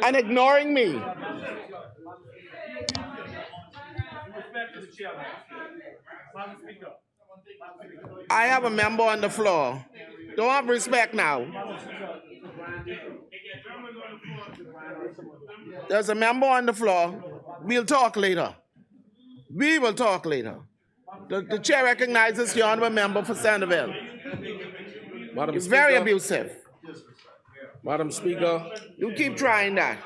B: and ignoring me. I have a member on the floor. Don't have respect now. There's a member on the floor. We'll talk later. We will talk later. The chair recognizes the honorable member for Sandoval.
F: Madam
B: It's
F: Speaker,
B: very abusive.
F: Madam Speaker,
B: You keep trying that.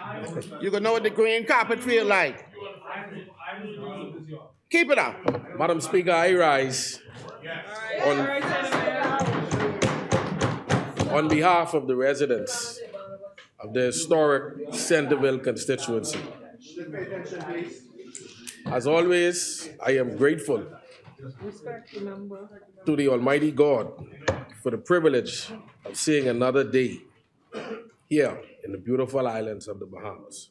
B: You can know what the green carpet feel like. Keep it up.
F: Madam Speaker, I rise on behalf of the residents of the historic Centerville constituency. As always, I am grateful to the Almighty God for the privilege of seeing another day here in the beautiful islands of the Bahamas.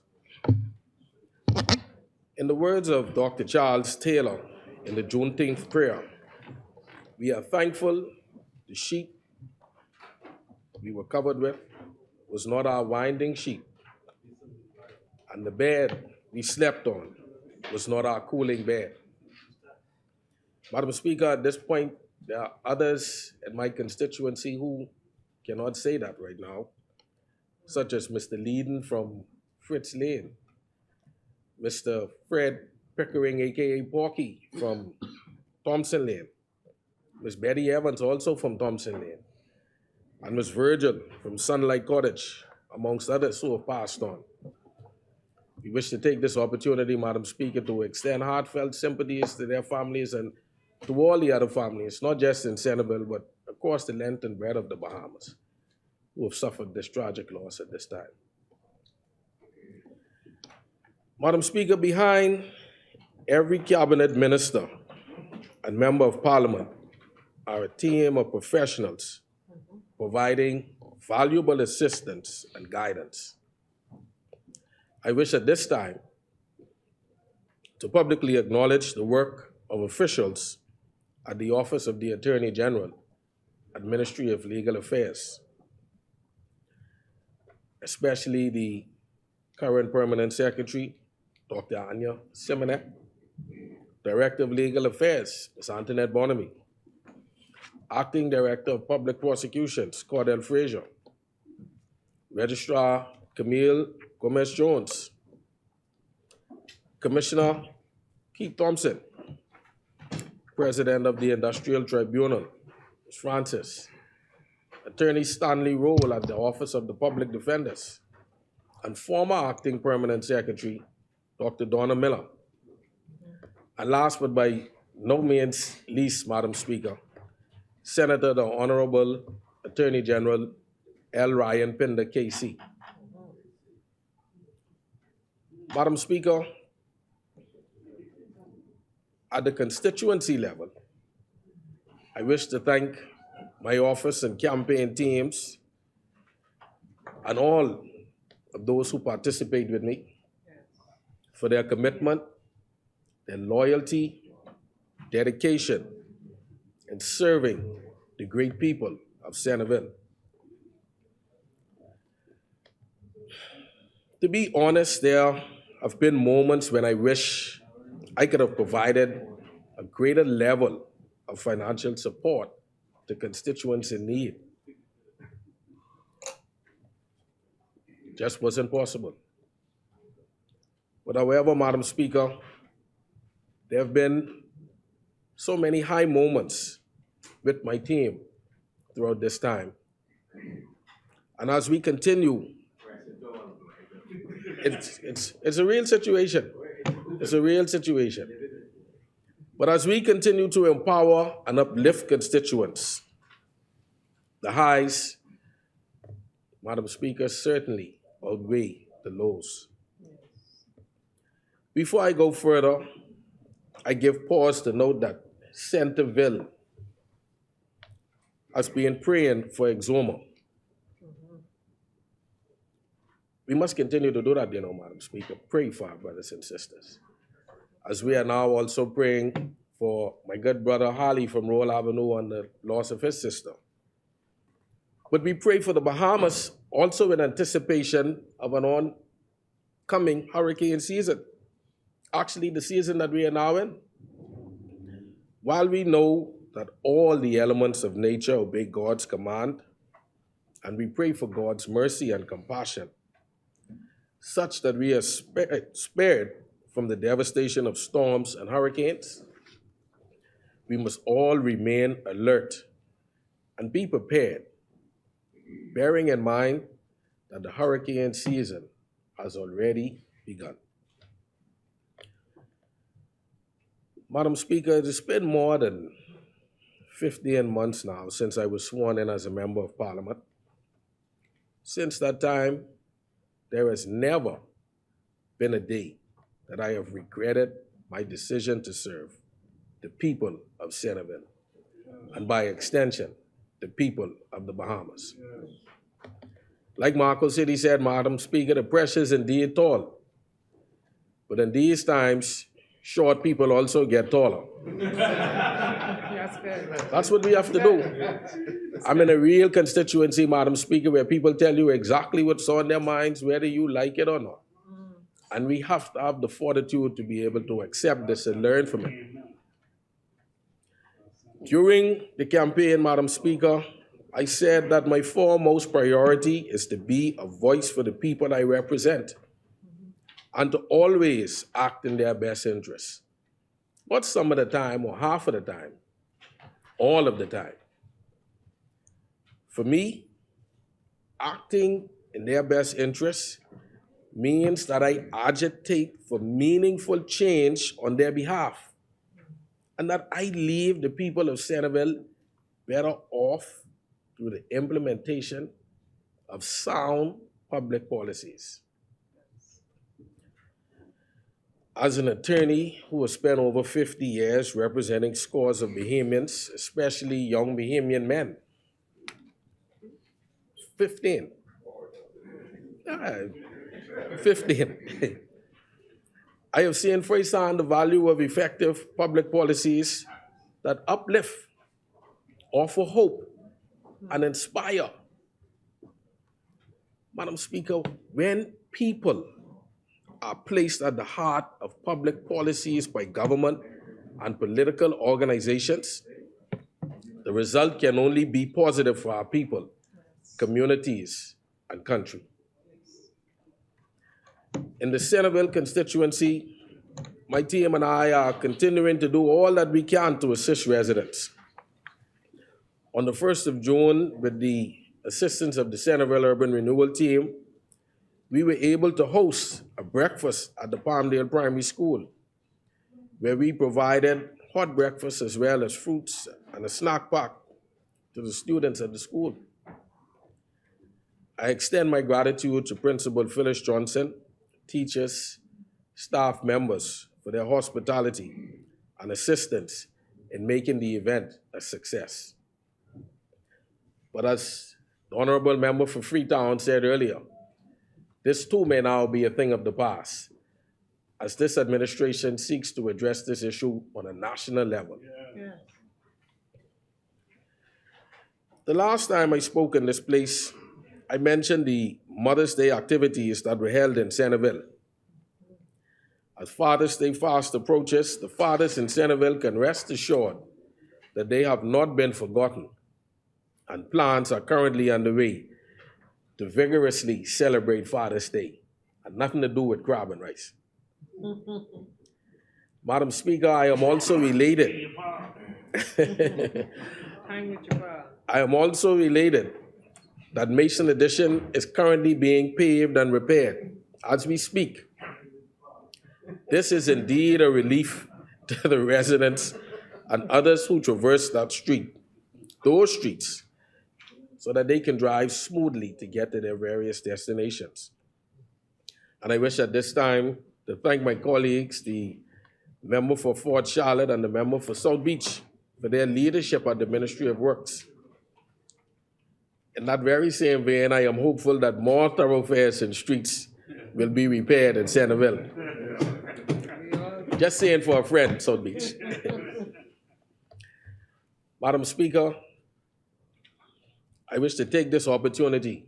F: In the words of Dr. Charles Taylor in the Juneteenth prayer, we are thankful the sheet we were covered with was not our winding sheet, and the bed we slept on was not our cooling bed. Madam Speaker, at this point, there are others in my constituency who cannot say that right now, such as Mr. Leeden from Fritz Lane, Mr. Fred Pickering, aka Porky, from Thompson Lane, Miss Betty Evans, also from Thompson Lane, and Miss Virgil from Sunlight Cottage, amongst others who have passed on. We wish to take this opportunity, Madam Speaker, to extend heartfelt sympathies to their families and to all the other families, not just in Centerville, but across the length and breadth of the Bahamas, who have suffered this tragic loss at this time. Madam Speaker, behind every cabinet minister and member of parliament are a team of professionals providing valuable assistance and guidance. I wish at this time to publicly acknowledge the work of officials at the Office of the Attorney General at Ministry of Legal Affairs, especially the current Permanent Secretary, Dr. Anya Simonet, Director of Legal Affairs, Ms. Antoinette Bonamy, Acting Director of Public Prosecutions, Cordell Frazier, Registrar Camille Gomez-Jones, Commissioner Keith Thompson, President of the Industrial Tribunal, Ms. Francis, Attorney Stanley Rowell at the Office of the Public Defenders, and former Acting Permanent Secretary, Dr. Donna Miller. And last but by no means least, Madam Speaker, Senator the Honorable Attorney General L. Ryan Pinder, KC. Madam Speaker, at the constituency level, I wish to thank my office and campaign teams and all of those who participate with me for their commitment, their loyalty, dedication, and serving the great people of Centerville. To be honest, there have been moments when I wish I could have provided a greater level of financial support to constituents in need. Just wasn't possible. But however, Madam Speaker, there have been
J: so many high moments with my team throughout this time. And as we continue, it's a real situation. It's a real situation. But as we continue to empower and uplift constituents, the highs, Madam Speaker, certainly outweigh the lows. Before I go further, I give pause to note that Centerville has been praying for Exuma. We must continue to do that, Madam Speaker. Pray for our brothers and sisters. As we are now also praying for my good brother Harley from Royal Avenue on the loss of his sister. But we pray for the Bahamas also in anticipation of an oncoming hurricane season. Actually, the season that we are now in. While we know that all the elements of nature obey God's command, and we pray for God's mercy and compassion, such that we are spared from the devastation of storms and hurricanes, we must all remain alert and be prepared, bearing in mind that the hurricane season has already begun. Madam Speaker, it has been more than 15 months now since I was sworn in as a member of Parliament. Since that time, there has never been a day that I have regretted my decision to serve the people of Centerville, and by extension, the people of the Bahamas. Like Marco City said, Madam Speaker, the pressure is indeed tall. But in these times, short people also get taller.
I: That's good.
J: That's what we have to do. I'm in a real constituency, Madam Speaker, where people tell you exactly what's on their minds, whether you like it or not. And we have to have the fortitude to be able to accept this and learn from it. During the campaign, Madam Speaker, I said that my foremost priority is to be a voice for the people I represent and to always act in their best interests. Not some of the time or half of the time, all of the time. For me, acting in their best interests means that I agitate for meaningful change on their behalf, and that I leave the people of Centerville better off through the implementation of sound public policies. As an attorney who has spent over 50 years representing scores of Bahamians, especially young Bahamian men, 15. 15. I have seen firsthand the value of effective public policies that uplift, offer hope, and inspire. Madam Speaker, when people are placed at the heart of public policies by government and political organizations, the result can only be positive for our people, communities, and country. In the Centerville constituency, my team and I are continuing to do all that we can to assist residents. On the 1st of June, with the assistance of the Centerville Urban Renewal Team, we were able to host a breakfast at the Palmdale Primary School, where we provided hot breakfast as well as fruits and a snack pack to the students at the school. I extend my gratitude to Principal Phyllis Johnson, teachers, staff members for their hospitality and assistance in making the event a success. But as the Honorable Member for Freetown said earlier, this too may now be a thing of the past, as this administration seeks to address this issue on a national level.
I: Yeah.
J: The last time I spoke in this place, I mentioned the Mother's Day activities that were held in Centerville. As Father's Day fast approaches, the fathers in Centerville can rest assured that they have not been forgotten, and plans are currently underway to vigorously celebrate Father's Day, and nothing to do with crab and rice. Madam Speaker, I am also related.
I: Hang with your bra.
J: I am also related that Mason Addition is currently being paved and repaired as we speak. This is indeed a relief to the residents and others who traverse that street, those streets, so that they can drive smoothly to get to their various destinations. And I wish at this time to thank my colleagues, the member for Fort Charlotte and the member for South Beach, for their leadership at the Ministry of Works. In that very same vein, I am hopeful that more thoroughfares and streets will be repaired in Centerville. Just saying for a friend, South Beach. Madam Speaker, I wish to take this opportunity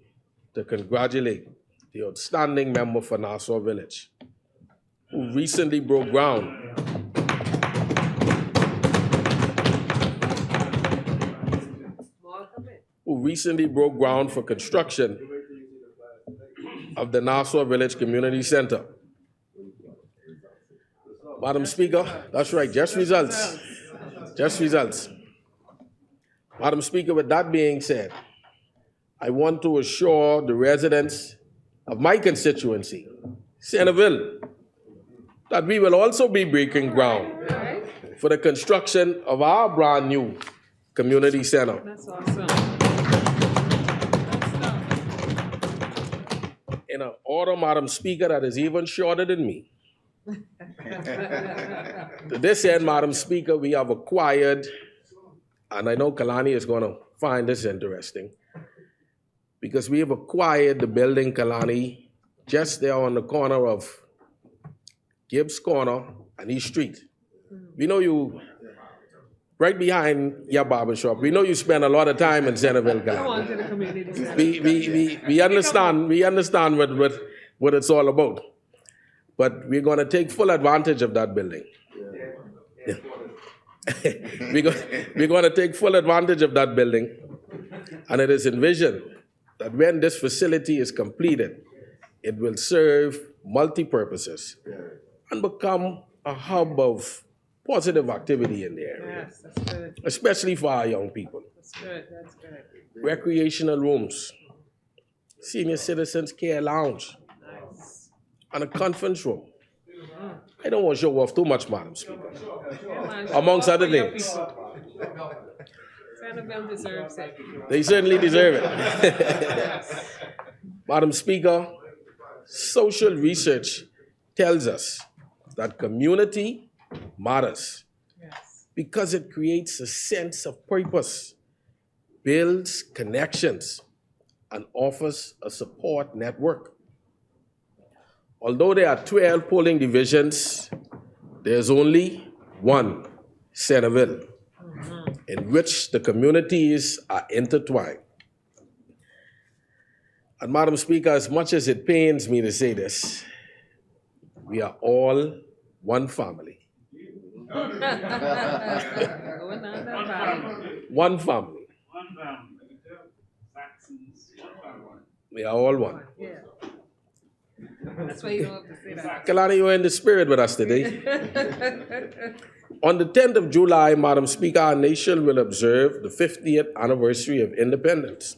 J: to congratulate the outstanding member for Nassau Village, who recently broke ground for construction of the Nassau Village Community Center. Madam Speaker, that's right, just results. Just results. Madam Speaker, with that being said, I want to assure the residents of my constituency, Centerville, that we will also be breaking ground for the construction of our brand new community center.
I: That's awesome.
J: In an order, Madam Speaker, that is even shorter than me. To this end, Madam Speaker, we have acquired, and I know Kalani is going to find this interesting, because we have acquired the building, Kalani, just there on the corner of Gibbs Corner and East Street. We know you, right behind your barbershop, we know you spend a lot of time in Centerville,
I: Come on
J: Kalani.
I: to the community center.
J: We understand what it's all about. But we're going to take full advantage of that building. Yeah. We're going to take full advantage of that building. And it is envisioned that when this facility is completed, it will serve multi-purposes and become a hub of positive activity in the area,
I: Yes, that's good.
J: especially for our young people.
I: That's good. That's good.
J: Recreational rooms, senior citizens care lounge,
I: Nice.
J: and a conference room. I don't want to show off too much, Madam Speaker.
I: Yeah, man,
J: Amongst
I: show
J: other
I: off for your
J: things.
I: people. Centerville deserves it.
J: They certainly deserve it. Madam Speaker, social research tells us that community matters
I: Yes.
J: because it creates a sense of purpose, builds connections, and offers a support network. Although there are 12 polling divisions, there's only one, Centerville, in which the communities are intertwined. And Madam Speaker, as much as it pains me to say this, we are all one family.
I: Going on that valley.
J: One family.
G: One family. Saxons, one family.
J: We are all one.
I: Yeah. That's why you don't have to say that.
J: Kalani, you're in the spirit with us today. On the 10th of July, Madam Speaker, our nation will observe the 50th anniversary of independence.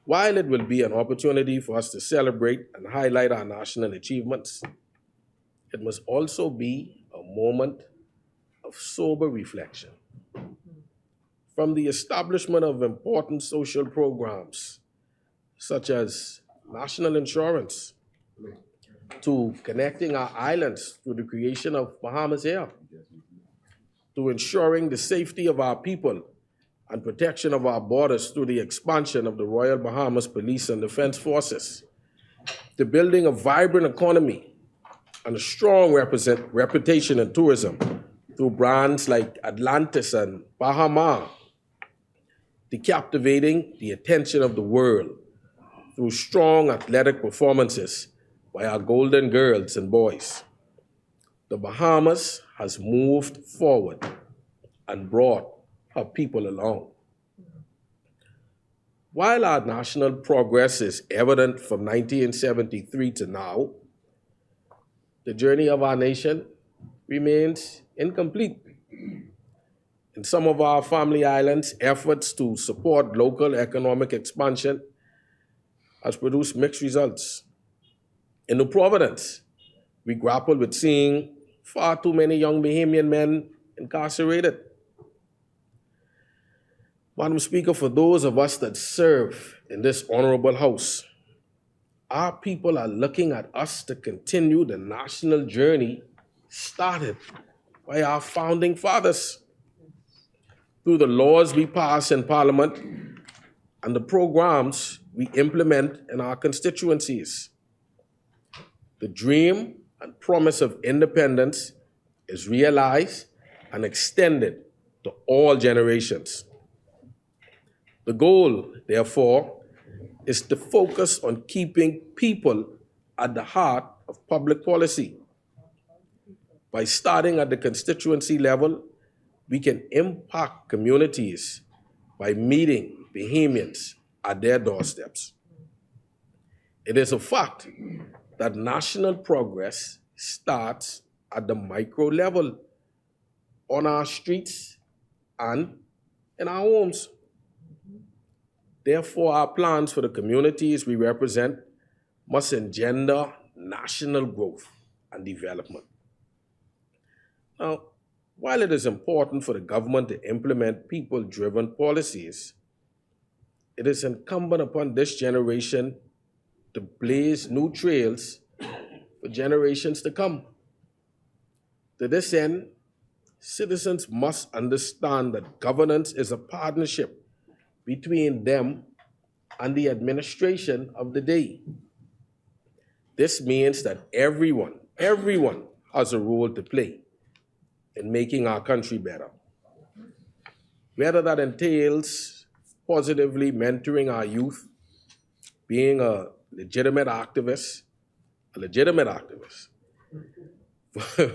J: While it will be an opportunity for us to celebrate and highlight our national achievements, it must also be a moment of sober reflection. From the establishment of important social programs, such as national insurance, to connecting our islands through the creation of Bahamas Air, to ensuring the safety of our people and protection of our borders through the expansion of the Royal Bahamas Police and Defense Forces, the building a vibrant economy and a strong reputation in tourism through brands like Atlantis and Bahama, the captivating the attention of the world through strong athletic performances by our golden girls and boys. The Bahamas has moved forward and brought her people along. While our national progress is evident from 1973 to now, the journey of our nation remains incomplete. In some of our family islands, efforts to support local economic expansion has produced mixed results. In New Providence, we grapple with seeing far too many young Bahamian men incarcerated. Madam Speaker, for those of us that serve in this honorable house, our people are looking at us to continue the national journey started by our founding fathers. Through the laws we pass in Parliament and the programs we implement in our constituencies. The dream and promise of independence is realized and extended to all generations. The goal, therefore, is to focus on keeping people at the heart of public policy. By starting at the constituency level, we can impact communities by meeting Bahamians at their doorsteps. It is a fact that national progress starts at the micro level, on our streets and in our homes. Therefore, our plans for the communities we represent must engender national growth and development. Now, while it is important for the government to implement people-driven policies, it is incumbent upon this generation to blaze new trails for generations to come. To this end, citizens must understand that governance is a partnership between them and the administration of the day. This means that everyone has a role to play in making our country better. Whether that entails positively mentoring our youth, being a legitimate activist,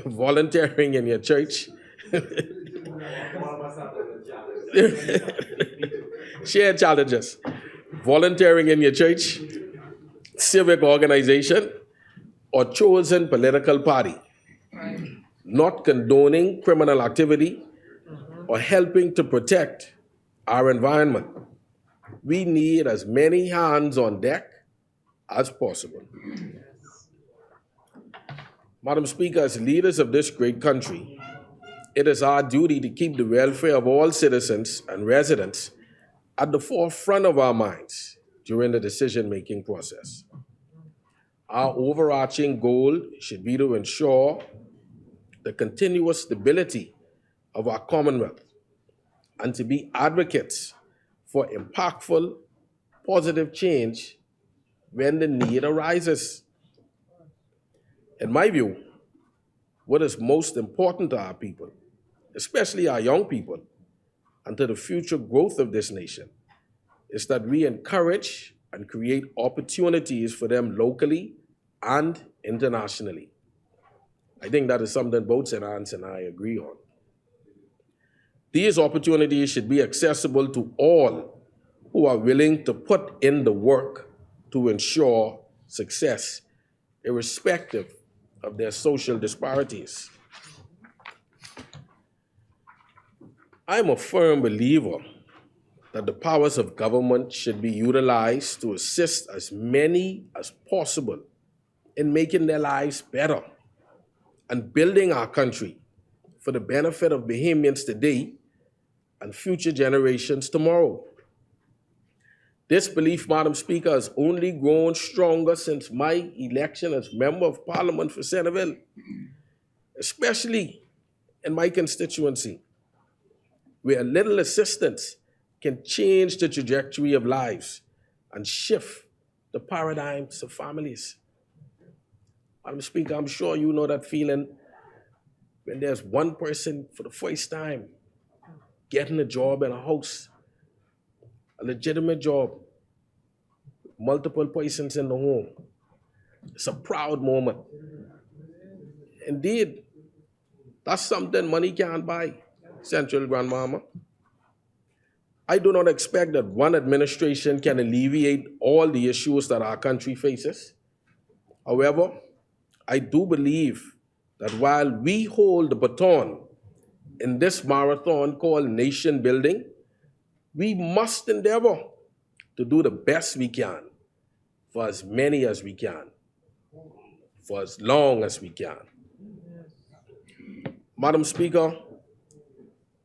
J: volunteering in your church, share challenges, volunteering in your church, civic organization, or chosen political party, not condoning criminal activity or helping to protect our environment. We need as many hands on deck as possible. Madam Speaker, as leaders of this great country, it is our duty to keep the welfare of all citizens and residents at the forefront of our minds during the decision-making process. Our overarching goal should be to ensure the continuous stability of our Commonwealth and to be advocates for impactful, positive change when the need arises. In my view, what is most important to our people, especially our young people, and to the future growth of this nation, is that we encourage and create opportunities for them locally and internationally. I think that is something both Senance and I agree on. These opportunities should be accessible to all who are willing to put in the work to ensure success, irrespective of their social disparities. I'm a firm believer that the powers of government should be utilized to assist as many as possible in making their lives better and building our country for the benefit of Bahamians today and future generations tomorrow. This belief, Madam Speaker, has only grown stronger since my election as Member of Parliament for Centerville, especially in my constituency, where a little assistance can change the trajectory of lives and shift the paradigms of families. Madam Speaker, I'm sure you know that feeling when there's one person for the first time getting a job in a house, a legitimate job, multiple persons in the home. It's a proud moment. Indeed, that's something money can't buy, Central Grandmama. I do not expect that one administration can alleviate all the issues that our country faces. However, I do believe that while we hold the baton in this marathon called nation building, we must endeavor to do the best we can for as many as we can, for as long as we can. Madam Speaker,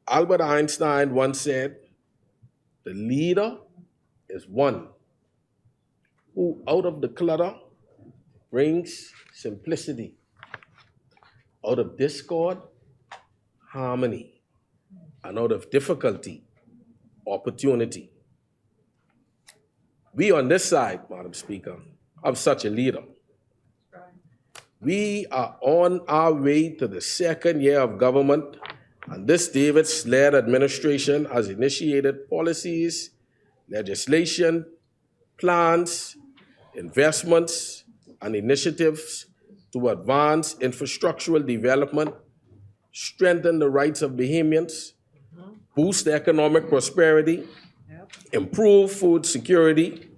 J: Albert Einstein once said, "The leader is one who out of the clutter brings simplicity, out of discord, harmony, and out of difficulty, opportunity." We on this side, Madam Speaker, have such a leader. We are on our way to the second year of government, and this David-led administration has initiated policies, legislation, plans, investments, and initiatives to advance infrastructural development, strengthen the rights of Bahamians, boost economic prosperity, improve food security,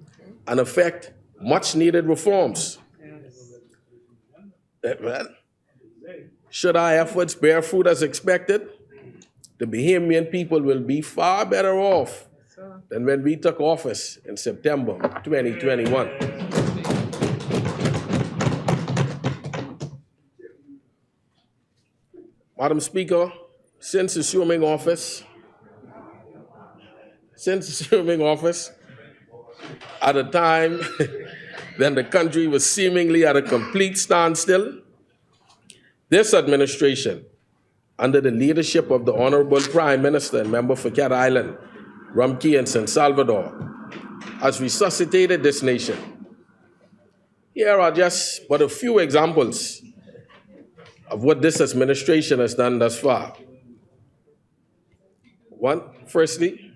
J: and effect much-needed reforms. Well, should our efforts bear fruit as expected, the Bahamian people will be far better off than when we took office in September 2021. Madam Speaker, since assuming office, at a time when the country was seemingly at a complete standstill, this administration, under the leadership of the Honorable Prime Minister and member for Cat Island, Rumkey and San Salvador, has resuscitated this nation. Here are just but a few examples of what this administration has done thus far. One, firstly,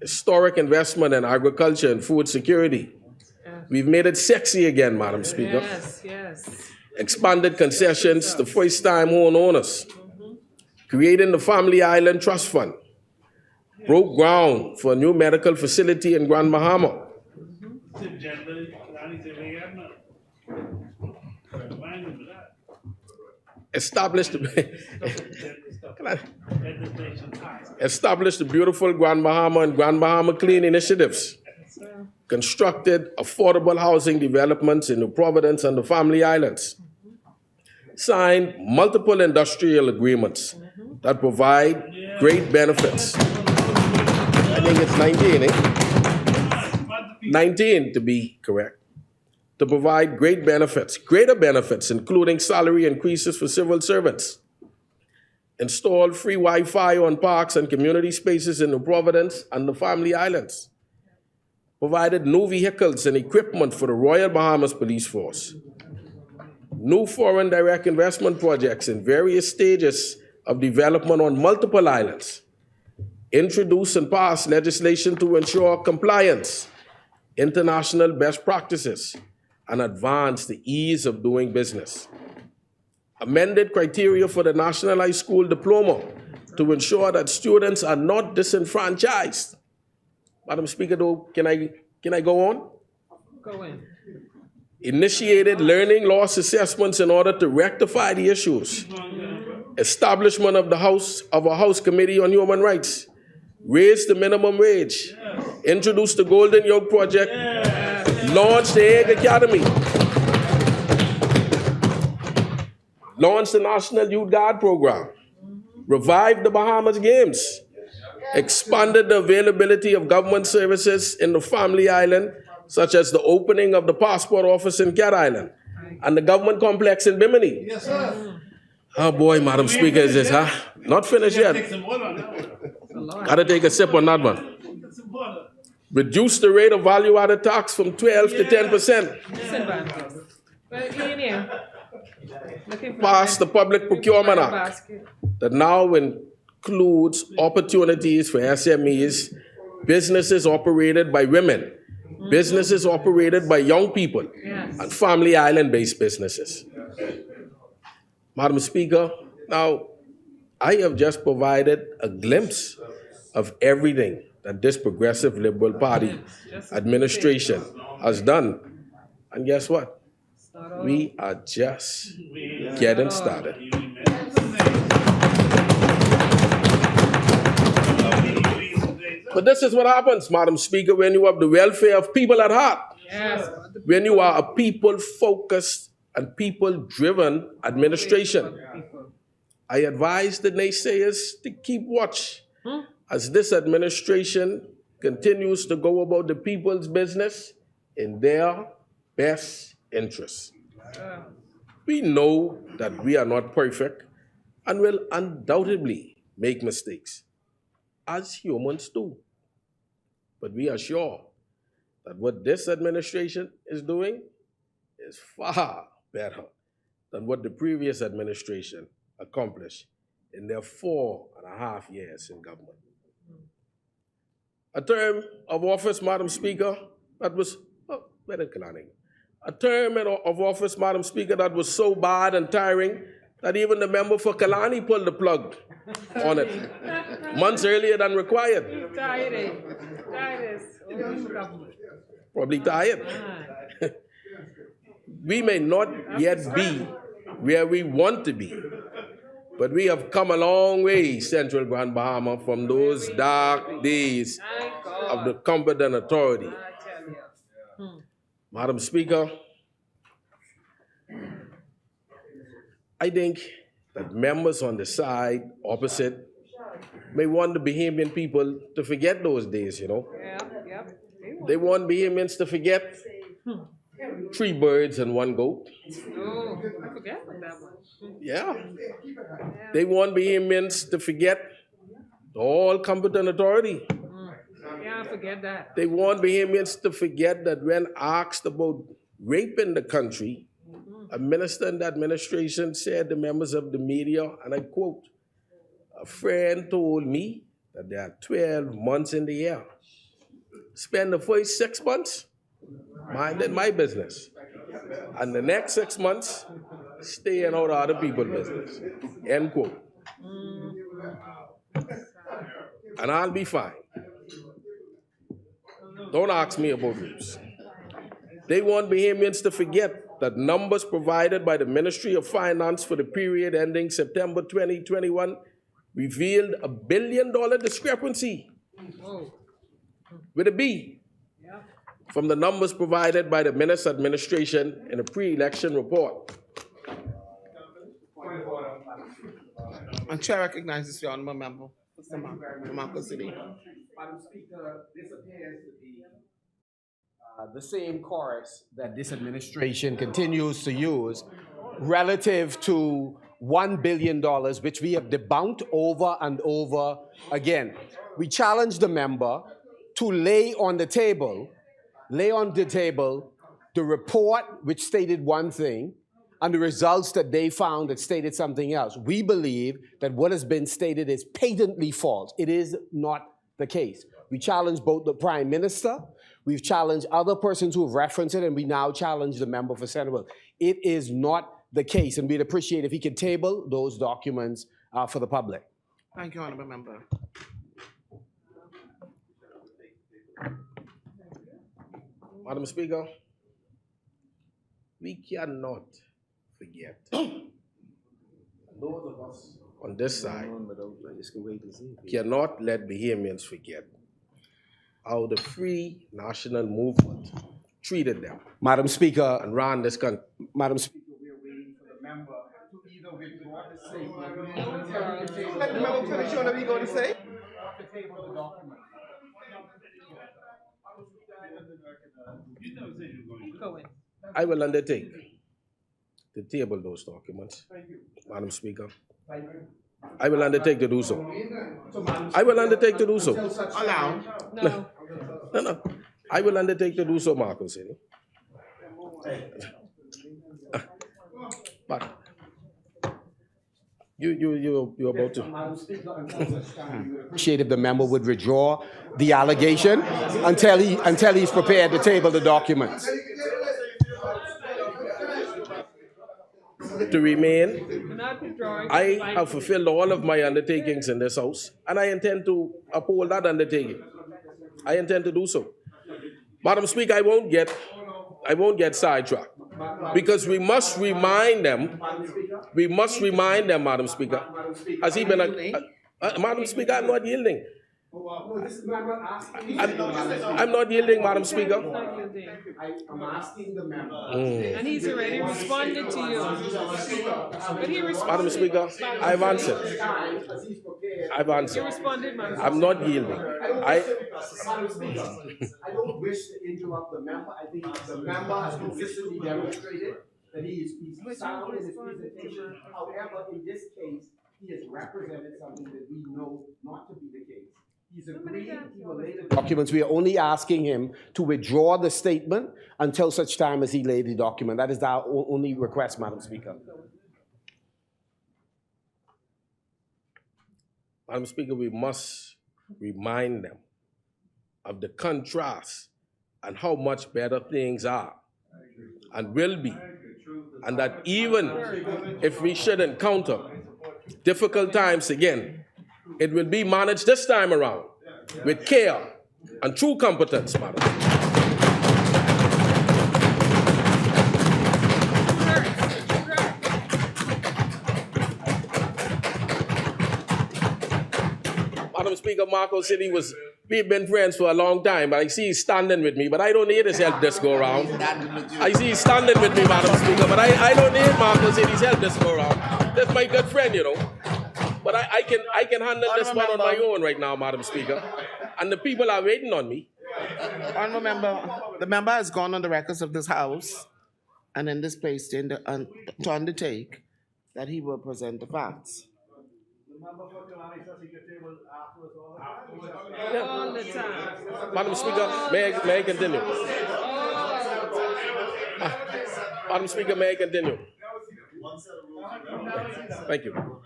J: historic investment in agriculture and food security. We've made it sexy again, Madam Speaker.
I: Yes, yes.
J: Expanded concessions to first-time homeowners. Creating the Family Island Trust Fund. Broke ground for a new medical facility in Grand Bahama. Established the beautiful Grand Bahama and Grand Bahama Clean initiatives. Constructed affordable housing developments in New Providence and the Family Islands. Signed multiple industrial agreements that provide great benefits. I think it's 19, 19 to be correct. To provide great benefits, greater benefits, including salary increases for civil servants. Installed free Wi-Fi on parks and community spaces in New Providence and the Family Islands. Provided new vehicles and equipment for the Royal Bahamas Police Force. New foreign direct investment projects in various stages of development on multiple islands. Introduced and passed legislation to ensure compliance, international best practices, and advance the ease of doing business. Amended criteria for the National High School Diploma to ensure that students are not disenfranchised. Madam Speaker, though, can I go on?
I: Go in.
J: Initiated learning loss assessments in order to rectify the issues. Establishment of a House Committee on Human Rights. Raised the minimum wage. Introduced the Golden Yoke Project. Launched the Egg Academy. Launched the National Youth Guard Program. Revived the Bahamas Games. Expanded the availability of government services in the Family Island, such as the opening of the passport office in Cat Island and the government complex in Bimini.
E: Yes, sir.
J: Oh boy, Madam Speaker, is this, huh? Not finished yet. Gotta take a sip on that one. Reduce the rate of value-added tax from 12 to 10%. Pass the Public Procurement Act that now includes opportunities for SMEs, businesses operated by women, businesses operated by young people, and Family Island-based businesses. Madam Speaker, now I have just provided a glimpse of everything that this progressive Liberal Party administration has done. And guess what? We are just getting started. But this is what happens, Madam Speaker, when you have the welfare of people at heart.
I: Yes.
J: When you are a people-focused and people-driven administration. I advise the naysayers to keep watch as this administration continues to go about the people's business in their best interests. We know that we are not perfect and will undoubtedly make mistakes, as humans do. But we are sure that what this administration is doing is far better than what the previous administration accomplished in their 4.5 years in government. A term of office, Madam Speaker, that was, a term of office, Madam Speaker, that was so bad and tiring that even the member for Kalani pulled the plug on it months earlier than required.
I: Tired.
J: Probably tired. We may not yet be where we want to be, but we have come a long way, Central Grand Bahama, from those dark days of the competent authority. Madam Speaker, I think that members on the side opposite may want the Bahamian people to forget those days, you know. They want Bahamians to forget 3 birds and 1 goat.
I: Oh, I forget about that one.
J: Yeah. They want Bahamians to forget all competent authority.
I: Yeah, I forget that.
J: They want Bahamians to forget that when asked about rape in the country, a minister in the administration said to members of the media, and I quote, "A friend told me that there are 12 months in the year. Spend the first 6 months minding my business, and the next 6 months staying out of other people's business." End quote. And I'll be fine. Don't ask me about rapes. They want Bahamians to forget that numbers provided by the Ministry of Finance for the period ending September 2021 revealed a $1 billion discrepancy with a B from the numbers provided by the Minister administration in a pre-election report.
B: And Chair recognizes the honourable member from Marco City.
F: Madam Speaker, this appears to be the same chorus that this administration continues to use relative to $1 billion, which we have debunked over and over again. We challenge the member to lay on the table the report which stated one thing and the results that they found that stated something else. We believe that what has been stated is patently false. It is not the case. We challenge both the Prime Minister, we've challenged other persons who have referenced it, and we now challenge the member for Centerville. It is not the case, and we'd appreciate if he could table those documents for the public.
B: Thank you, honourable member.
J: Madam Speaker, we cannot forget. Those of us on this side cannot let Bahamians forget how the Free National Movement treated them.
F: Madam Speaker,
J: and ran this country.
F: Madam Speaker, we are waiting for the member to either withdraw the statement.
B: Let the member finish on what he's going to say.
F: To table the document.
J: I will undertake to table those documents, Madam Speaker. I will undertake to do so. I will undertake to do so.
B: Allow.
J: No. I will undertake to do so, Marco City. But you're about to.
F: Appreciate if the member would withdraw the allegation until he's prepared to table the documents.
J: To remain, I have fulfilled all of my undertakings in this house, and I intend to uphold that undertaking. I intend to do so. Madam Speaker, I won't get sidetracked, because we must remind them, Madam Speaker, has he been Madam Speaker, I'm not yielding. I'm not yielding, Madam Speaker.
F: I'm asking the member.
I: And he's already responded to you. But he responded.
J: Madam Speaker, I've answered. I've
I: You
J: answered.
I: responded, Madam
J: I'm not yielding.
F: Madam Speaker, I don't wish to interrupt the member. I think the member has consistently demonstrated that he's sound in his presentation. However, in this case, he has represented something that we know not to be the case. He's agreed he will lay the documents. We are only asking him to withdraw the statement until such time as he laid the document. That is our only request, Madam Speaker.
J: Madam Speaker, we must remind them of the contrast and how much better things are and will be. And that even if we should encounter difficult times again, it will be managed this time around with care and true competence, Madam. Madam Speaker, Marco said we've been friends for a long time, but I see he's standing with me, but I don't need his help this go around. I see he's standing with me, Madam Speaker, but I don't need Marco City's help this go around. That's my good friend, you know. But I can handle this one on my own right now, Madam Speaker. And the people are waiting on me.
B: Honourable member, the member has gone on the records of this House and in this place to undertake that he will present the facts.
I: All the time.
J: Madam Speaker, may I continue? Madam Speaker, may I continue? Thank you.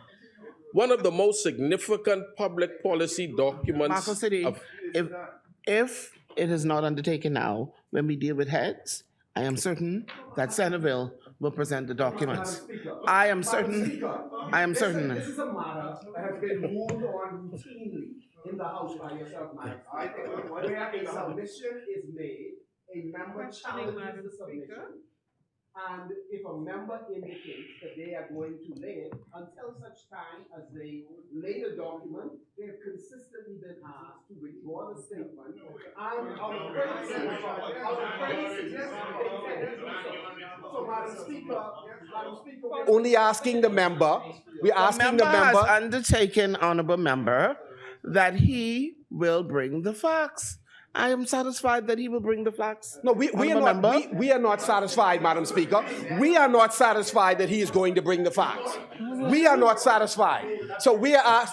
J: One of the most significant public policy documents
B: Marco City, if it is not undertaken now, when we deal with heads, I am certain that Centerville will present the documents. I am certain.
F: This is a matter that has been moved on routinely in the House by yourself, Madam Speaker, where a submission is made, a member challenges the submission, and if a member indicates that they are going to lay it, until such time as they lay the document, they have consistently been asked to withdraw the statement. I'm out of courtesy. So, Madam Speaker, only asking the member. We're asking the member.
B: Has undertaken, honourable member, that he will bring the facts. I am satisfied that he will bring the facts.
F: No, we are not satisfied, Madam Speaker. We are not satisfied that he is going to bring the facts. We are not satisfied. So we are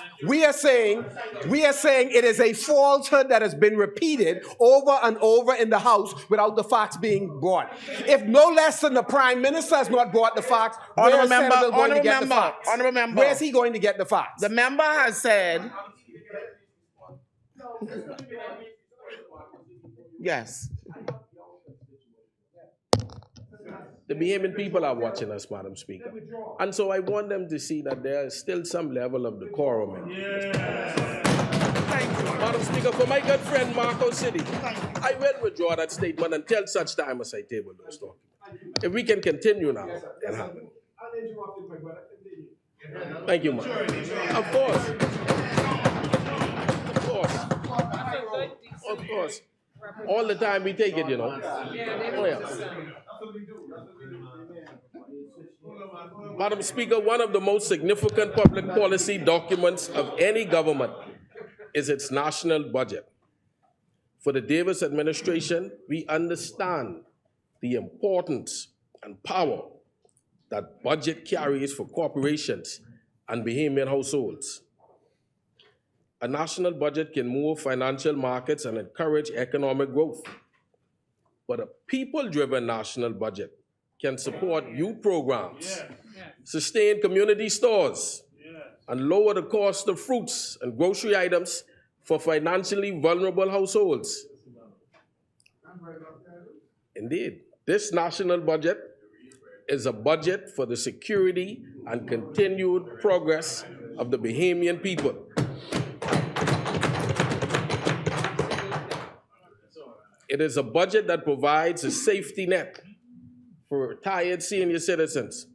F: saying it is a falsehood that has been repeated over and over in the House without the facts being brought. If no less than the Prime Minister has not brought the facts, where is Centerville going to get the facts?
B: Honourable member,
F: where is he going to get the facts?
B: The member has said. Yes.
J: The Bahamian people are watching us, Madam Speaker. And so I want them to see that there is still some level of decorum in this. Madam Speaker, for my good friend Marco City, I will withdraw that statement until such time as I table those documents. If we can continue now, it'll happen. Thank you, ma'am. Of course. Of course. Of course. All the time we take it, you know. Madam Speaker, one of the most significant public policy documents of any government is its national budget. For the Davis administration, we understand the importance and power that budget carries for corporations and Bahamian households. A national budget can move financial markets and encourage economic growth. But a people-driven national budget can support youth programs, sustain community stores, and lower the cost of fruits and grocery items for financially vulnerable households. Indeed, this national budget is a budget for the security and continued progress of the Bahamian people. It is a budget that provides a safety net for retired senior citizens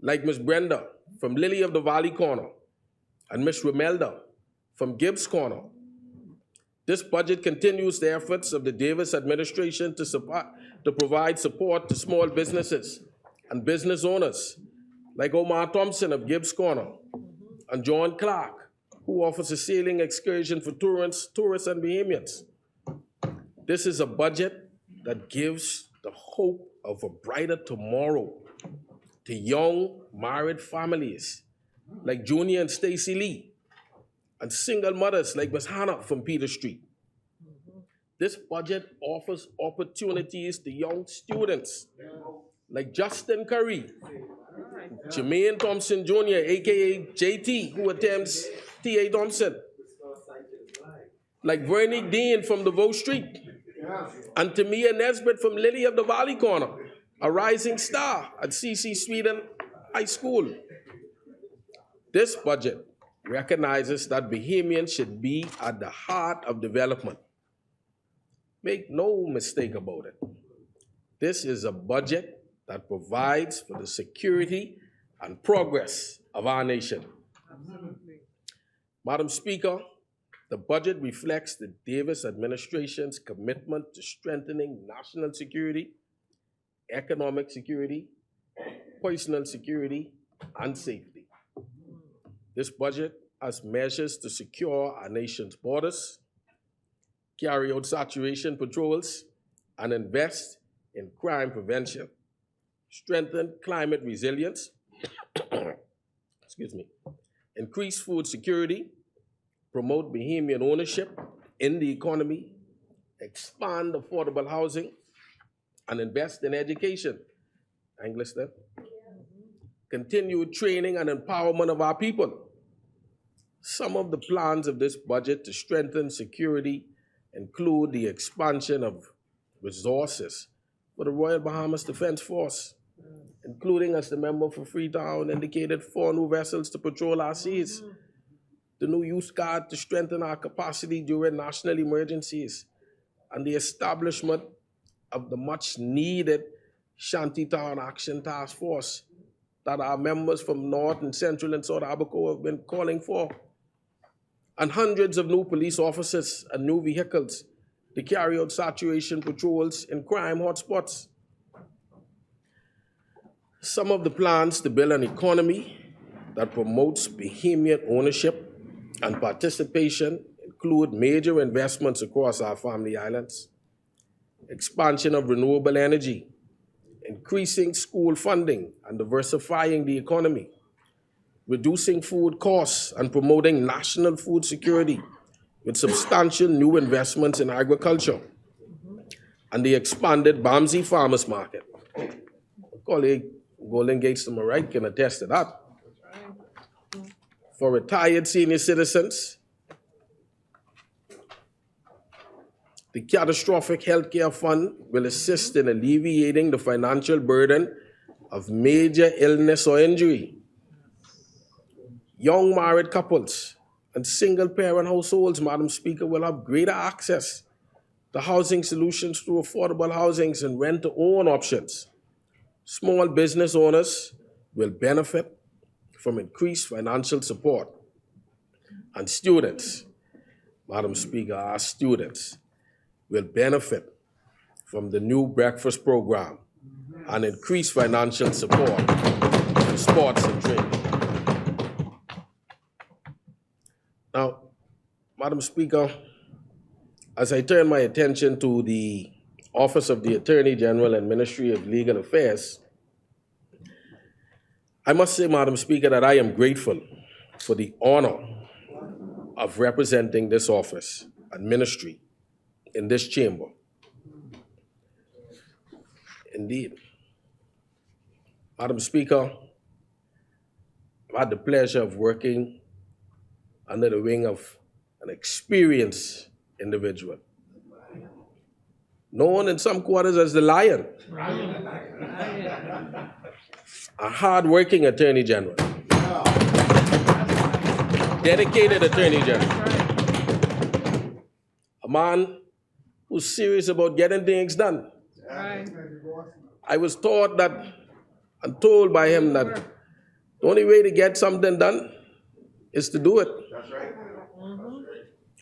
J: like Ms. Brenda from Lily of the Valley Corner and Ms. Romelda from Gibbs Corner, This budget continues the efforts of the Davis administration to provide support to small businesses and business owners like Omar Thompson of Gibbs Corner and John Clark, who offers a sailing excursion for tourists and Bahamians. This is a budget that gives the hope of a brighter tomorrow to young married families like Junior and Stacy Lee, and single mothers like Ms. Hannah from Peter Street. This budget offers opportunities to young students like Justin Curry, Jermaine Thompson Jr., aka JT, who attends T.A. Thompson, like Vernick Dean from DeVoe Street, and Tamia Nesbitt from Lily of the Valley Corner, a rising star at C.C. Sweden High School. This budget recognizes that Bahamians should be at the heart of development. Make no mistake about it. This is a budget that provides for the security and progress of our nation. Madam Speaker, the budget reflects the Davis administration's commitment to strengthening national security, economic security, personal security, and safety. This budget has measures to secure our nation's borders, carry out saturation patrols, and invest in crime prevention, strengthen climate resilience, increase food security, promote Bahamian ownership in the economy, expand affordable housing, and invest in education. English there. Continue training and empowerment of our people. Some of the plans of this budget to strengthen security include the expansion of resources for the Royal Bahamas Defense Force, including, as the member for Freetown indicated, 4 new vessels to patrol our seas, the new Youth Guard to strengthen our capacity during national emergencies, and the establishment of the much-needed Shantytown Action Task Force that our members from North and Central and South Abaco have been calling for, and hundreds of new police officers and new vehicles to carry out saturation patrols in crime hotspots. Some of the plans to build an economy that promotes Bahamian ownership and participation include major investments across our family islands, expansion of renewable energy, increasing school funding and diversifying the economy, reducing food costs and promoting national food security with substantial new investments in agriculture, and the expanded Bamsey Farmers Market. My colleague Golden Gates to my right can attest to that. For retired senior citizens, the Catastrophic Healthcare Fund will assist in alleviating the financial burden of major illness or injury. Young married couples and single-parent households, Madam Speaker, will have greater access to housing solutions through affordable housings and rent-to-own options. Small business owners will benefit from increased financial support. And students, Madam Speaker, our students will benefit from the new breakfast program and increased financial support for sports and training. Now, Madam Speaker, as I turn my attention to the Office of the Attorney General and Ministry of Legal Affairs, I must say, Madam Speaker, that I am grateful for the honor of representing this office and ministry in this chamber. Indeed. Madam Speaker, I've had the pleasure of working under the wing of an experienced individual, known in some quarters as the Lion, a hard-working Attorney General, dedicated Attorney General, a man who's serious about getting things done. I was taught that, and told by him that the only way to get something done is to do it.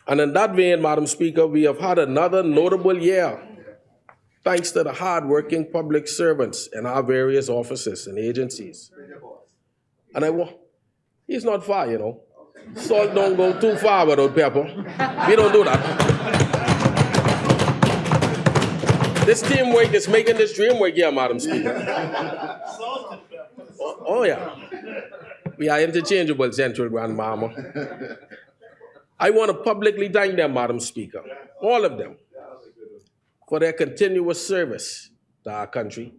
J: And in that vein, Madam Speaker, we have had another notable year thanks to the hard-working public servants in our various offices and agencies. And he's not far, you know. Salt don't go too far without pepper. We don't do that. This teamwork is making this dream work here, Madam Speaker. Oh yeah. We are interchangeable, Central Grandmama. I want to publicly thank them, Madam Speaker, all of them, for their continuous service to our country.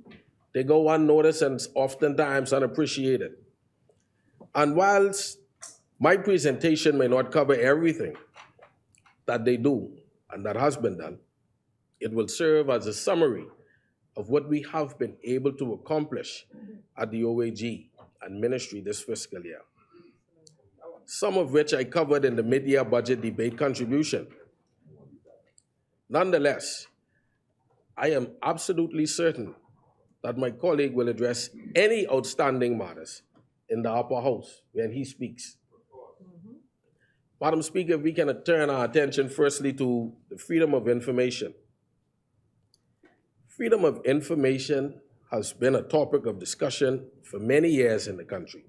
J: They go unnoticed and oftentimes unappreciated. And whilst my presentation may not cover everything that they do and that has been done, it will serve as a summary of what we have been able to accomplish at the OAG and ministry this fiscal year, some of which I covered in the mid-year budget debate contribution. Nonetheless, I am absolutely certain that my colleague will address any outstanding matters in the upper house when he speaks. Madam Speaker, we can turn our attention firstly to the freedom of information. Freedom of information has been a topic of discussion for many years in the country.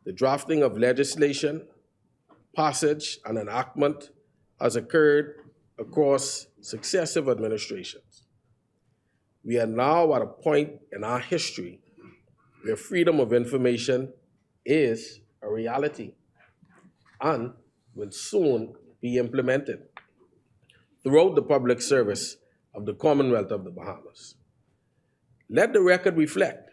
J: The drafting of legislation, passage, and enactment has occurred across successive administrations. We are now at a point in our history where freedom of information is a reality and will soon be implemented throughout the public service of the Commonwealth of the Bahamas. Let the record reflect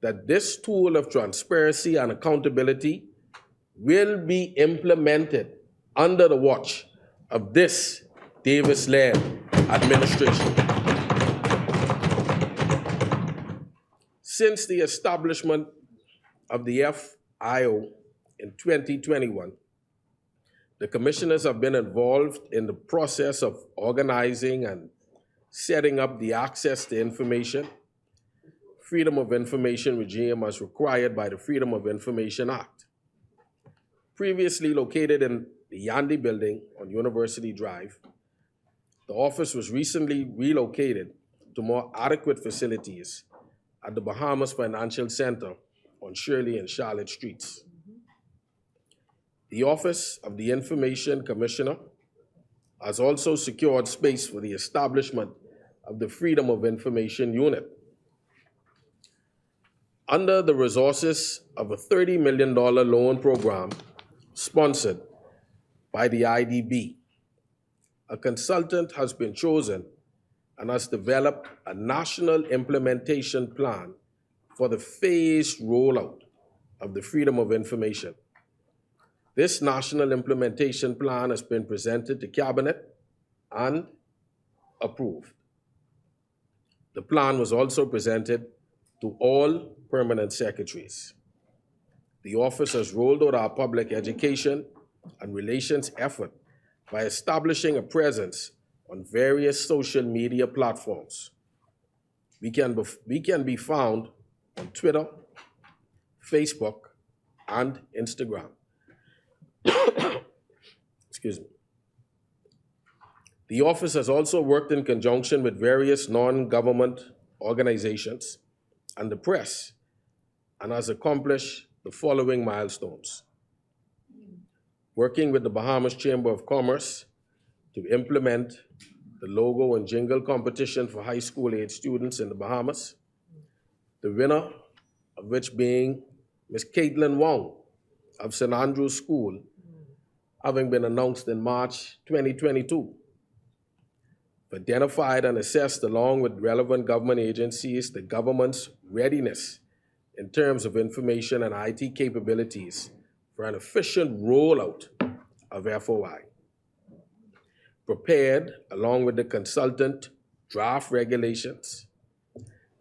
J: that this tool of transparency and accountability will be implemented under the watch of this Davis-led administration. Since the establishment of the FIO in 2021, the commissioners have been involved in the process of organizing and setting up the access to information, freedom of information regime as required by the Freedom of Information Act. Previously located in the Yandy building on University Drive, the office was recently relocated to more adequate facilities at the Bahamas Financial Center on Shirley and Charlotte Streets. The Office of the Information Commissioner has also secured space for the establishment of the Freedom of Information Unit. Under the resources of a $30 million loan program sponsored by the IDB, a consultant has been chosen and has developed a national implementation plan for the phased rollout of the Freedom of Information. This national implementation plan has been presented to Cabinet and approved. The plan was also presented to all permanent secretaries. The office has rolled out our public education and relations effort by establishing a presence on various social media platforms. We can be found on Twitter, Facebook, and Instagram. Excuse me. The office has also worked in conjunction with various non-government organizations and the press and has accomplished the following milestones. Working with the Bahamas Chamber of Commerce to implement the logo and jingle competition for high school age students in the Bahamas, the winner of which being Ms. Caitlin Wong of St. Andrew's School, having been announced in March 2022. Identified and assessed along with relevant government agencies the government's readiness in terms of information and IT capabilities for an efficient rollout of FOI. Prepared, along with the consultant, draft regulations.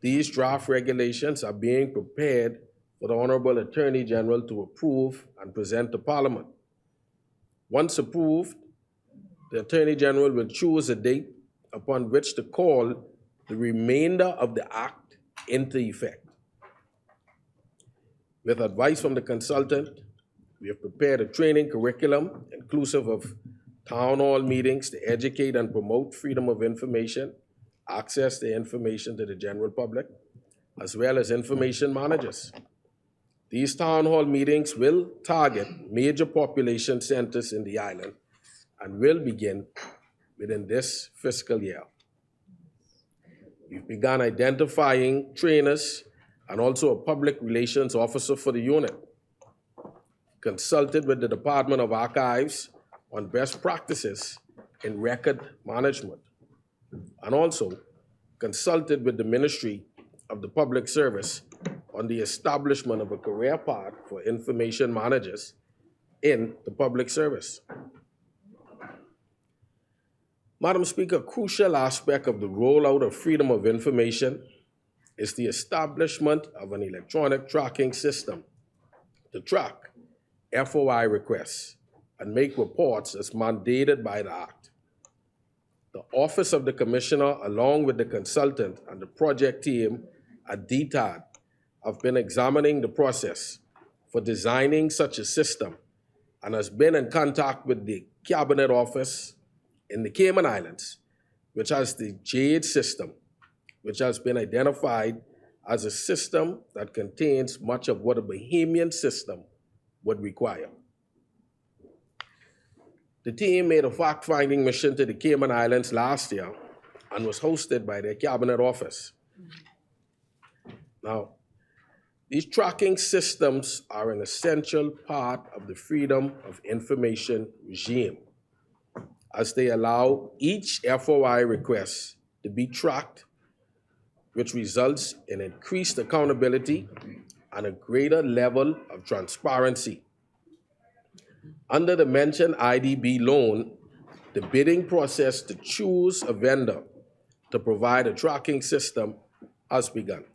J: These draft regulations are being prepared for the Honorable Attorney General to approve and present to Parliament. Once approved, the Attorney General will choose a date upon which to call the remainder of the Act into effect. With advice from the consultant, we have prepared a training curriculum inclusive of town hall meetings to educate and promote freedom of information, access to information to the general public, as well as information managers. These town hall meetings will target major population centers in the island and will begin within this fiscal year. We've begun identifying trainers and also a public relations officer for the unit. Consulted with the Department of Archives on best practices in record management, and also consulted with the Ministry of the Public Service on the establishment of a career path for information managers in the public service. Madam Speaker, a crucial aspect of the rollout of freedom of information is the establishment of an electronic tracking system to track FOI requests and make reports as mandated by the Act. The Office of the Commissioner, along with the consultant and the project team at DTAD, have been examining the process for designing such a system and has been in contact with the Cabinet Office in the Cayman Islands, which has the JADE system, which has been identified as a system that contains much of what a Bahamian system would require. The team made a fact-finding mission to the Cayman Islands last year and was hosted by their Cabinet Office. Now, these tracking systems are an essential part of the freedom of information regime, as they allow each FOI request to be tracked, which results in increased accountability and a greater level of transparency. Under the mentioned IDB loan, the bidding process to choose a vendor to provide a tracking system has begun,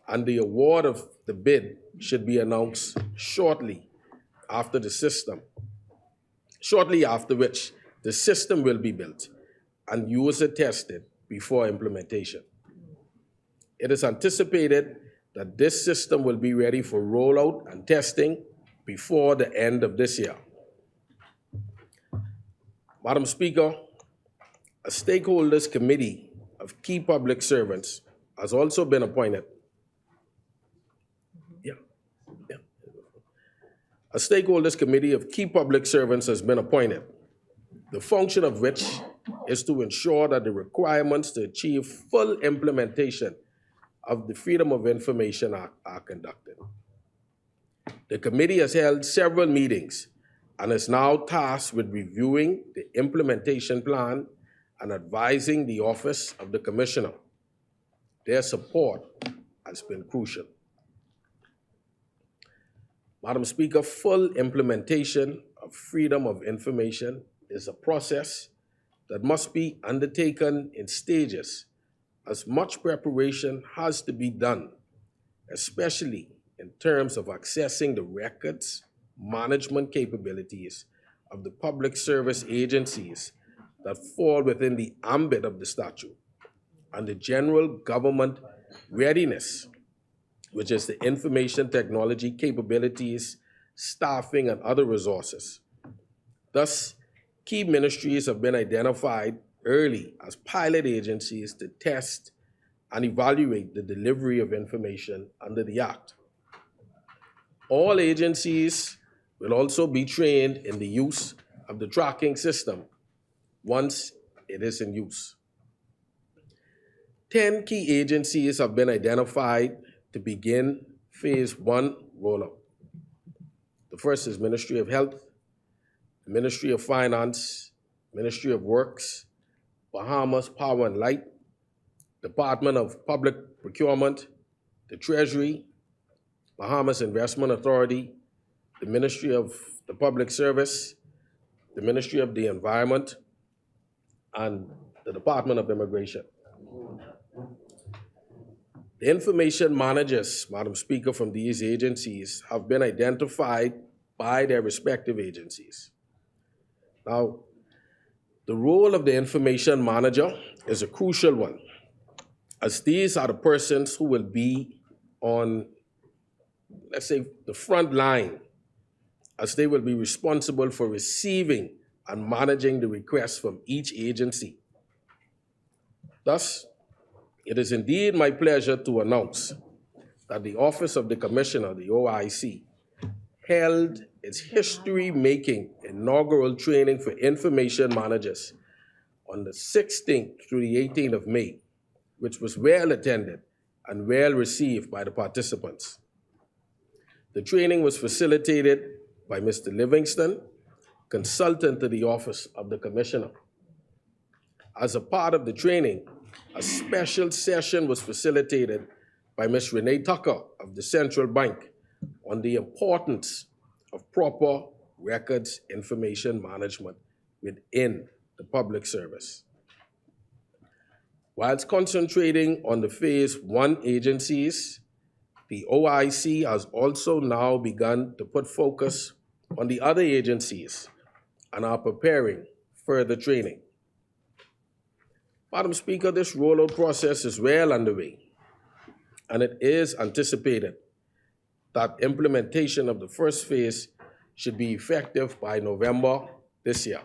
J: and the award of the bid should be announced shortly after which the system will be built and user tested before implementation. It is anticipated that this system will be ready for rollout and testing before the end of this year. Madam Speaker, a stakeholders committee of key public servants has also been appointed. A stakeholders committee of key public servants has been appointed, the function of which is to ensure that the requirements to achieve full implementation of the Freedom of Information Act are conducted. The committee has held several meetings and is now tasked with reviewing the implementation plan and advising the Office of the Commissioner. Their support has been crucial. Madam Speaker, full implementation of freedom of information is a process that must be undertaken in stages, as much preparation has to be done, especially in terms of accessing the records management capabilities of the public service agencies that fall within the ambit of the statute, and the general government readiness, which is the information technology capabilities, staffing, and other resources. Thus, key ministries have been identified early as pilot agencies to test and evaluate the delivery of information under the Act. All agencies will also be trained in the use of the tracking system once it is in use. 10 key agencies have been identified to begin phase 1 rollout. The first is Ministry of Health, Ministry of Finance, Ministry of Works, Bahamas Power and Light, Department of Public Procurement, the Treasury, Bahamas Investment Authority, the Ministry of the Public Service, the Ministry of the Environment, and the Department of Immigration. The information managers, Madam Speaker, from these agencies have been identified by their respective agencies. Now, the role of the information manager is a crucial one, as these are the persons who will be on, let's say, the front line, as they will be responsible for receiving and managing the requests from each agency. Thus, it is indeed my pleasure to announce that the Office of the Commissioner, the OIC, held its history-making inaugural training for information managers on the 16th through the 18th of May, which was well attended and well received by the participants. The training was facilitated by Mr. Livingston, consultant to the Office of the Commissioner. As a part of the training, a special session was facilitated by Ms. Renee Tucker of the Central Bank on the importance of proper records information management within the public service. Whilst concentrating on the Phase 1 agencies, the OIC has also now begun to put focus on the other agencies and are preparing further training. Madam Speaker, this rollout process is well underway, and it is anticipated that implementation of the first phase should be effective by November this year.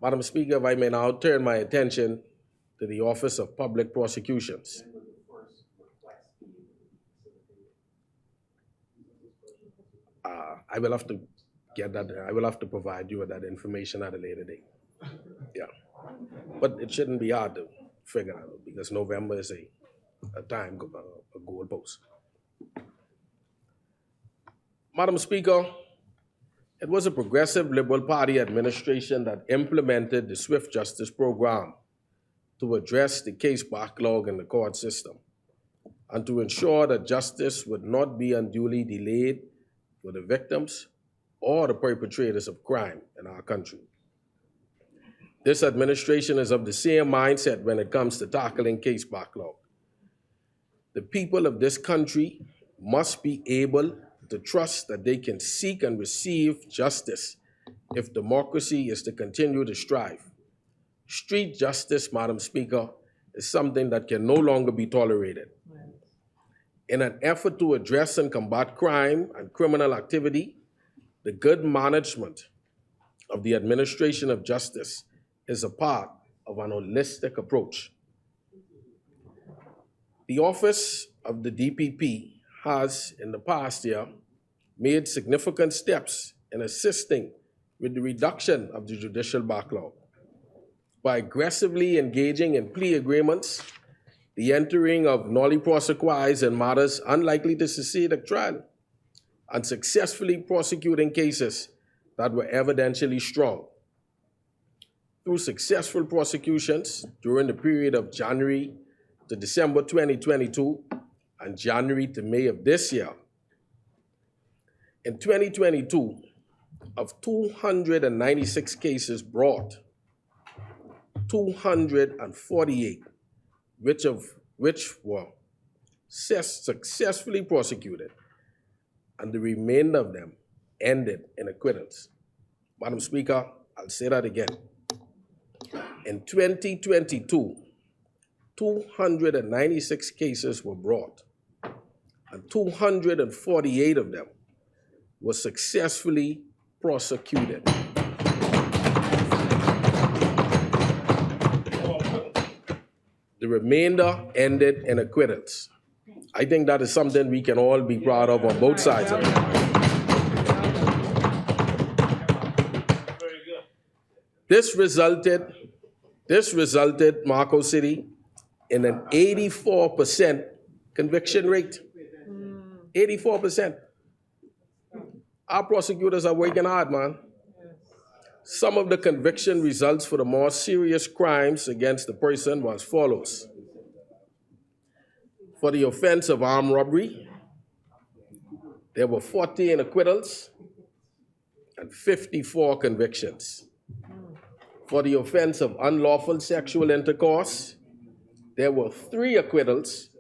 J: Madam Speaker, if I may now turn my attention to the Office of Public Prosecutions. I will have to get that. I will have to provide you with that information at a later date. Yeah, but it shouldn't be hard to figure out because November is a time, a goalpost. Madam Speaker, it was a progressive Liberal Party administration that implemented the Swift Justice Program to address the case backlog in the court system and to ensure that justice would not be unduly delayed for the victims or the perpetrators of crime in our country. This administration is of the same mindset when it comes to tackling case backlog. The people of this country must be able to trust that they can seek and receive justice if democracy is to continue to strive. Street justice, Madam Speaker, is something that can no longer be tolerated. In an effort to address and combat crime and criminal activity, the good management of the administration of justice is a part of an holistic approach. The Office of the DPP has, in the past year, made significant steps in assisting with the reduction of the judicial backlog by aggressively engaging in plea agreements, the entering of noli prosequis in matters unlikely to succeed at trial, and successfully prosecuting cases that were evidentially strong. Through successful prosecutions during the period of January to December 2022 and January to May of this year, in 2022, of 296 cases brought, 248, which were successfully prosecuted, and the remainder of them ended in acquittals. Madam Speaker, I'll say that again. In 2022, 296 cases were brought, and 248 of them were successfully prosecuted. The remainder ended in acquittals. I think that is something we can all be proud of on both sides of it. This resulted, Marco City, in an 84% conviction rate. 84%. Our prosecutors are working hard, man. Some of the conviction results for the more serious crimes against the person were as follows. For the offense of armed robbery, there were 14 acquittals and 54 convictions. For the offense of unlawful sexual intercourse, there were 3 acquittals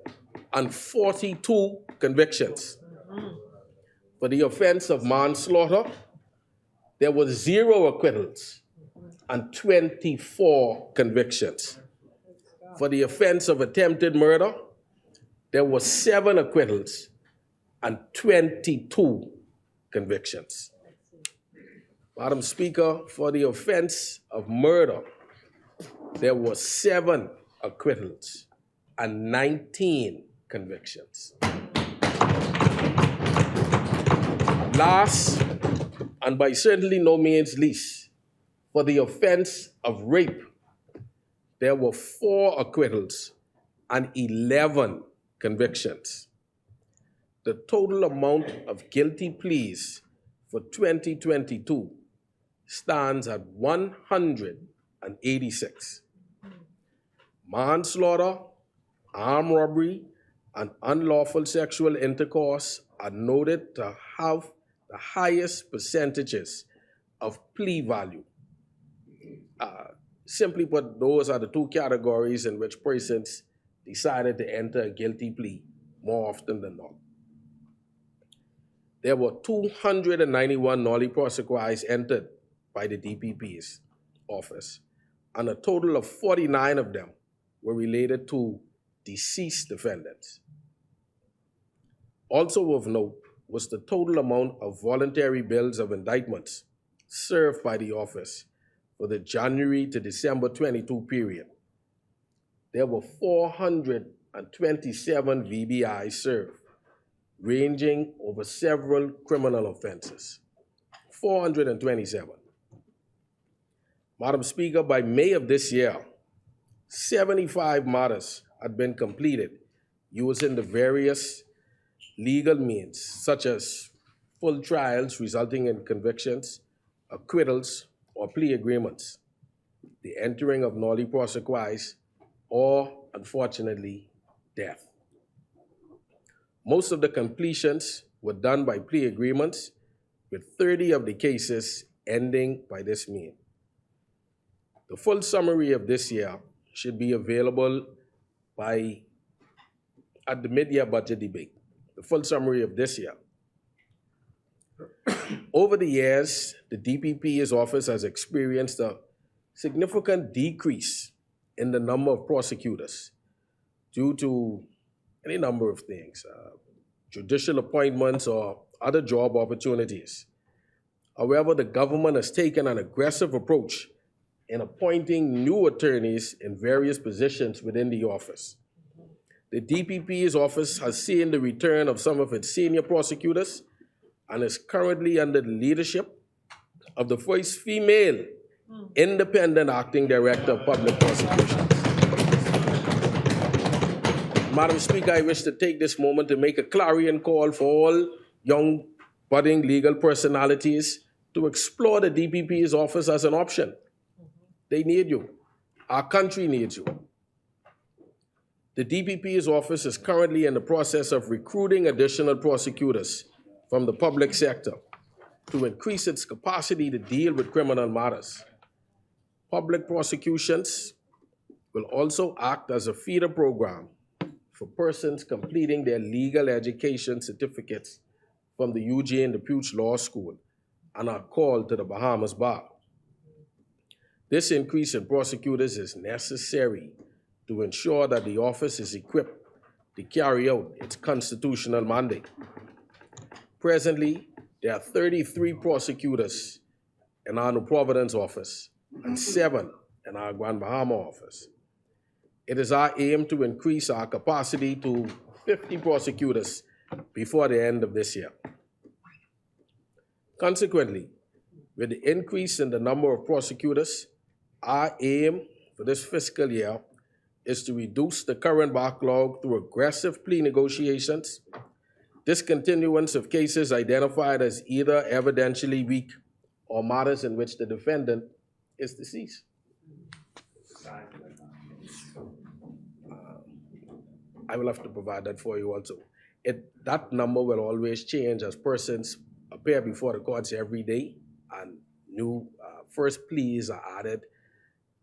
J: and 42 convictions. For the offense of manslaughter, there were 0 acquittals and 24 convictions. For the offense of attempted murder, there were 7 acquittals and 22 convictions. Madam Speaker, for the offense of murder, there were 7 acquittals and 19 convictions. Last, and by certainly no means least, for the offense of rape, there were 4 acquittals and 11 convictions. The total amount of guilty pleas for 2022 stands at 186. Manslaughter, armed robbery, and unlawful sexual intercourse are noted to have the highest percentages of plea value. Simply put, those are the 2 categories in which persons decided to enter a guilty plea more often than not. There were 291 nolli prosequis entered by the DPP's office, and a total of 49 of them were related to deceased defendants. Also of note was the total amount of voluntary bills of indictments served by the office for the January to December 22 period. There were 427 VBIs served, ranging over several criminal offenses. 427. Madam Speaker, by May of this year, 75 matters had been completed using the various legal means, such as full trials resulting in convictions, acquittals, or plea agreements, the entering of nolli prosequis, or, unfortunately, death. Most of the completions were done by plea agreements, with 30 of the cases ending by this means. The full summary of this year should be available at the mid-year budget debate. The full summary of this year. Over the years, the DPP's office has experienced a significant decrease in the number of prosecutors due to any number of things, judicial appointments or other job opportunities. However, the government has taken an aggressive approach in appointing new attorneys in various positions within the office. The DPP's office has seen the return of some of its senior prosecutors and is currently under the leadership of the first female independent acting director of public prosecutions. Madam Speaker, I wish to take this moment to make a clarion call for all young budding legal personalities to explore the DPP's office as an option. They need you. Our country needs you. The DPP's office is currently in the process of recruiting additional prosecutors from the public sector to increase its capacity to deal with criminal matters. Public prosecutions will also act as a feeder program for persons completing their legal education certificates from the Eugene DePuch Law School and are called to the Bahamas Bar. This increase in prosecutors is necessary to ensure that the office is equipped to carry out its constitutional mandate. Presently, there are 33 prosecutors in our New Providence office and 7 in our Grand Bahama office. It is our aim to increase our capacity to 50 prosecutors before the end of this year. Consequently, with the increase in the number of prosecutors, our aim for this fiscal year is to reduce the current backlog through aggressive plea negotiations, discontinuance of cases identified as either evidentially weak or matters in which the defendant is deceased. I will have to provide that for you also. That number will always change as persons appear before the courts every day and new first pleas are added.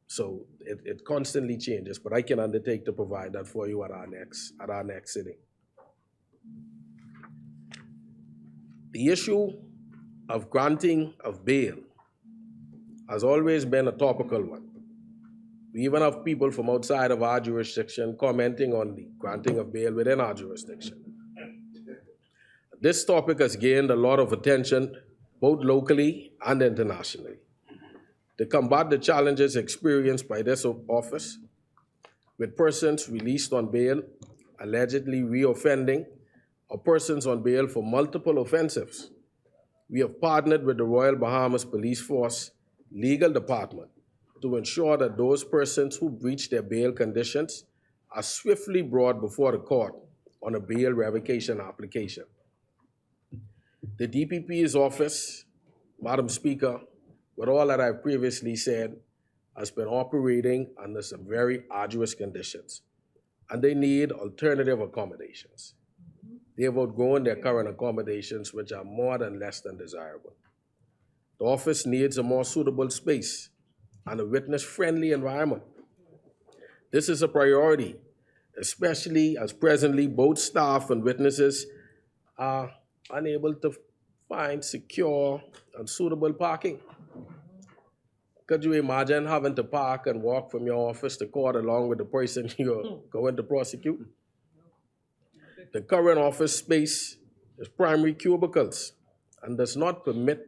J: So it constantly changes, but I can undertake to provide that for you at our next sitting. The issue of granting of bail has always been a topical one. We even have people from outside of our jurisdiction commenting on the granting of bail within our jurisdiction. This topic has gained a lot of attention both locally and internationally, to combat the challenges experienced by this office with persons released on bail allegedly reoffending or persons on bail for multiple offenses. We have partnered with the Royal Bahamas Police Force Legal Department to ensure that those persons who breach their bail conditions are swiftly brought before the court on a bail revocation application. The DPP's office, Madam Speaker, with all that I've previously said, has been operating under some very arduous conditions, and they need alternative accommodations. They have outgrown their current accommodations, which are more than less than desirable. The office needs a more suitable space and a witness-friendly environment. This is a priority, especially as presently both staff and witnesses are unable to find secure and suitable parking. Could you imagine having to park and walk from your office to court along with the person you're going to prosecute? The current office space is primary cubicles and does not permit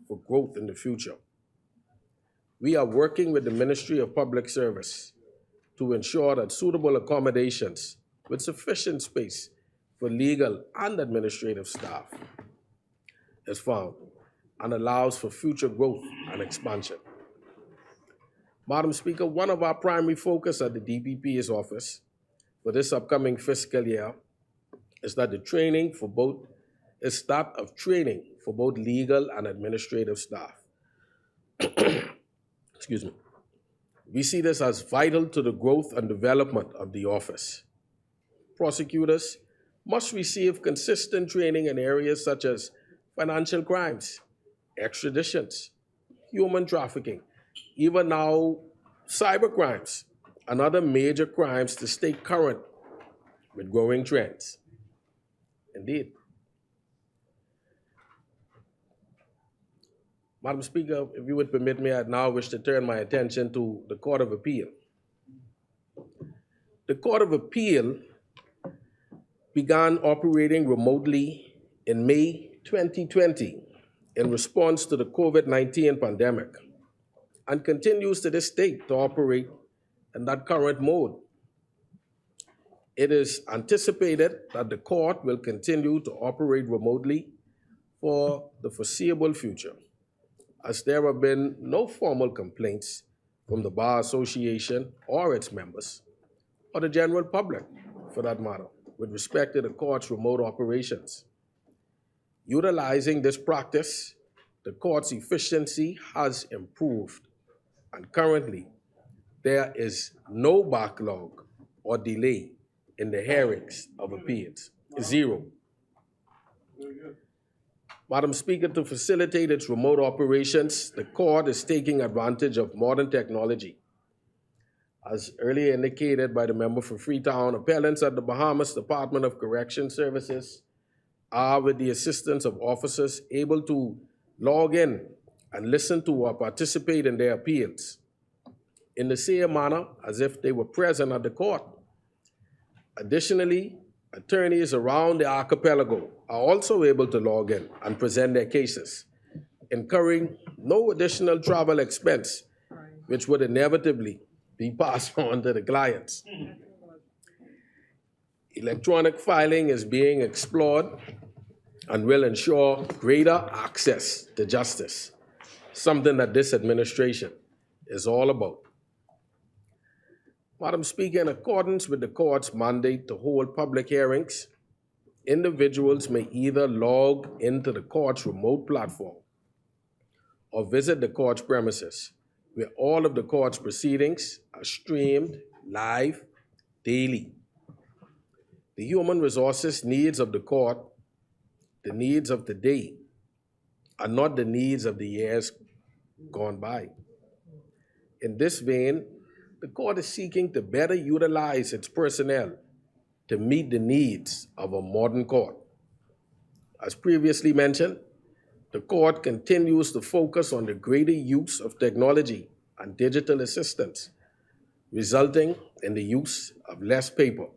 J: for growth in the future. We are working with the Ministry of Public Service to ensure that suitable accommodations with sufficient space for legal and administrative staff is found and allows for future growth and expansion. Madam Speaker, one of our primary focus at the DPP's office for this upcoming fiscal year is that training for both legal and administrative staff. Excuse me. We see this as vital to the growth and development of the office. Prosecutors must receive consistent training in areas such as financial crimes, extraditions, human trafficking, even now cyber crimes and other major crimes to stay current with growing trends. Indeed. Madam Speaker, if you would permit me, I'd now wish to turn my attention to the Court of Appeal. The Court of Appeal began operating remotely in May 2020 in response to the COVID-19 pandemic and continues to this date to operate in that current mode. It is anticipated that the court will continue to operate remotely for the foreseeable future, as there have been no formal complaints from the Bar Association or its members, or the general public, for that matter, with respect to the court's remote operations. Utilizing this practice, the court's efficiency has improved, and currently there is no backlog or delay in the hearings of appeals. Zero. Madam Speaker, to facilitate its remote operations, the court is taking advantage of modern technology. As earlier indicated by the member for Freetown, appellants at the Bahamas Department of Correction Services are, with the assistance of officers, able to log in and listen to or participate in their appeals in the same manner as if they were present at the court. Additionally, attorneys around the archipelago are also able to log in and present their cases, incurring no additional travel expense, which would inevitably be passed on to the clients. Electronic filing is being explored and will ensure greater access to justice, something that this administration is all about. Madam Speaker, in accordance with the court's mandate to hold public hearings, individuals may either log into the court's remote platform or visit the court's premises, where all of the court's proceedings are streamed live daily. The human resources needs of the court, the needs of today, are not the needs of the years gone by. In this vein, the court is seeking to better utilize its personnel to meet the needs of a modern court. As previously mentioned, the court continues to focus on the greater use of technology and digital assistance, resulting in the use of less paper.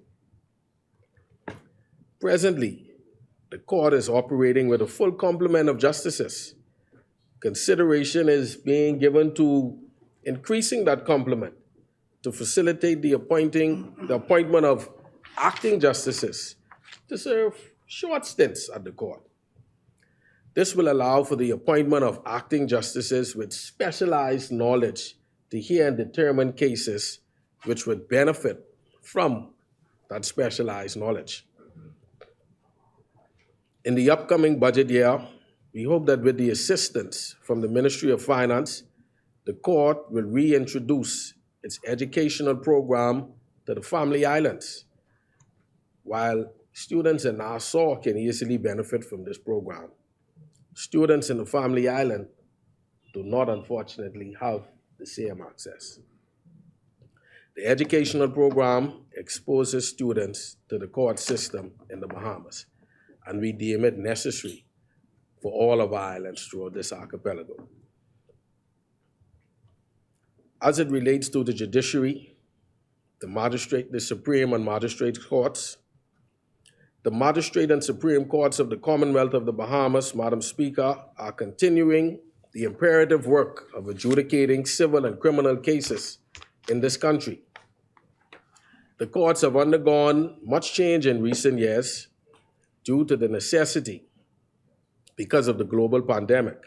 J: Presently, the court is operating with a full complement of justices consideration is being given to increasing that complement to facilitate the appointment of acting justices to serve short stints at the court. This will allow for the appointment of acting justices with specialized knowledge to hear and determine cases which would benefit from that specialized knowledge. In the upcoming budget year, we hope that with the assistance from the Ministry of Finance, the court will reintroduce its educational program to the Family Islands, while students in Nassau can easily benefit from this program. Students in the Family Island do not, unfortunately, have the same access. The educational program exposes students to the court system in the Bahamas, and we deem it necessary for all of our islands throughout this archipelago. As it relates to the judiciary, the Supreme and Magistrate Courts, the Magistrate and Supreme Courts of the Commonwealth of the Bahamas, Madam Speaker, are continuing the imperative work of adjudicating civil and criminal cases in this country. The courts have undergone much change in recent years due to the necessity because of the global pandemic,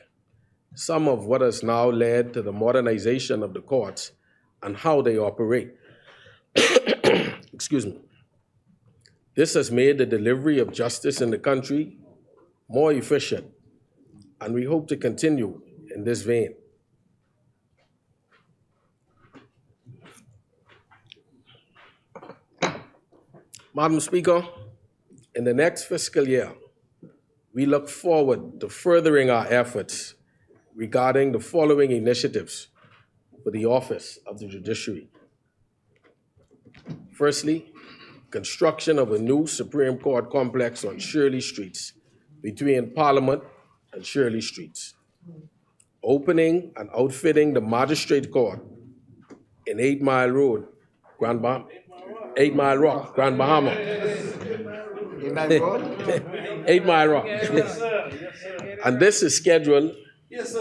J: some of what has now led to the modernization of the courts and how they operate. Excuse me. This has made the delivery of justice in the country more efficient, and we hope to continue in this vein. Madam Speaker, in the next fiscal year, we look forward to furthering our efforts regarding the following initiatives for the Office of the Judiciary. Firstly, construction of a new Supreme Court complex on Shirley Streets between Parliament and Shirley Streets. Opening and outfitting the Magistrate Court in 8 Mile Road, 8 Mile Rock, Grand Bahama.
A: 8 Mile Road?
J: 8 Mile Rock. And this is scheduled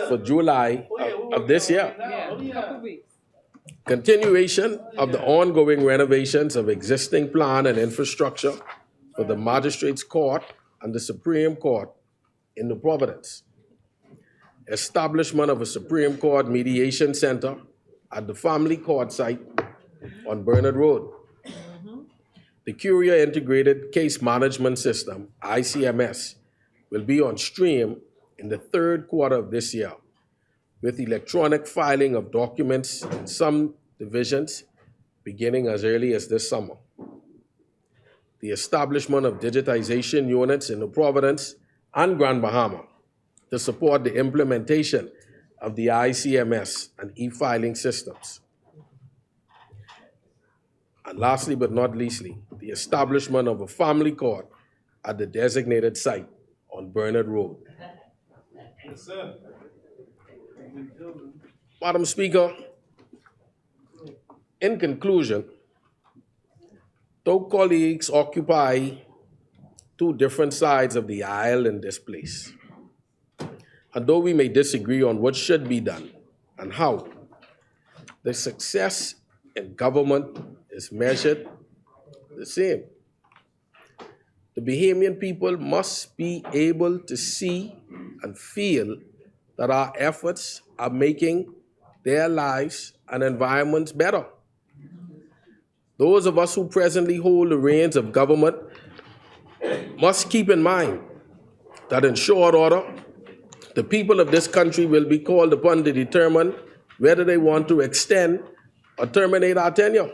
J: for July of this year. Continuation of the ongoing renovations of existing plan and infrastructure for the Magistrates Court and the Supreme Court in New Providence. Establishment of a Supreme Court Mediation Center at the Family Court site on Bernard Road. The Curia Integrated Case Management System, ICMS, will be on stream in the third quarter of this year, with electronic filing of documents in some divisions beginning as early as this summer. The establishment of digitization units in New Providence and Grand Bahama to support the implementation of the ICMS and e-filing systems. And lastly but not leastly, the establishment of a family court at the designated site on Bernard Road. Yes, sir. Madam Speaker, in conclusion, though colleagues occupy two different sides of the aisle in this place, and though we may disagree on what should be done and how, the success in government is measured the same. The Bahamian people must be able to see and feel that our efforts are making their lives and environments better. Those of us who presently hold the reins of government must keep in mind that in short order, the people of this country will be called upon to determine whether they want to extend or terminate our tenure.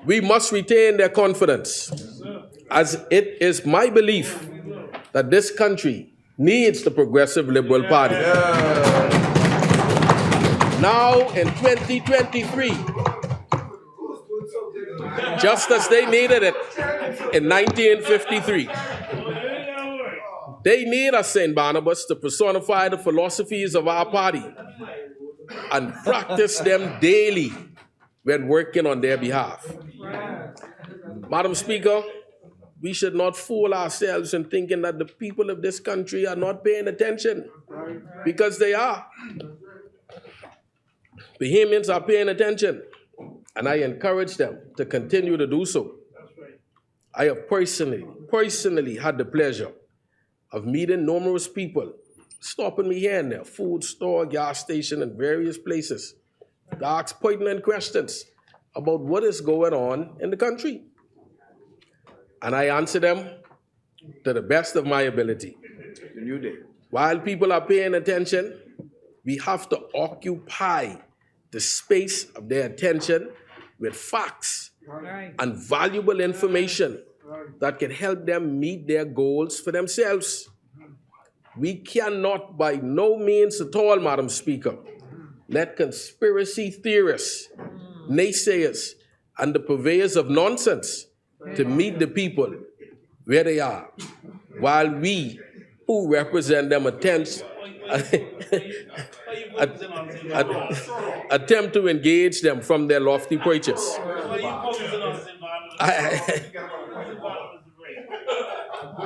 J: We must retain their confidence, as it is my belief that this country needs the Progressive Liberal Party. Now in 2023, just as they needed it in 1953. They need us, St. Barnabas, to personify the philosophies of our party and practice them daily when working on their behalf. Madam Speaker, we should not fool ourselves in thinking that the people of this country are not paying attention, because they are. Bahamians are paying attention, and I encourage them to continue to do so. I have personally had the pleasure of meeting numerous people, stopping me here and there, food store, gas station, and various places, to ask pertinent questions about what is going on in the country. And I answer them to the best of my ability. While people are paying attention, we have to occupy the space of their attention with facts and valuable information that can help them meet their goals for themselves. We cannot by no means at all, Madam Speaker, let conspiracy theorists, naysayers, and the purveyors of nonsense to meet the people where they are, while we who represent them attempt to engage them from their lofty perches.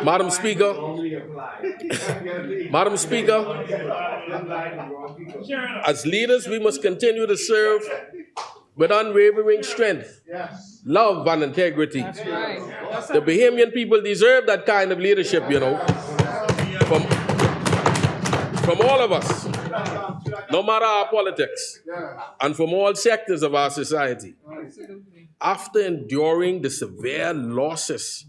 J: Madam Speaker, as leaders, we must continue to serve with unwavering strength, love, and integrity. The Bahamian people deserve that kind of leadership, from all of us, no matter our politics, and from all sectors of our society. After enduring the severe losses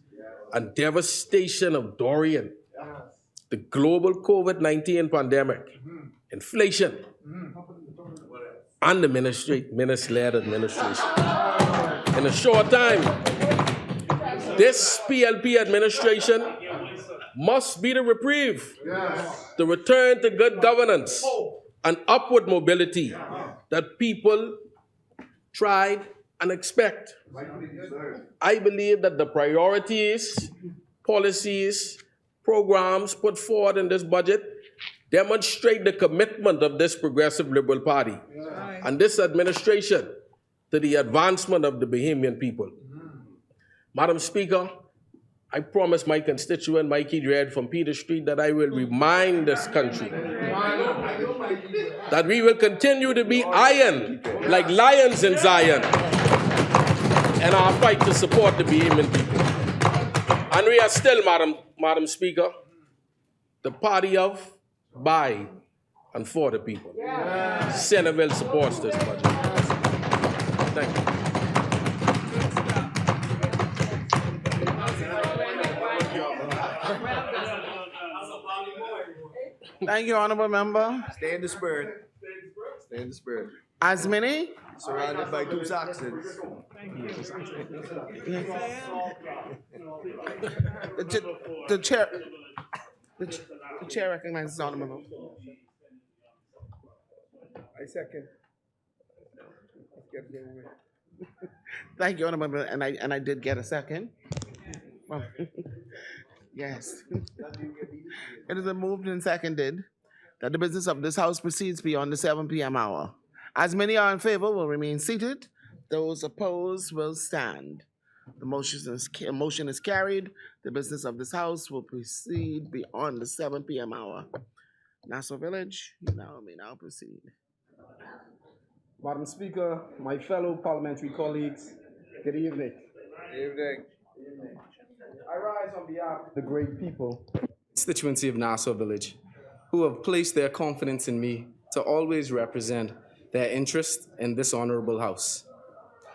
J: and devastation of Dorian, the global COVID-19 pandemic, inflation, and the minister-led administration. In a short time, this PLP administration must be the reprieve, the return to good governance and upward mobility that people tried and expect. I believe that the priorities, policies, programs put forward in this budget demonstrate the commitment of this progressive Liberal Party and this administration to the advancement of the Bahamian people. Madam Speaker, I promise my constituent Mikey Dredd from Peter Street that I will remind this country that we will continue to be iron like lions in Zion in our fight to support the Bahamian people. And we are still, Madam Speaker, the party of, by, and for the people. Centerville supports this budget. Thank you.
B: Thank you, Honorable Member.
K: Stay in the spirit. Stay in the spirit.
B: As many?
K: Surrounded by two Saxons.
B: The chair. The chair recognizes the Honorable Member.
K: I second.
B: Thank you, Honorable Member, and I did get a second. Yes. It is moved and seconded that the business of this House proceeds beyond the 7 p.m. hour. As many are in favor will remain seated. Those opposed will stand. The motion is carried. The business of this House will proceed beyond the 7 p.m. hour. Nassau Village, you may now proceed.
F: Madam Speaker, my fellow parliamentary colleagues, good evening.
K: Good evening.
F: I rise on behalf of the great people, constituency of Nassau Village, who have placed their confidence in me to always represent their interest in this honorable House.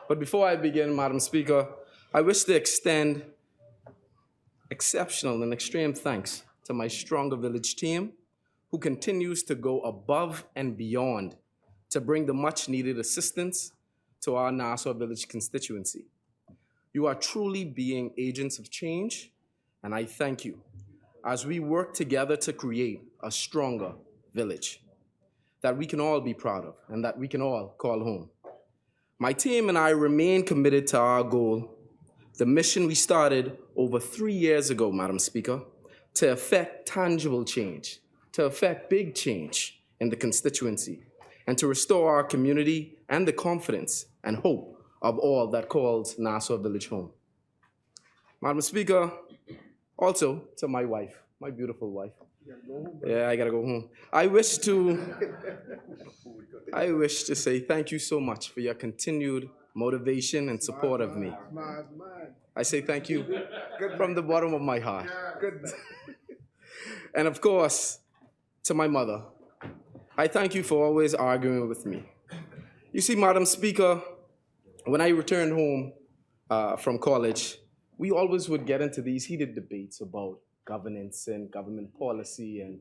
F: But before I begin, Madam Speaker, I wish to extend exceptional and extreme thanks to my Stronger Village team, who continues to go above and beyond to bring the much-needed assistance to our Nassau Village constituency. You are truly being agents of change, and I thank you as we work together to create a stronger village that we can all be proud of and that we can all call home. My team and I remain committed to our goal, the mission we started over 3 years ago, Madam Speaker, to effect tangible change, to effect big change in the constituency, and to restore our community and the confidence and hope of all that calls Nassau Village home.
L: Madam Speaker, also to my wife, my beautiful wife. Yeah, I gotta go home. I wish to say thank you so much for your continued motivation and support of me. I say thank you from the bottom of my heart. And of course, to my mother, I thank you for always arguing with me. You see, Madam Speaker, when I returned home from college, we always would get into these heated debates about governance and government policy and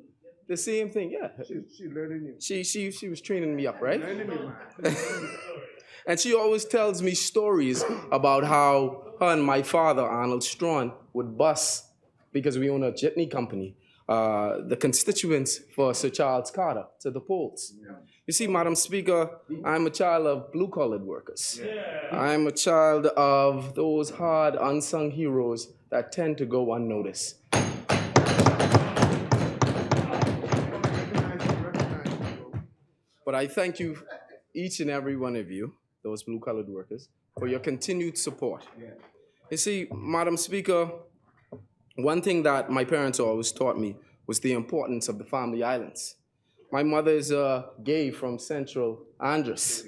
L: the same thing. Yeah,
E: She learning you.
L: she was training me up, right?
E: Learning you, man.
L: And she always tells me stories about how her and my father, Arnold Strawn, would bus, because we own a jitney company, the constituents for Sir Charles Carter to the polls. You see, Madam Speaker, I'm a child of blue-collared workers. I'm a child of those hard, unsung heroes that tend to go unnoticed. But I thank you, each and every one of you, those blue-collared workers, for your continued support. You see, Madam Speaker, one thing that my parents always taught me was the importance of the family islands. My mother is a gay from Central Andros.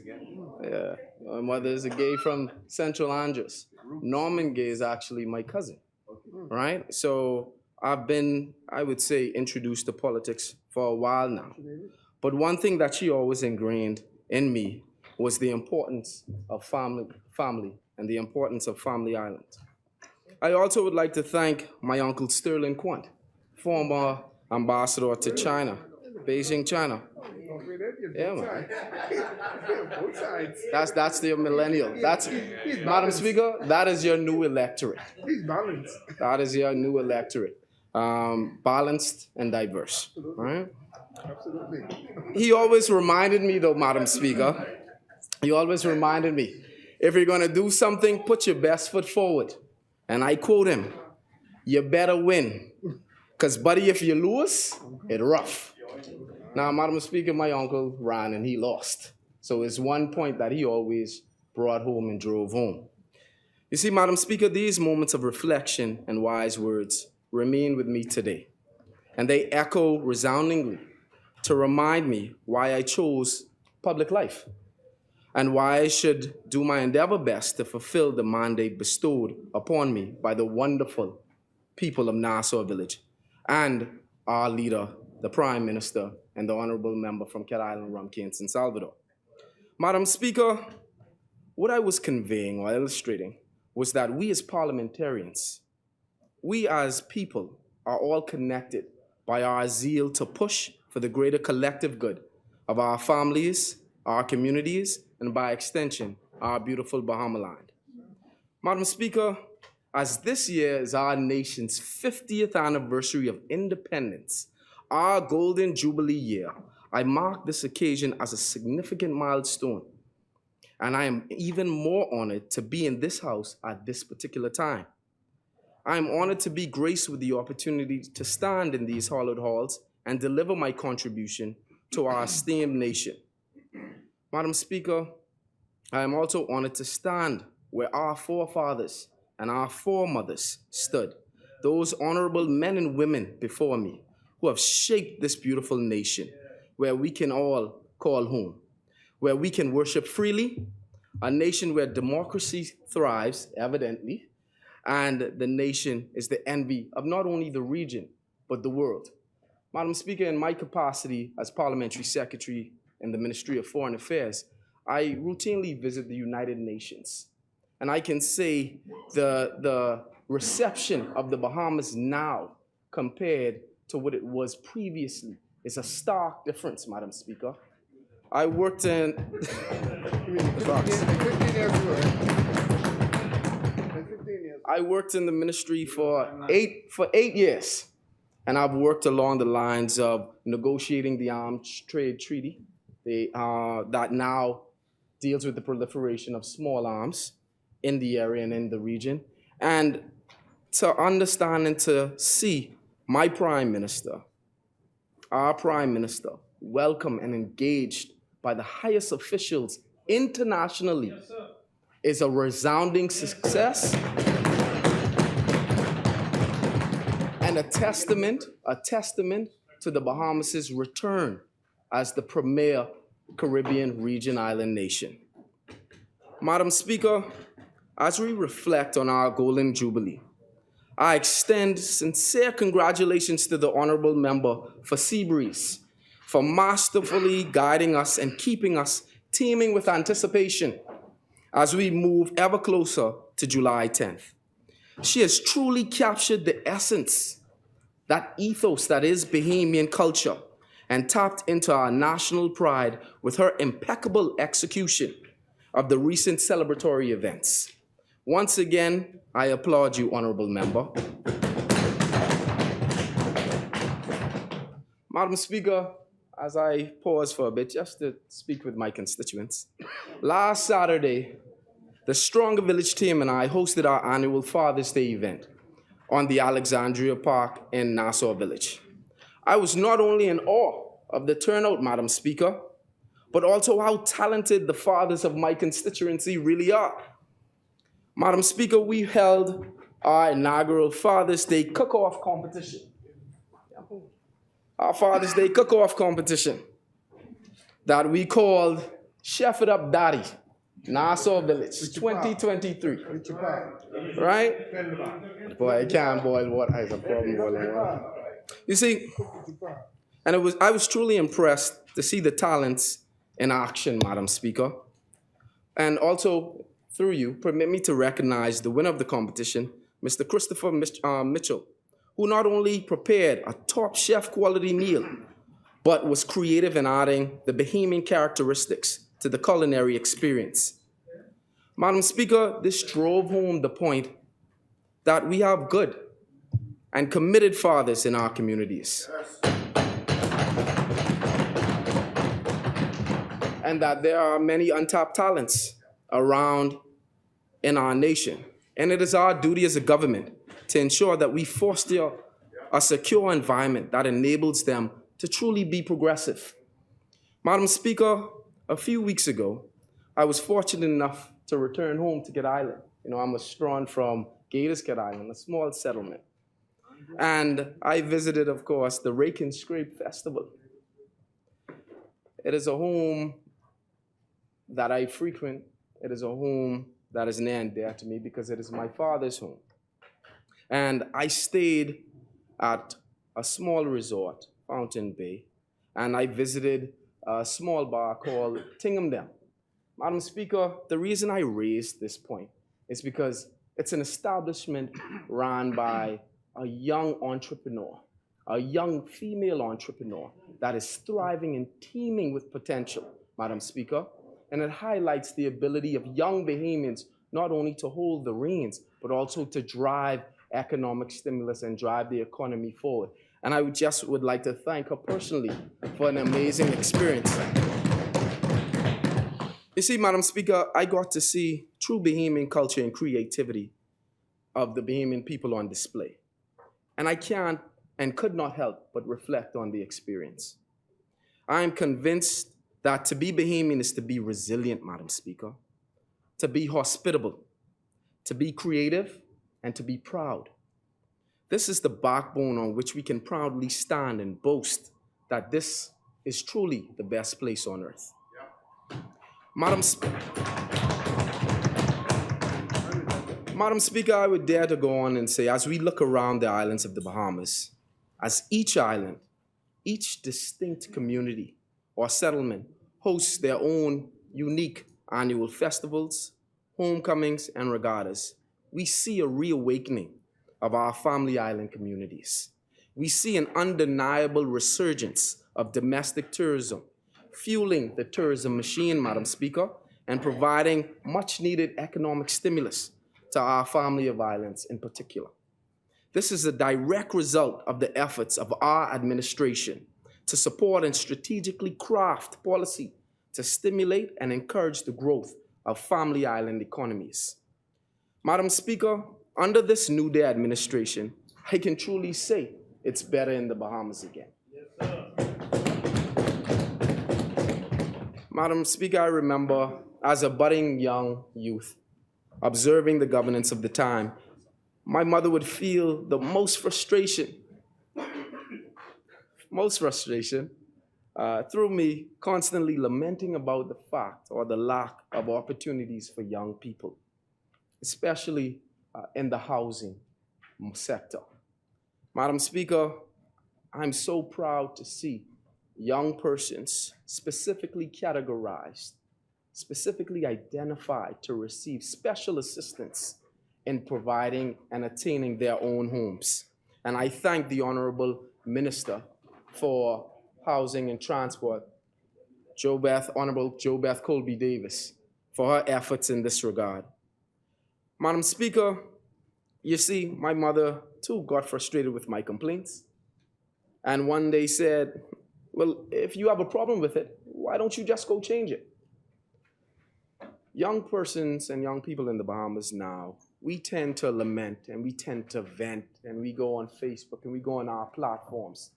L: Yeah, my mother is a gay from Central Andros. Norman Gay is actually my cousin, right? So I've been, I would say, introduced to politics for a while now. But one thing that she always ingrained in me was the importance of family and the importance of family islands. I also would like to thank my uncle Sterling Quant, former ambassador to China, Beijing, China. Yeah, man.
E: Both sides.
L: That's the millennial. Madam Speaker, that is your new electorate.
E: He's balanced.
L: That is your new electorate. Balanced and diverse, right?
E: Absolutely.
L: He always reminded me, though, Madam Speaker, he always reminded me, if you're gonna do something, put your best foot forward. And I quote him, you better win. Because, buddy, if you lose, it's rough. Now, Madam Speaker, my uncle ran and he lost. So it's one point that he always brought home and drove home. You see, Madam Speaker, these moments of reflection and wise words remain with me today. And they echo resoundingly to remind me why I chose public life and why I should do my endeavor best to fulfill the mandate bestowed upon me by the wonderful people of Nassau Village and our leader, the Prime Minister, and the honorable member from Cat Island, Rumkey, San Salvador. Madam Speaker, what I was conveying or illustrating was that we as parliamentarians, we as people are all connected by our zeal to push for the greater collective good of our families, our communities, and by extension, our beautiful Bahamaland. Madam Speaker, as this year is our nation's 50th anniversary of independence, our Golden Jubilee year, I mark this occasion as a significant milestone. And I am even more honored to be in this house at this particular time. I am honored to be graced with the opportunity to stand in these hallowed halls and deliver my contribution to our esteemed nation. Madam Speaker, I am also honored to stand where our forefathers and our foremothers stood, those honorable men and women before me who have shaped this beautiful nation, where we can all call home, where we can worship freely, a nation where democracy thrives, evidently, and the nation is the envy of not only the region, but the world. Madam Speaker, in my capacity as Parliamentary Secretary in the Ministry of Foreign Affairs, I routinely visit the United Nations. And I can say the reception of the Bahamas now compared to what it was previously is a stark difference, Madam Speaker. I worked in...
E: 15 years ago. 15 years.
L: I worked in the ministry for eight years. And I've worked along the lines of negotiating the Arms Trade Treaty that now deals with the proliferation of small arms in the area and in the region. And to understand and to see my Prime Minister, our Prime Minister, welcome and engaged by the highest officials internationally is a resounding success. a testament to the Bahamas' return as the premier Caribbean region island nation. Madam Speaker, as we reflect on our Golden Jubilee, I extend sincere congratulations to the Honorable Member for Seabreeze for masterfully guiding us and keeping us teeming with anticipation as we move ever closer to July 10th. She has truly captured the essence, that ethos that is Bahamian culture, and tapped into our national pride with her impeccable execution of the recent celebratory events. Once again, I applaud you, Honorable Member. Madam Speaker, as I pause for a bit just to speak with my constituents, last Saturday, the Stronger Village team and I hosted our annual Father's Day event on the Alexandria Park in Nassau Village. I was not only in awe of the turnout, Madam Speaker, but also how talented the fathers of my constituency really are. Madam Speaker, we held our inaugural Father's Day cook-off competition. Our Father's Day cook-off competition that we called Chef It Up Daddy, Nassau Village, 2023. Right? Boy, I can't boil water. I have a problem boiling water. You see, and I was truly impressed to see the talents in action, Madam Speaker. And also, through you, permit me to recognize the winner of the competition, Mr. Christopher Mitchell, who not only prepared a top chef quality meal, but was creative in adding the Bahamian characteristics to the culinary experience. Madam Speaker, this drove home the point that we have good and committed fathers in our communities. And that there are many untapped talents around in our nation. And it is our duty as a government to ensure that we foster a secure environment that enables them to truly be progressive. Madam Speaker, a few weeks ago, I was fortunate enough to return home to Kidd Island. You know, I'm a strawn from Gators Kidd Island, a small settlement. And I visited, of course, the Rake and Scrape Festival. It is a home that I frequent. It is a home that is near and dear to me because it is my father's home. And I stayed at a small resort, Fountain Bay, and I visited a small bar called Tinghamdale. Madam Speaker, the reason I raised this point is because it's an establishment run by a young entrepreneur, a young female entrepreneur that is thriving and teeming with potential, Madam Speaker. And it highlights the ability of young Bahamians not only to hold the reins, but also to drive economic stimulus and drive the economy forward. And I would like to thank her personally for an amazing experience. You see, Madam Speaker, I got to see true Bahamian culture and creativity of the Bahamian people on display. And I can't and could not help but reflect on the experience. I am convinced that to be Bahamian is to be resilient, Madam Speaker, to be hospitable, to be creative, and to be proud. This is the backbone on which we can proudly stand and boast that this is truly the best place on earth. Madam Speaker, I would dare to go on and say, as we look around the islands of the Bahamas, as each island, each distinct community or settlement hosts their own unique annual festivals, homecomings, and regattas, we see a reawakening of our family island communities. We see an undeniable resurgence of domestic tourism, fueling the tourism machine, Madam Speaker, and providing much-needed economic stimulus to our family of islands in particular. This is a direct result of the efforts of our administration to support and strategically craft policy to stimulate and encourage the growth of family island economies. Madam Speaker, under this New Day administration, I can truly say it's better in the Bahamas again. Yes, Madam Speaker, I remember as a budding young youth, observing the governance of the time, my mother would feel the most frustration most frustration, through me constantly lamenting about the fact or the lack of opportunities for young people, especially in the housing sector. Madam Speaker, I'm so proud to see young persons specifically categorized, specifically identified to receive special assistance in providing and attaining their own homes. And I thank the Honorable Minister for Housing and Transport, Honorable JoBeth Colby Davis, for her efforts in this regard. Madam Speaker, you see, my mother too got frustrated with my complaints. And one day said, well, if you have a problem with it, why don't you just go change it? Young persons and young people in the Bahamas now, we tend to lament and we tend to vent and we go on Facebook and we go on our platforms.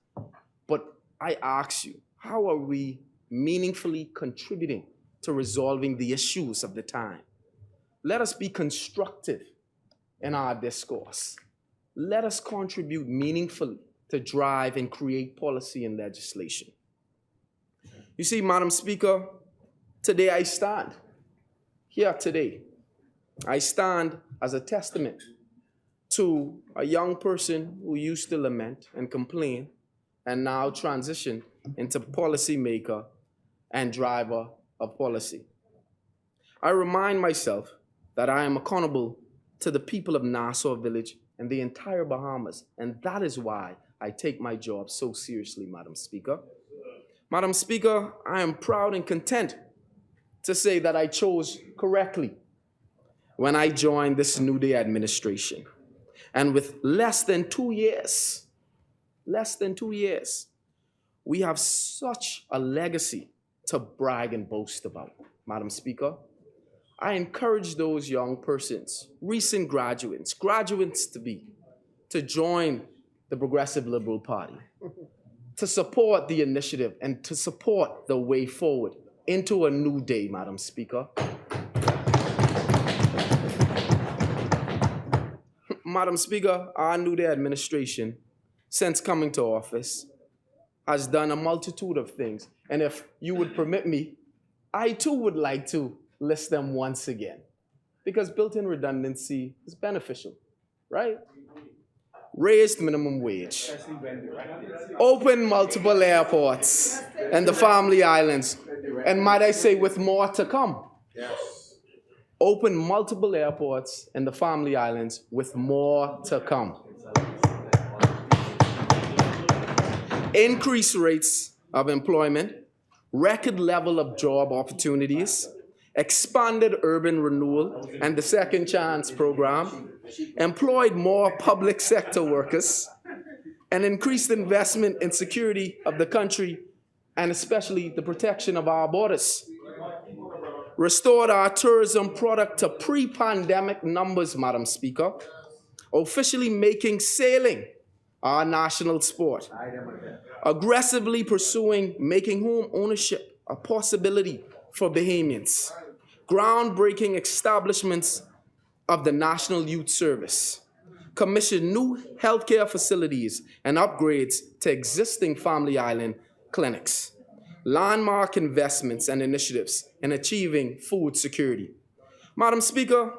L: But I ask you, how are we meaningfully contributing to resolving the issues of the time? Let us be constructive in our discourse. Let us contribute meaningfully to drive and create policy and legislation. You see, Madam Speaker, today I stand here today. I stand as a testament to a young person who used to lament and complain and now transitioned into policymaker and driver of policy. I remind myself that I am accountable to the people of Nassau Village and the entire Bahamas, and that is why I take my job so seriously, Madam Speaker. Madam Speaker, I am proud and content to say that I chose correctly when I joined this New Day administration. And with less than 2 years, we have such a legacy to brag and boast about, Madam Speaker. I encourage those young persons, recent graduates to be, to join the Progressive Liberal Party, to support the initiative and to support the way forward into a new day, Madam Speaker. Madam Speaker, our New Day administration, since coming to office, has done a multitude of things. And if you would permit me, I too would like to list them once again, because built-in redundancy is beneficial, right? Raised minimum wage, open multiple airports and the Family Islands, and might I say with more to come. Open multiple airports in the Family Islands with more to come. Increased rates of employment, record level of job opportunities, expanded urban renewal and the Second Chance program, employed more public sector workers, and increased investment in security of the country and especially the protection of our borders. Restored our tourism product to pre-pandemic numbers, Madam Speaker, officially making sailing our national sport. Aggressively pursuing making home ownership a possibility for Bahamians. Groundbreaking establishments of the National Youth Service. Commissioned new healthcare facilities and upgrades to existing Family Island clinics. Landmark investments and initiatives in achieving food security. Madam Speaker,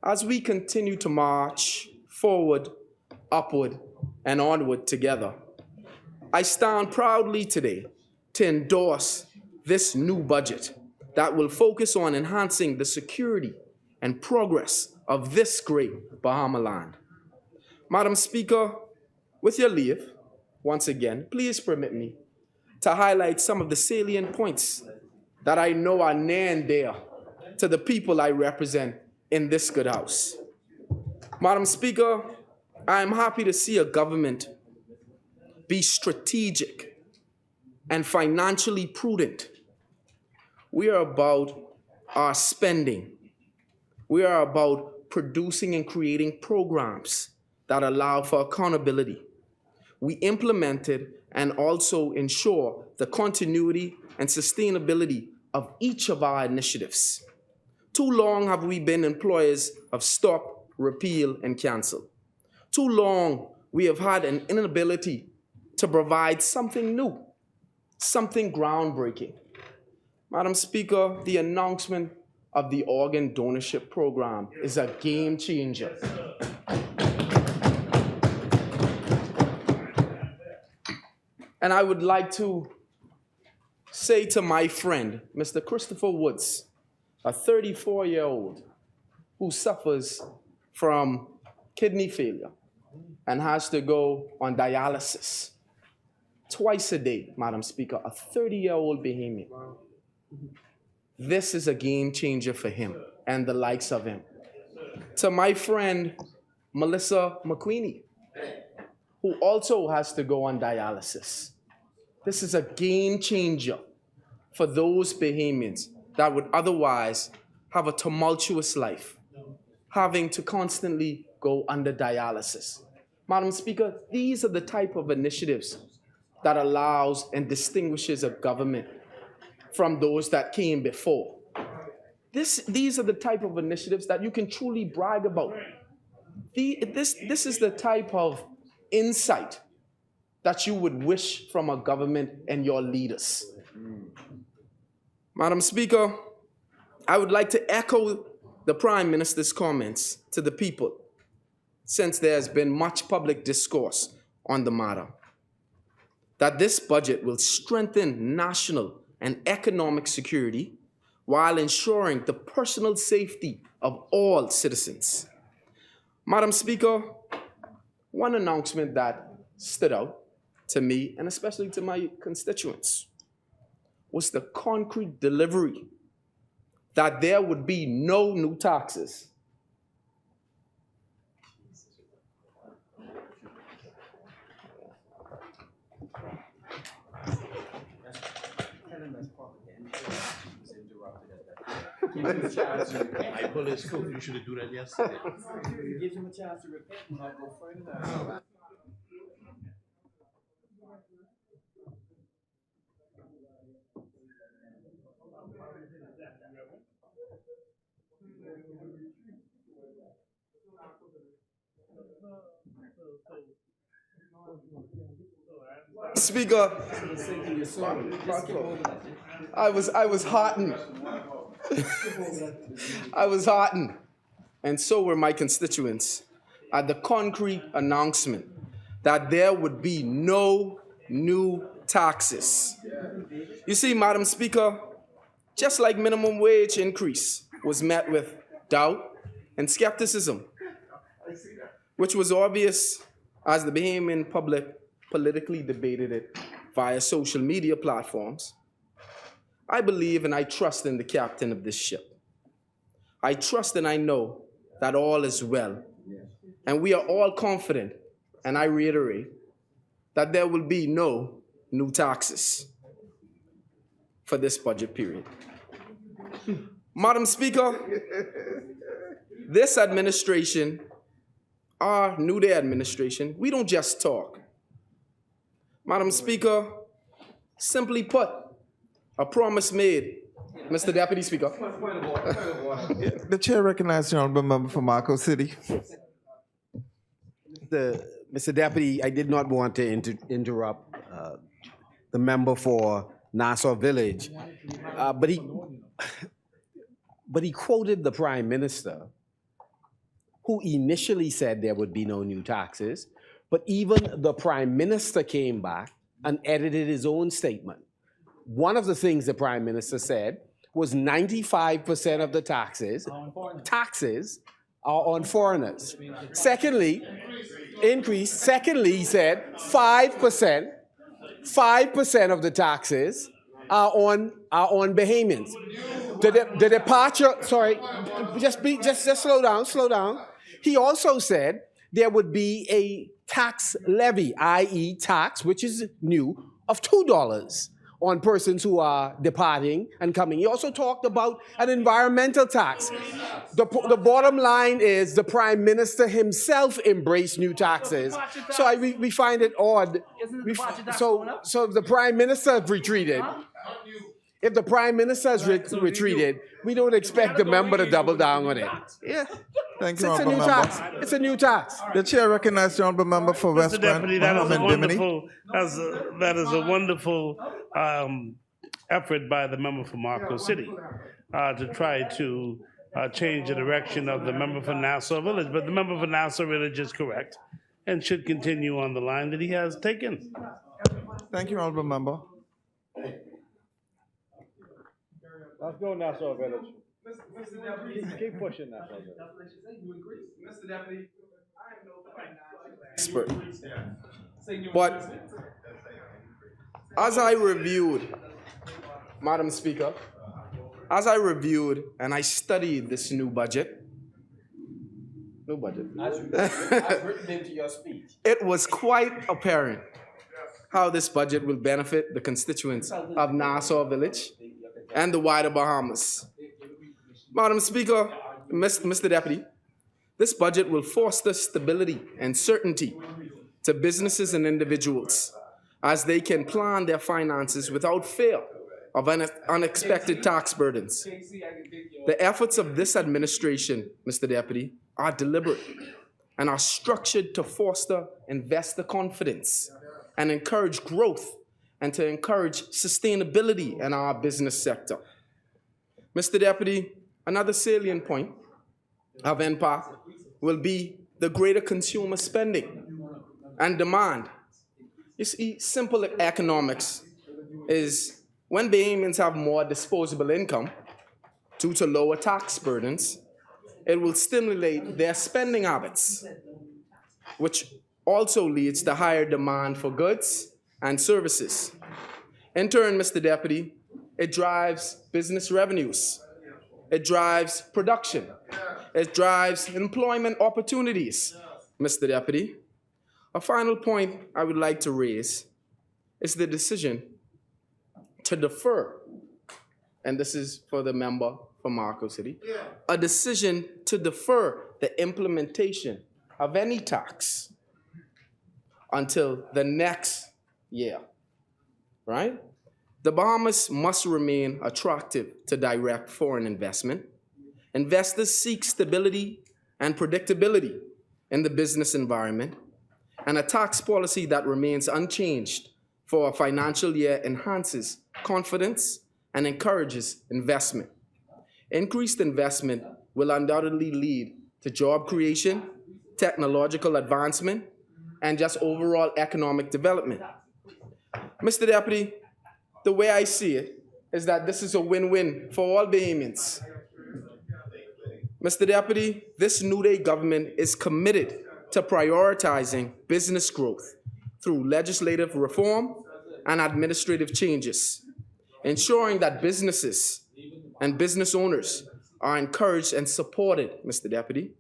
L: as we continue to march forward, upward, and onward together, I stand proudly today to endorse this new budget that will focus on enhancing the security and progress of this great Bahama land. Madam Speaker, with your leave, once again, please permit me to highlight some of the salient points that I know are near and dear to the people I represent in this good house. Madam Speaker, I am happy to see a government be strategic and financially prudent. We are about our spending. We are about producing and creating programs that allow for accountability. We implemented and also ensure the continuity and sustainability of each of our initiatives. Too long have we been employers of stop, repeal, and cancel. Too long we have had an inability to provide something new, something groundbreaking. Madam Speaker, the announcement of the organ donorship program is a game changer. And I would like to say to my friend, Mr. Christopher Woods, a 34-year-old who suffers from kidney failure and has to go on dialysis twice a day, Madam Speaker, a 30-year-old Bahamian. This is a game changer for him and the likes of him. To my friend, Melissa McQueenie, who also has to go on dialysis. This is a game changer for those Bahamians that would otherwise have a tumultuous life, having to constantly go under dialysis. Madam Speaker, these are the type of initiatives that allows and distinguishes a government from those that came before. These are the type of initiatives that you can truly brag about. This is the type of insight that you would wish from a government and your leaders. Madam Speaker, I would like to echo the Prime Minister's comments to the people, since there has been much public discourse on the matter, that this budget will strengthen national and economic security while ensuring the personal safety of all citizens. Madam Speaker, one announcement that stood out to me and especially to my constituents was the concrete delivery that there would be no new taxes.
J: I pull his coat. You should have done that yesterday.
M: It gives him a chance to repent and not go further.
L: Speaker, I was heartened. I was heartened, and so were my constituents, at the concrete announcement that there would be no new taxes. You see, Madam Speaker, just like minimum wage increase was met with doubt and skepticism, which was obvious as the Bahamian public politically debated it via social media platforms, I believe and I trust in the captain of this ship. I trust and I know that all is well. And we are all confident, and I reiterate, that there will be no new taxes for this budget period. Madam Speaker, this administration, our New Day administration, we don't just talk. Madam Speaker, simply put, a promise made. Mr. Deputy Speaker.
K: The chair recognizes the honorable member for Marco City.
F: Mr. Deputy, I did not want to interrupt the member for Nassau Village, but he quoted the Prime Minister, who initially said there would be no new taxes, but even the Prime Minister came back and edited his own statement. One of the things the Prime Minister said was 95% of the taxes are on foreigners. Secondly, increase. Secondly, he said 5% of the taxes are on Bahamians. The departure, sorry, just slow down. He also said there would be a tax levy, i.e. tax, which is new, of $2 on persons who are departing and coming. He also talked about an environmental tax. The bottom line is the Prime Minister himself embraced new taxes. So we find it odd. So if the Prime Minister has retreated, if the Prime Minister has retreated, we don't expect the member to double down on it. Yeah.
K: Thank you,
F: It's a
K: Honorable
F: new
K: Member.
F: tax. It's a new tax.
K: The chair recognizes the Honorable Member for West
G: Mr.
K: Grant,
G: Deputy, that is a
K: Mohammed Bimini.
G: wonderful, effort by the member for Marco City to try to change the direction of the member for Nassau Village. But the member for Nassau Village is correct and should continue on the line that he has taken.
K: Thank you, Honorable Member.
N: Let's go Nassau Village. Keep pushing Nassau Village.
L: Mr. Deputy, I am no financial expert. But as I reviewed, Madam Speaker, as I reviewed and I studied this new budget,
J: As written into your speech.
L: it was quite apparent how this budget will benefit the constituents of Nassau Village and the wider Bahamas. Madam Speaker, Mr. Deputy, this budget will foster stability and certainty to businesses and individuals as they can plan their finances without fear of unexpected tax burdens. The efforts of this administration, Mr. Deputy, are deliberate and are structured to foster investor confidence and encourage growth and to encourage sustainability in our business sector. Mr. Deputy, another salient point of impact will be the greater consumer spending and demand. You see, simple economics is when Bahamians have more disposable income due to lower tax burdens, it will stimulate their spending habits, which also leads to higher demand for goods and services. In turn, Mr. Deputy, it drives business revenues. It drives production. It drives employment opportunities, Mr. Deputy. A final point I would like to raise is the decision to defer, and this is for the member for Marco City, a decision to defer the implementation of any tax until the next year, right? The Bahamas must remain attractive to direct foreign investment. Investors seek stability and predictability in the business environment, and a tax policy that remains unchanged for a financial year enhances confidence and encourages investment. Increased investment will undoubtedly lead to job creation, technological advancement, and just overall economic development. Mr. Deputy, the way I see it is that this is a win-win for all Bahamians. Mr. Deputy, this New Day government is committed to prioritizing business growth through legislative reform and administrative changes, ensuring that businesses and business owners are encouraged and supported, Mr. Deputy.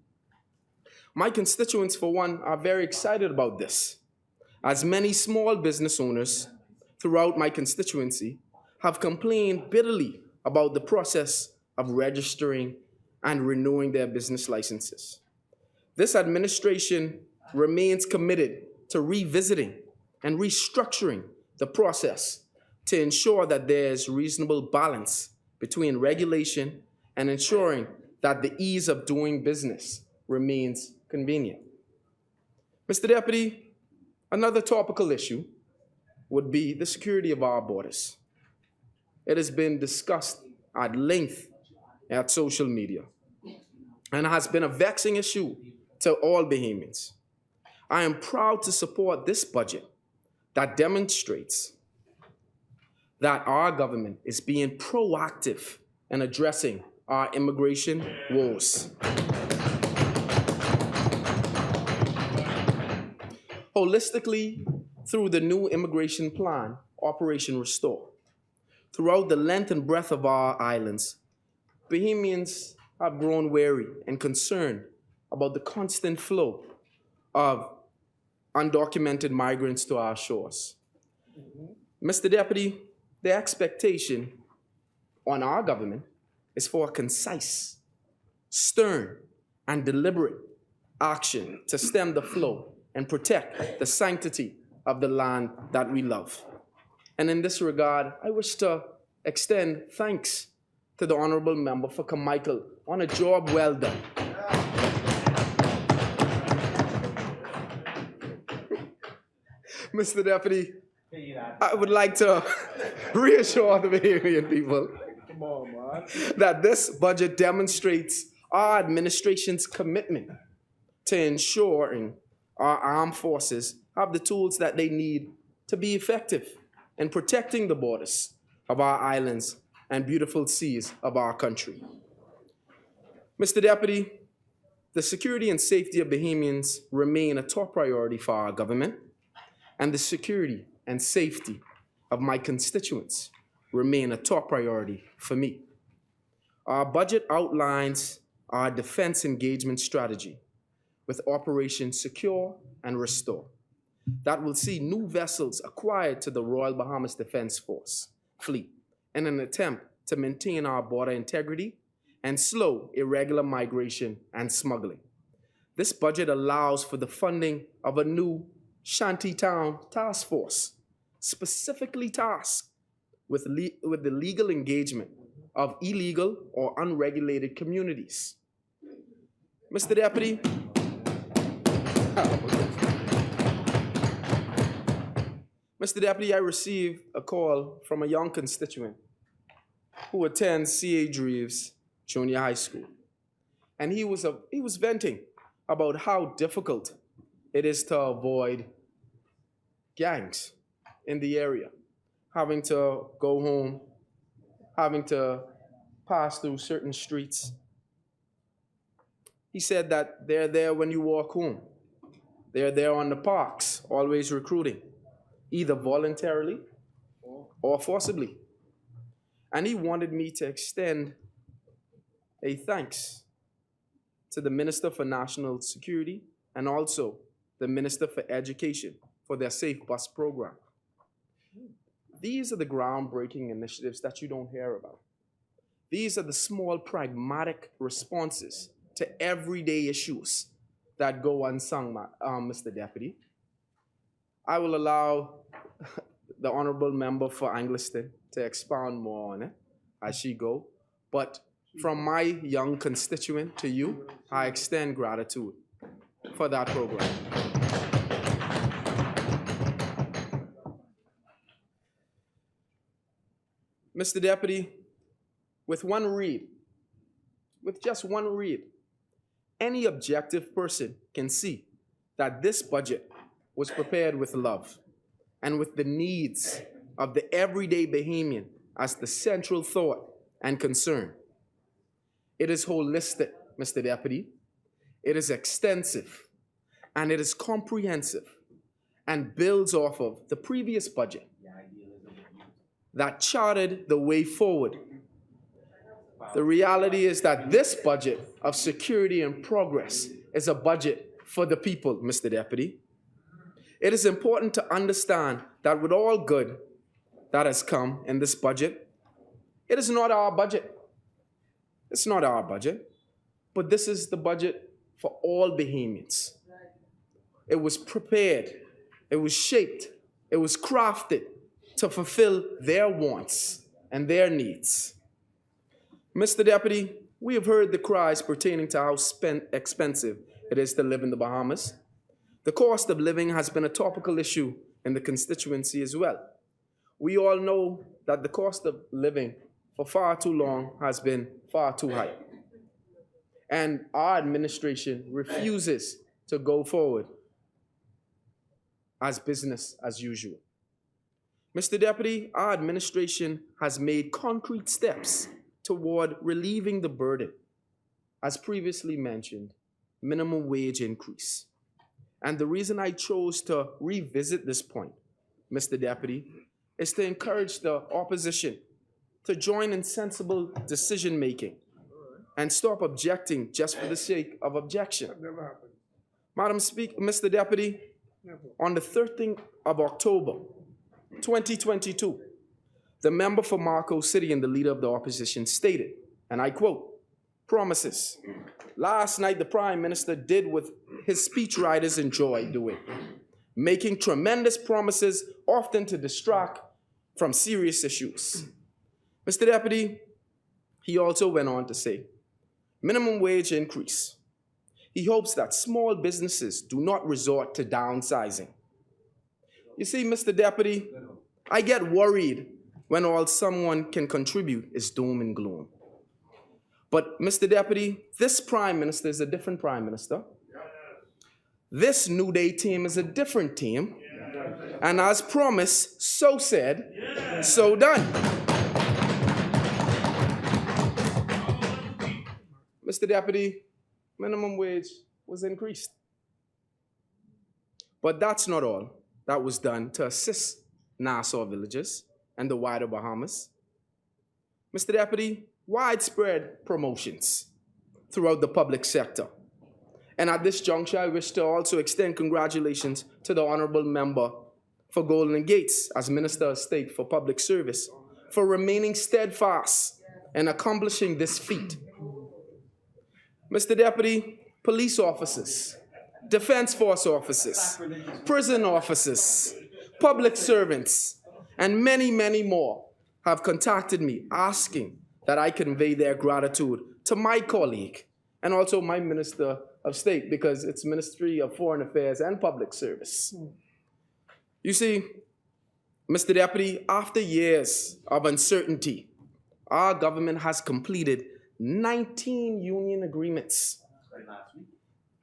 L: My constituents, for one, are very excited about this, as many small business owners throughout my constituency have complained bitterly about the process of registering and renewing their business licenses. This administration remains committed to revisiting and restructuring the process to ensure that there is reasonable balance between regulation and ensuring that the ease of doing business remains convenient. Mr. Deputy, another topical issue would be the security of our borders. It has been discussed at length at social media and has been a vexing issue to all Bahamians. I am proud to support this budget that demonstrates that our government is being proactive in addressing our immigration woes. Holistically, through the new immigration plan, Operation Restore, throughout the length and breadth of our islands, Bahamians have grown weary and concerned about the constant flow of undocumented migrants to our shores. Mr. Deputy, the expectation on our government is for a concise, stern, and deliberate action to stem the flow and protect the sanctity of the land that we love. And in this regard, I wish to extend thanks to the Honorable Member for Carmichael on a job well done. Mr. Deputy, I would like to reassure the Bahamian people
E: Come on, man.
L: that this budget demonstrates our administration's commitment to ensuring our armed forces have the tools that they need to be effective in protecting the borders of our islands and beautiful seas of our country. Mr. Deputy, the security and safety of Bahamians remain a top priority for our government, and the security and safety of my constituents remain a top priority for me. Our budget outlines our defense engagement strategy with Operation Secure and Restore that will see new vessels acquired to the Royal Bahamas Defense Force fleet in an attempt to maintain our border integrity and slow irregular migration and smuggling. This budget allows for the funding of a new Shantytown task force, specifically tasked with the legal engagement of illegal or unregulated communities. Mr. Deputy, Mr. Deputy, I received a call from a young constituent who attends C.A. Dreves Junior High School. And he was venting about how difficult it is to avoid gangs in the area, having to go home, having to pass through certain streets. He said that they're there when you walk home. They're there on the parks, always recruiting, either voluntarily or forcibly. And he wanted me to extend a thanks to the Minister for National Security and also the Minister for Education for their Safe Bus program. These are the groundbreaking initiatives that you don't hear about. These are the small, pragmatic responses to everyday issues that go unsung, Mr. Deputy. I will allow the Honorable Member for Angliston to expound more on it as she goes. But from my young constituent to you, I extend gratitude for that program. Mr. Deputy, with just one read, any objective person can see that this budget was prepared with love and with the needs of the everyday Bahamian as the central thought and concern. It is holistic, Mr. Deputy. It is extensive, and it is comprehensive, and builds off of the previous budget that charted the way forward. The reality is that this budget of security and progress is a budget for the people, Mr. Deputy. It is important to understand that with all good that has come in this budget, it is not our budget. It's not our budget, but this is the budget for all Bahamians. It was prepared, it was shaped, it was crafted to fulfill their wants and their needs. Mr. Deputy, we have heard the cries pertaining to how expensive it is to live in the Bahamas. The cost of living has been a topical issue in the constituency as well. We all know that the cost of living for far too long has been far too high. And our administration refuses to go forward as business as usual. Mr. Deputy, our administration has made concrete steps toward relieving the burden. As previously mentioned, minimum wage increase. And the reason I chose to revisit this point, Mr. Deputy, is to encourage the opposition to join in sensible decision-making and stop objecting just for the sake of objection.
E: That never happened.
L: Madam Speaker, Mr. Deputy,
E: Never.
L: on the 13th of October, 2022, the member for Marco City and the leader of the opposition stated, and I quote, promises. Last night, the Prime Minister did what his speechwriters enjoy doing, making tremendous promises, often to distract from serious issues. Mr. Deputy, he also went on to say, minimum wage increase. He hopes that small businesses do not resort to downsizing. You see, Mr. Deputy, I get worried when all someone can contribute is doom and gloom. But, Mr. Deputy, this Prime Minister is a different Prime Minister. This New Day team is a different team. And as promised, so said, so done. Mr. Deputy, minimum wage was increased. But that's not all. That was done to assist Nassau villages and the wider Bahamas. Mr. Deputy, widespread promotions throughout the public sector. And at this juncture, I wish to also extend congratulations to the Honorable Member for Golden Gates as Minister of State for Public Service for remaining steadfast in accomplishing this feat. Mr. Deputy, police officers, defense force officers, prison officers, public servants, and many, many more have contacted me asking that I convey their gratitude to my colleague and also my Minister of State, because it's Ministry of Foreign Affairs and Public Service. You see, Mr. Deputy, after years of uncertainty, our government has completed 19 union agreements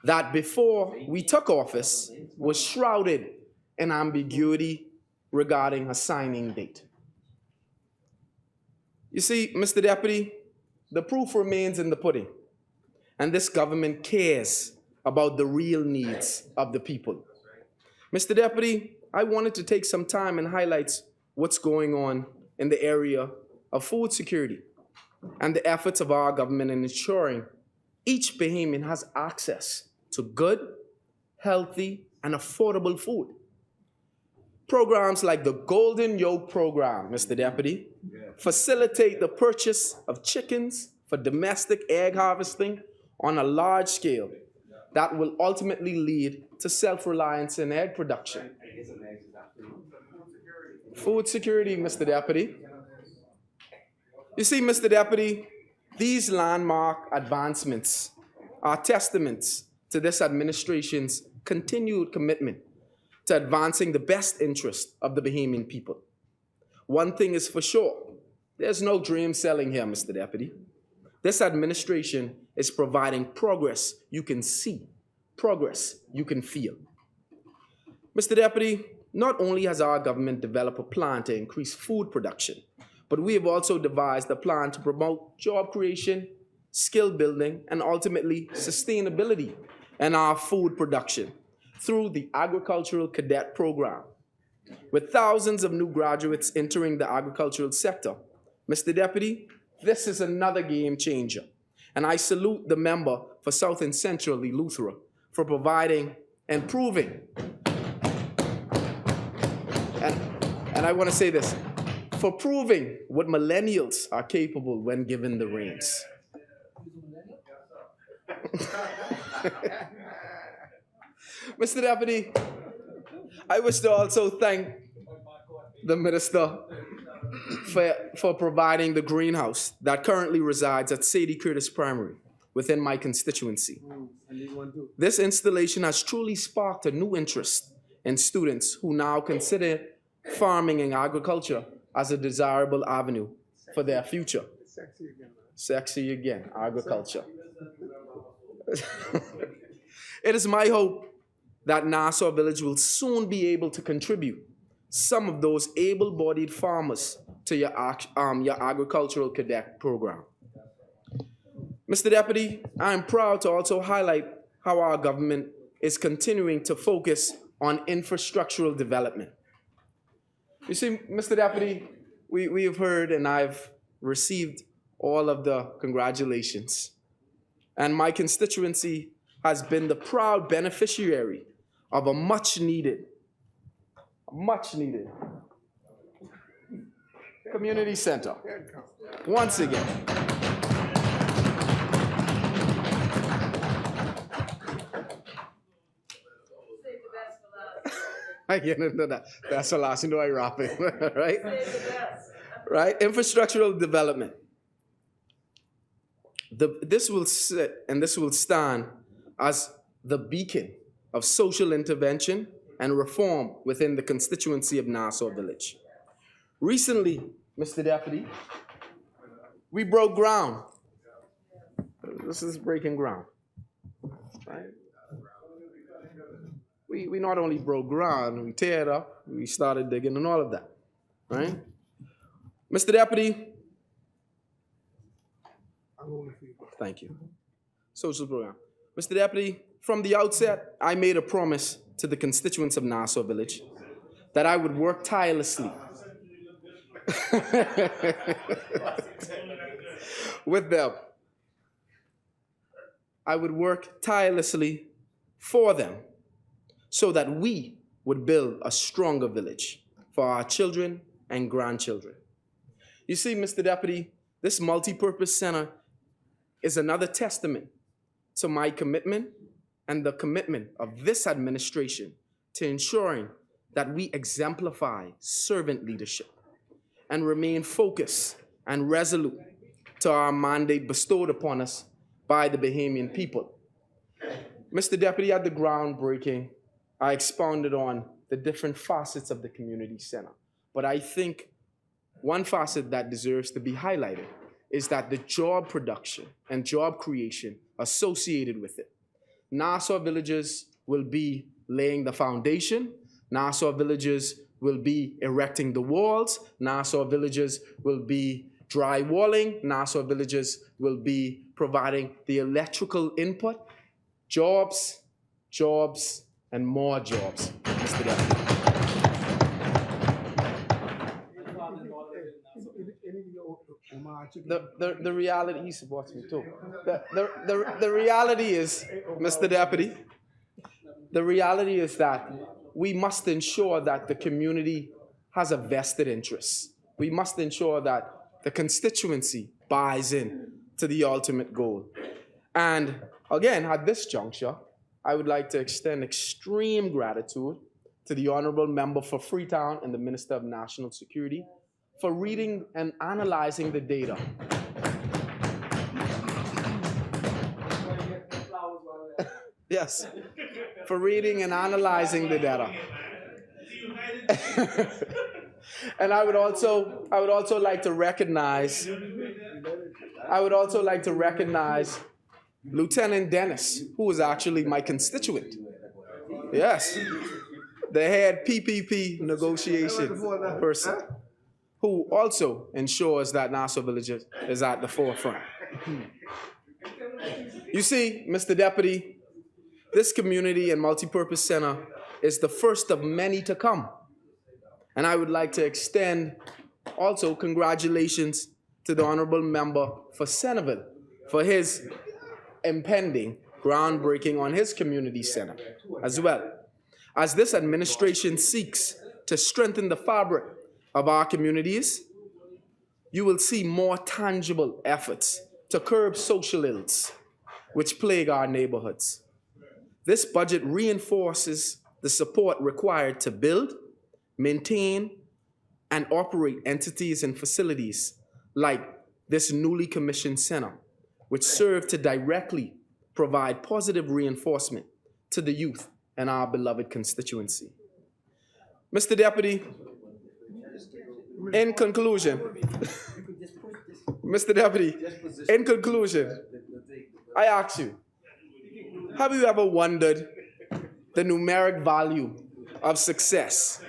L: that before we took office was shrouded in ambiguity regarding a signing date. You see, Mr. Deputy, the proof remains in the pudding, and this government cares about the real needs of the people. Mr. Deputy, I wanted to take some time and highlight what's going on in the area of food security and the efforts of our government in ensuring each Bahamian has access to good, healthy, and affordable food. Programs like the Golden Yoke Program, Mr. Deputy, facilitate the purchase of chickens for domestic egg harvesting on a large scale that will ultimately lead to self-reliance in egg production. Food security, Mr. Deputy. You see, Mr. Deputy, these landmark advancements are testaments to this administration's continued commitment to advancing the best interest of the Bahamian people. One thing is for sure, there's no dream selling here, Mr. Deputy. This administration is providing progress you can see, progress you can feel. Mr. Deputy, not only has our government developed a plan to increase food production, but we have also devised a plan to promote job creation, skill building, and ultimately sustainability in our food production through the Agricultural Cadet Program. With thousands of new graduates entering the agricultural sector, Mr. Deputy, this is another game changer. And I salute the member for South and Central Eleuthera for providing and proving. And I want to say this, for proving what millennials are capable when given the reins. Mr. Deputy, I wish to also thank the Minister for providing the greenhouse that currently resides at Sadie Curtis Primary within my constituency. This installation has truly sparked a new interest in students who now consider farming and agriculture as a desirable avenue for their future. Sexy again, agriculture. It is my hope that Nassau Village will soon be able to contribute some of those able-bodied farmers to your agricultural cadet program. Mr. Deputy, I am proud to also highlight how our government is continuing to focus on infrastructural development. You see, Mr. Deputy, we have heard and I've received all of the congratulations. And my constituency has been the proud beneficiary of a much needed community center. Once again. That's the last, you know I wrap it, right? Right? Infrastructural development. This will sit and this will stand as the beacon of social intervention and reform within the constituency of Nassau Village. Recently, Mr. Deputy, we broke ground. This is breaking ground, right? We not only broke ground, we tear it up, we started digging and all of that, right? Mr. Deputy, thank you. Social program. Mr. Deputy, from the outset, I made a promise to the constituents of Nassau Village that I would work tirelessly with them. I would work tirelessly for them so that we would build a stronger village for our children and grandchildren. You see, Mr. Deputy, this multi-purpose center is another testament to my commitment and the commitment of this administration to ensuring that we exemplify servant leadership and remain focused and resolute to our mandate bestowed upon us by the Bahamian people. Mr. Deputy, at the groundbreaking, I expounded on the different facets of the community center. But I think one facet that deserves to be highlighted is that the job production and job creation associated with it. Nassau Villages will be laying the foundation. Nassau Villages will be erecting the walls. Nassau Villages will be drywalling. Nassau Villages will be providing the electrical input. Jobs, jobs, and more jobs, Mr. Deputy. The reality, he supports me too. The reality is, Mr. Deputy, the reality is that we must ensure that the community has a vested interest. We must ensure that the constituency buys in to the ultimate goal. And again, at this juncture, I would like to extend extreme gratitude to the Honorable Member for Freetown and the Minister of National Security for reading and analyzing the data. Yes, for reading and analyzing the data. And I would also like to recognize Lieutenant Dennis, who is actually my constituent. Yes, the head PPP negotiation person, who also ensures that Nassau Village is at the forefront. You see, Mr. Deputy, this community and multipurpose center is the first of many to come. And I would like to extend also congratulations to the Honorable Member for Centerville for his impending groundbreaking on his community center as well. As this administration seeks to strengthen the fabric of our communities, you will see more tangible efforts to curb social ills which plague our neighborhoods. This budget reinforces the support required to build, maintain, and operate entities and facilities like this newly commissioned center, which serve to directly provide positive reinforcement to the youth in our beloved constituency. Mr. Deputy, in conclusion, Mr. Deputy, in conclusion, I ask you, have you ever wondered the numeric value of success?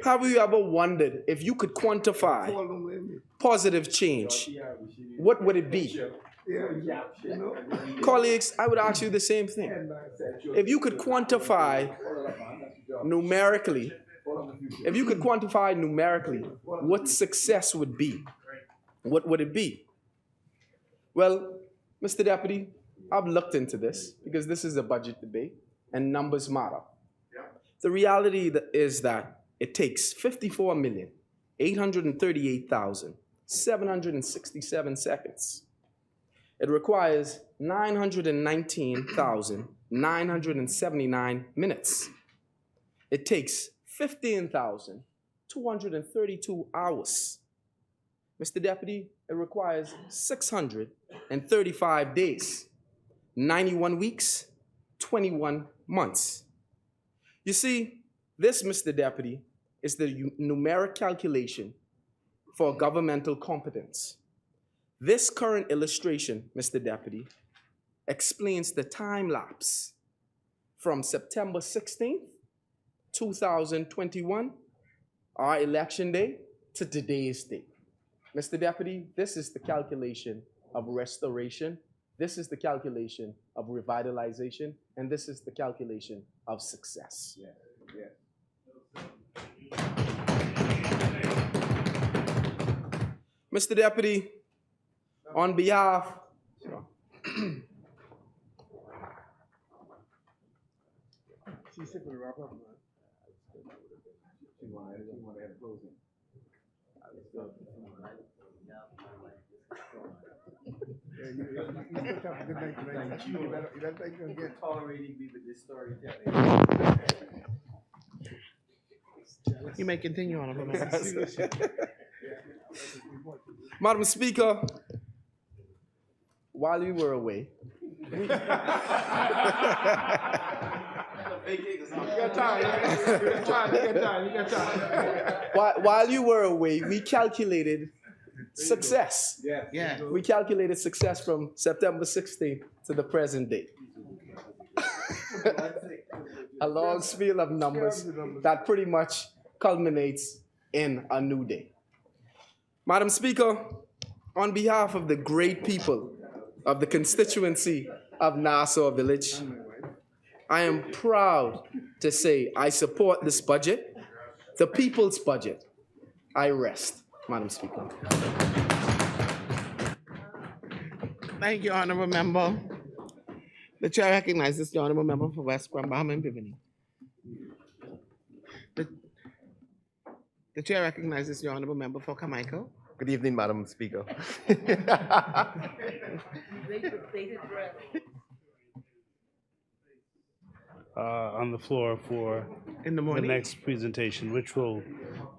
L: Have you ever wondered if you could quantify positive change? What would it be? Colleagues, I would ask you the same thing. If you could quantify numerically, what success would be, what would it be? Well, Mr. Deputy, I've looked into this because this is a budget debate and numbers matter. The reality is that it takes 54,838,767 seconds. It requires 919,979 minutes. It takes 15,232 hours. Mr. Deputy, it requires 635 days, 91 weeks, 21 months. You see, this, Mr. Deputy, is the numeric calculation for governmental competence. This current illustration, Mr. Deputy, explains the time lapse from September 16th, 2021, our election day, to today's date. Mr. Deputy, this is the calculation of restoration, this is the calculation of revitalization, and this is the calculation of success. Mr. Deputy, on behalf, you may continue, Honorable Members. Madam Speaker, while you were away, while you were away, we calculated success.
B: Yeah.
L: We calculated success from September 16th to the present day. A long spiel of numbers that pretty much culminates in a new day. Madam Speaker, on behalf of the great people of the constituency of Nassau Village, I am proud to say I support this budget, the people's budget. I rest, Madam Speaker.
B: Thank you, Honorable Member. The chair recognizes the Honorable Member for West Granbaham and Bivini. The chair recognizes the Honorable Member for Carmichael.
O: Good evening, Madam Speaker.
G: On the floor for
B: In the
G: the
B: morning.
G: next presentation, which will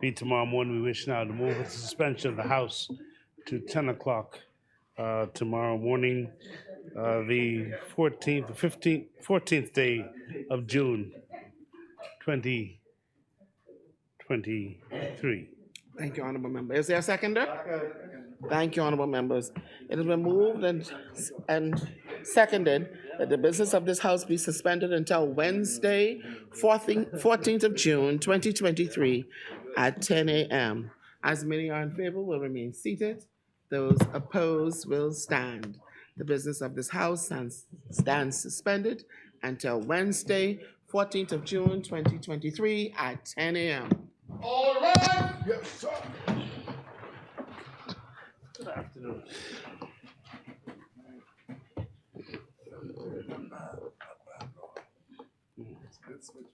G: be tomorrow morning. We wish now to move with the suspension of the House to 10 o'clock tomorrow morning, the 14th day of June, 2023.
B: Thank you, Honorable Member. Is there a seconder? Thank you, Honorable Members. It has been moved and seconded that the business of this House be suspended until Wednesday, 14th of June, 2023 at 10 a.m. As many are in favor will remain seated. Those opposed will stand. The business of this House stands suspended until Wednesday, 14th of June, 2023 at 10 a.m.
E: All right. Yes, sir.
G: Good afternoon.
E: Let's switch.